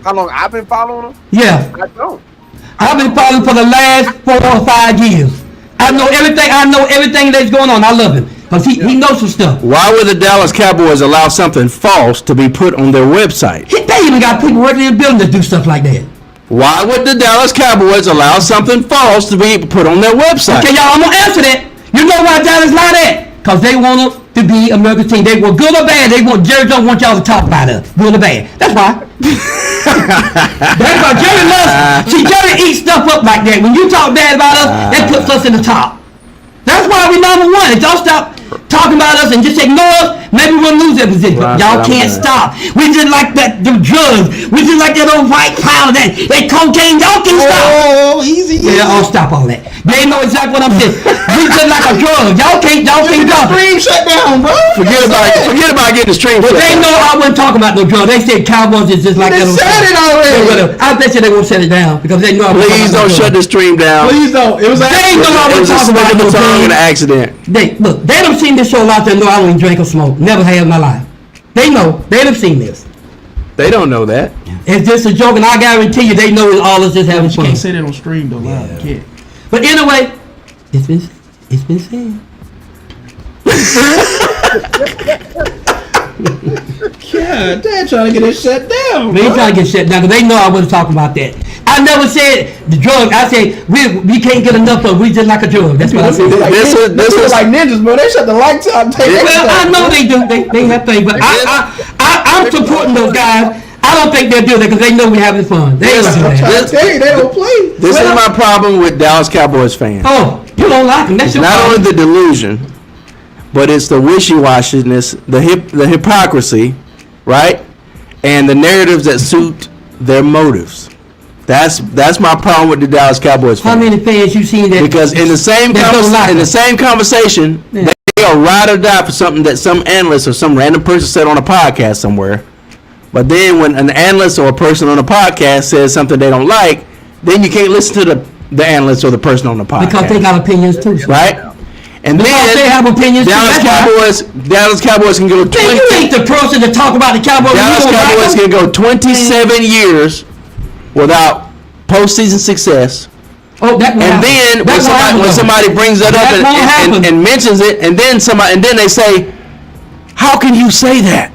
how long I've been following him? Yeah, I don't. I've been following for the last 4 or 5 years. I know everything. I know everything that's going on. I love him because he knows some stuff. Why would the Dallas Cowboys allow something false to be put on their website? They even got people working in the building that do stuff like that. Why would the Dallas Cowboys allow something false to be put on their website? Okay, y'all, I'm gonna answer that. You know why Dallas lied that? Because they want us to be America's team. They were good or bad. Jerry don't want y'all to talk about us. Good or bad. That's why. That's why Jerry loves. See, Jerry eats stuff up like that. When you talk bad about us, that puts us in the top. That's why we number one. If y'all stop talking about us and just ignore us, maybe we'll lose that position. Well, Y'all I'm can't done. stop. We just like that, the drugs. We just like that old white powder, that cocaine. Y'all can stop. Oh, easy. Yeah, I'll stop all that. They know exactly what I'm saying. We just like a drug. Y'all can't stop it. Stream shut down, bro. Forget about getting the stream But shut they down. know I wasn't talking about no drug. They said Cowboys is just like They that. said it already. Yeah, whatever. I bet you they won't shut it down because they know I wasn't Please talking don't about shut no the stream down. Please don't. It was They know I It wasn't was a talking slip about of no the tongue and an drug. accident. They don't seen this show out there. Know I don't even drink or smoke. Never have in my life. They know. They have seen this. They don't know that. It's just a joke, and I guarantee you, they know all is just having You fun. can't say that on stream though. Live. You can't. But anyway, it's been said. God, they're trying to get it shut down. They trying to get shut down because they know I wasn't talking about that. I never said the drug. I said we can't get enough of it. We just like a drug. That's what I said. This is like ninjas, bro. They shut the lights out. Well, I know they do. They have things, but I'm supporting those guys. I don't think they'll do that because they know we're having fun. They ain't gonna do that. I tell you, they don't play. This is my problem with Dallas Cowboys fans. Oh, you don't like them. That's your Not problem. only the delusion, but it's the wishy-washiness, the hypocrisy, right? And the narratives that suit their motives. That's my problem with the Dallas Cowboys How fans. many fans you seen that? Because in the same that don't like in the them? same conversation, Yeah. they are ride or die for something that some analyst or some random person said on a podcast somewhere. But then when an analyst or a person on a podcast says something they don't like, then you can't listen to the analyst or the person on the podcast. Because they got opinions too. So. right? And Because then they have opinions too. Dallas That's why. Cowboys can go Man, 20. you ain't the person to talk about the Cowboys. Dallas You don't like Cowboys them. can go 27 years without postseason success. Oh, that won't And happen. then That won't happen, when though. somebody brings that up That won't happen. and mentions it, and then they say, "How can you say that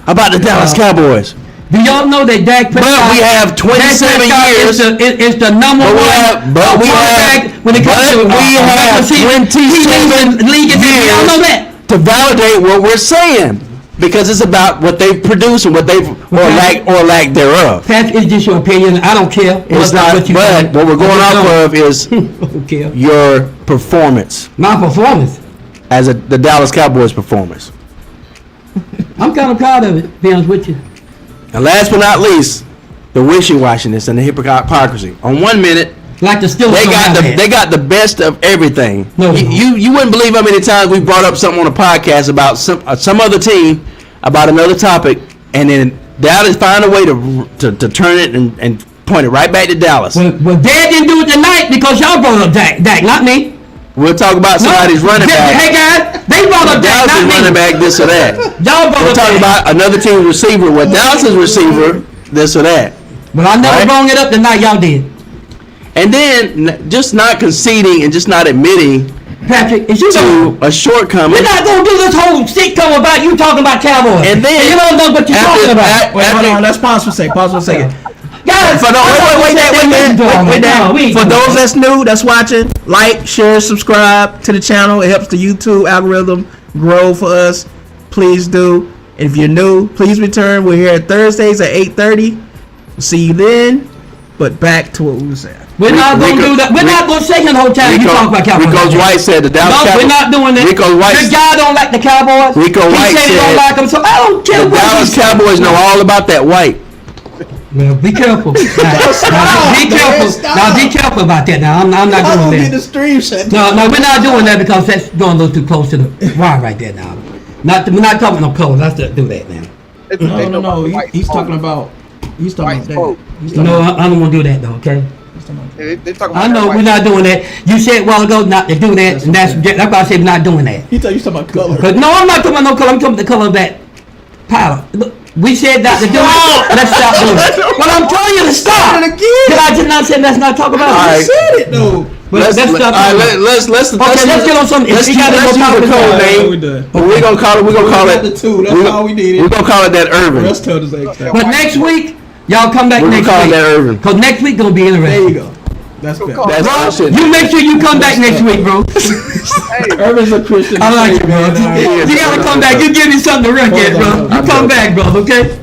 about the Dallas Cowboys?" Do y'all know that Dak Prescott? we have 27 years. Is the number But we one have- but we quarterback have- when it comes but to we have 27 He leads the league in this. Y'all know that. to validate what we're saying. Because it's about what they've produced and what they've or lack thereof. Patrick, it's just your opinion. I don't care. It's not. What you But think. what we're going I off don't of is care. your performance My performance. as the Dallas Cowboys performance. I'm kind of proud of it, to be honest with you. And last but not least, the wishy-washiness and the hypocrisy. On 1 minute, Like the Steelers. they got the best of everything. No, they You wouldn't believe how many times we brought up something on a podcast about some other team, about another topic, and then Dallas find a way to turn it and point it right back to Dallas. Well, Dad didn't do it tonight because y'all brought up Dak, not me. We'll talk about somebody's running back. Hey guys, they brought up Dak, Dallas not is me. running back this or that. Y'all brought We'll up talk Dak. about another team's receiver, what Dallas's receiver, this or that. But I never Right? brought it up tonight. Y'all did. And then just not conceding and just not admitting Patrick, is you know, to a shortcoming. we're not gonna do this whole sitcom about you talking about Cowboys. And then- you don't know what you're talking about. Wait, hold on. Let's pause for a second. Guys, For those that's new, that's watching, like, share, subscribe to the channel. It helps the YouTube algorithm grow for us. Please do. If you're new, please return. We're here Thursdays at 8:30. See you then. But back to what we were saying. we're not gonna do that. We're not gonna say the whole time you talk about Cowboys. Rico White said the Dallas No, Cowboys. we're not doing that. Rico White. Your guy don't like the Cowboys. Rico he White said he don't said like them, so I don't care The what Dallas he said. Cowboys know all about that white. Well, be careful. Now, be careful. Now, be careful about that. Now, I'm not doing that. stream shut No, we're not doing that because that's going a little too close to the wire right there now. We're not talking no colors. Let's do that now. No. He's talking about. He's talking about that. He's talking No, about- I don't want to do that though. Okay. They talking about I know we're not doing that. You said a while ago not to do that, and that's why I said we're not doing that. He thought you talking about color. Cause no, I'm not talking about no color. I'm talking about the color of that powder. Look, we said not to do it. Let's stop doing it. Well, I'm telling you to stop. Cause I did not say let's not talk about All it. right. said it though. But let's stop. all right, let's Okay, let's get on something. Let's If use you got any more the topics, code all right, name. we done. But we're gonna call it. We're gonna call it. the two. That's all we needed. We're gonna call it that Irvin. Rest told us extra. But next week, y'all come back We're gonna next call it week. that Irvin. Cause next week gonna be interesting. There you go. That's good. That's bullshit. You make sure you come back next week, bro. Irvin's a Christian. I like you, bro. You gotta come back. You give me something to look at, bro. You come back, bro. Okay.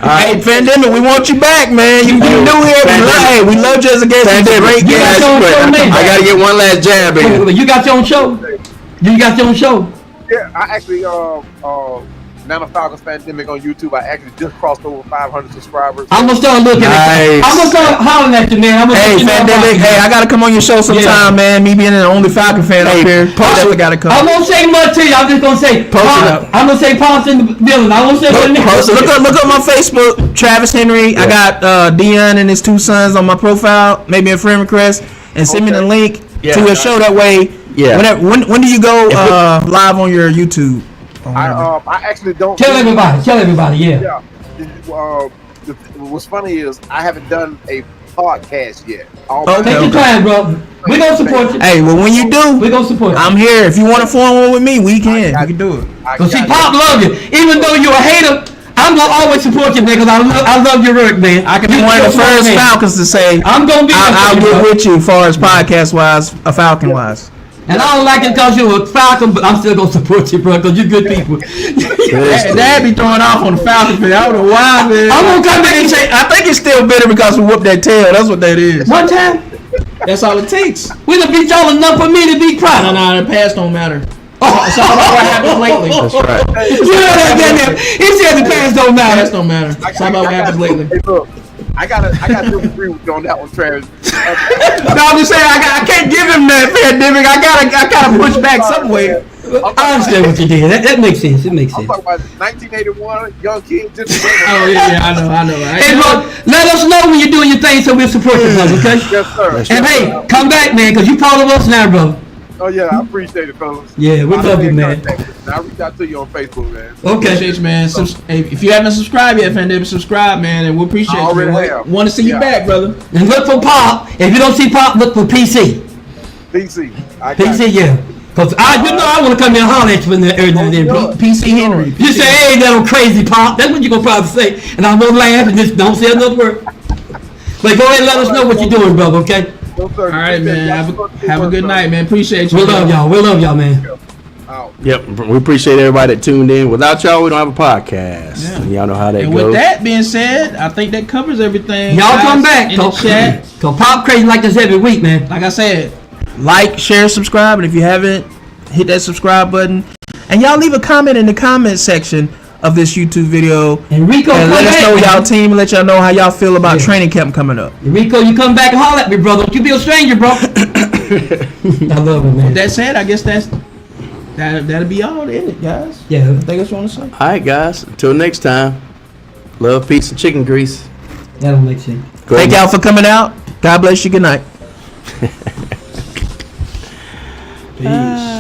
Hey, Pandemic, we want you back, man. You new here. Hey, we love you as a guest. You great You got guest. your own show, man. I gotta get one last jab in. You got your own show. You got your own show. Yeah, I actually Nana Falcons Pandemic on YouTube. I actually just crossed over 500 subscribers. I'm gonna start looking at you. Nice. I'm gonna start hollering at you, man. I'm gonna Hey, let you know Pandemic. about Hey, you. I gotta come on your show sometime, man. Me being the only Falcon fan up here. Definitely gotta come. I won't say much to you. I'm just gonna say, Post it up. I'm gonna say Pops in the building. I won't say what Look up my Facebook, Travis Henry. I got Dion and his two sons on my profile. Maybe a friend request, and send me the link Yeah. to your show. That way, Yeah. Whenever, when do you go live on your YouTube? I actually don't. Tell everybody. Yeah. Yeah. What's funny is I haven't done a podcast yet. Okay. Take your time, bro. We're gonna support you. Hey, well, when you do, We're gonna support you. I'm here. If you want to form one with me, we can. We can do it. Cause see, Pop love you. Even though you're a hater, I'm gonna always support you, man. Cause I love your work, man. I can be You one of the so smart, first man. Falcons to say I'm gonna be. I'll there for you, get bro. with you as far as podcast wise, a Falcon wise. And I don't like it because you're a Falcon, but I'm still gonna support you, bro. Cause you're good people. Dad be throwing off on the Falcon fan. I don't know why, man. I'm gonna come back and say, I think it's still bitter because we whooped that tail. That's what that is. one time That's all it takes. we done beat y'all enough for me to be proud. No, the past don't matter. It's all about what happened lately. That's right. You know that, goddamn. He said the past don't matter. Past don't matter. It's all about what happens lately. Hey, look, I gotta agree with you on that one, Travis. No, I'm just saying I can't give him that pandemic. I gotta push back some way. I understand what you did. That makes sense. It makes I'm sense. talking about 1981, young kid just. Oh yeah, I know. Hey, bro, let us know when you're doing your thing so we'll support you, brother, okay? Yes, sir. And hey, come back, man, because you part of us now, bro. Oh yeah, I appreciate it, fellas. Yeah, we I'll love stay you, in man. contact. And I'll reach out to you on Facebook, man. Okay. Appreciate you, man. Hey, if you haven't subscribed yet, Pandemic, subscribe, man, and we appreciate I already you. have. Want to see you Yeah. back, brother. And look for Pop. If you don't see Pop, look for PC. PC. I got PC, you. yeah. Because I want to come here and holler at you when every now and then, bro. PC Henry. You say, hey, that old crazy Pop. That's what you're going to probably say. And I'm going to laugh and just don't say another word. But go ahead and let us know what you're doing, brother, okay? No, sir. All right, man. Have a good night, man. Appreciate you. We love y'all. We love y'all, man. All Out. Yep. We appreciate everybody that tuned in. Without y'all, we don't have a podcast. Yeah. Y'all know how that And goes. with that being said, I think that covers everything. Y'all guys, come back. in the chat. Cause Pop Crazy like this every week, man. Like I said, like, share, subscribe, and if you haven't, hit that subscribe button. And y'all leave a comment in the comment section of this YouTube video. And Rico, And come let us back, know man. y'all team. Let y'all know how y'all feel about Yeah. training camp coming up. Rico, you come back and holler at me, brother. Don't you be a stranger, bro. I love it, man. That said, I guess that'll be all in it, guys. Yeah. Anything else you want to say? All right, guys. Until next time. Love, peace, and chicken grease. That don't make sense. Go Thank ahead. y'all for coming out. God bless you. Good night. Peace.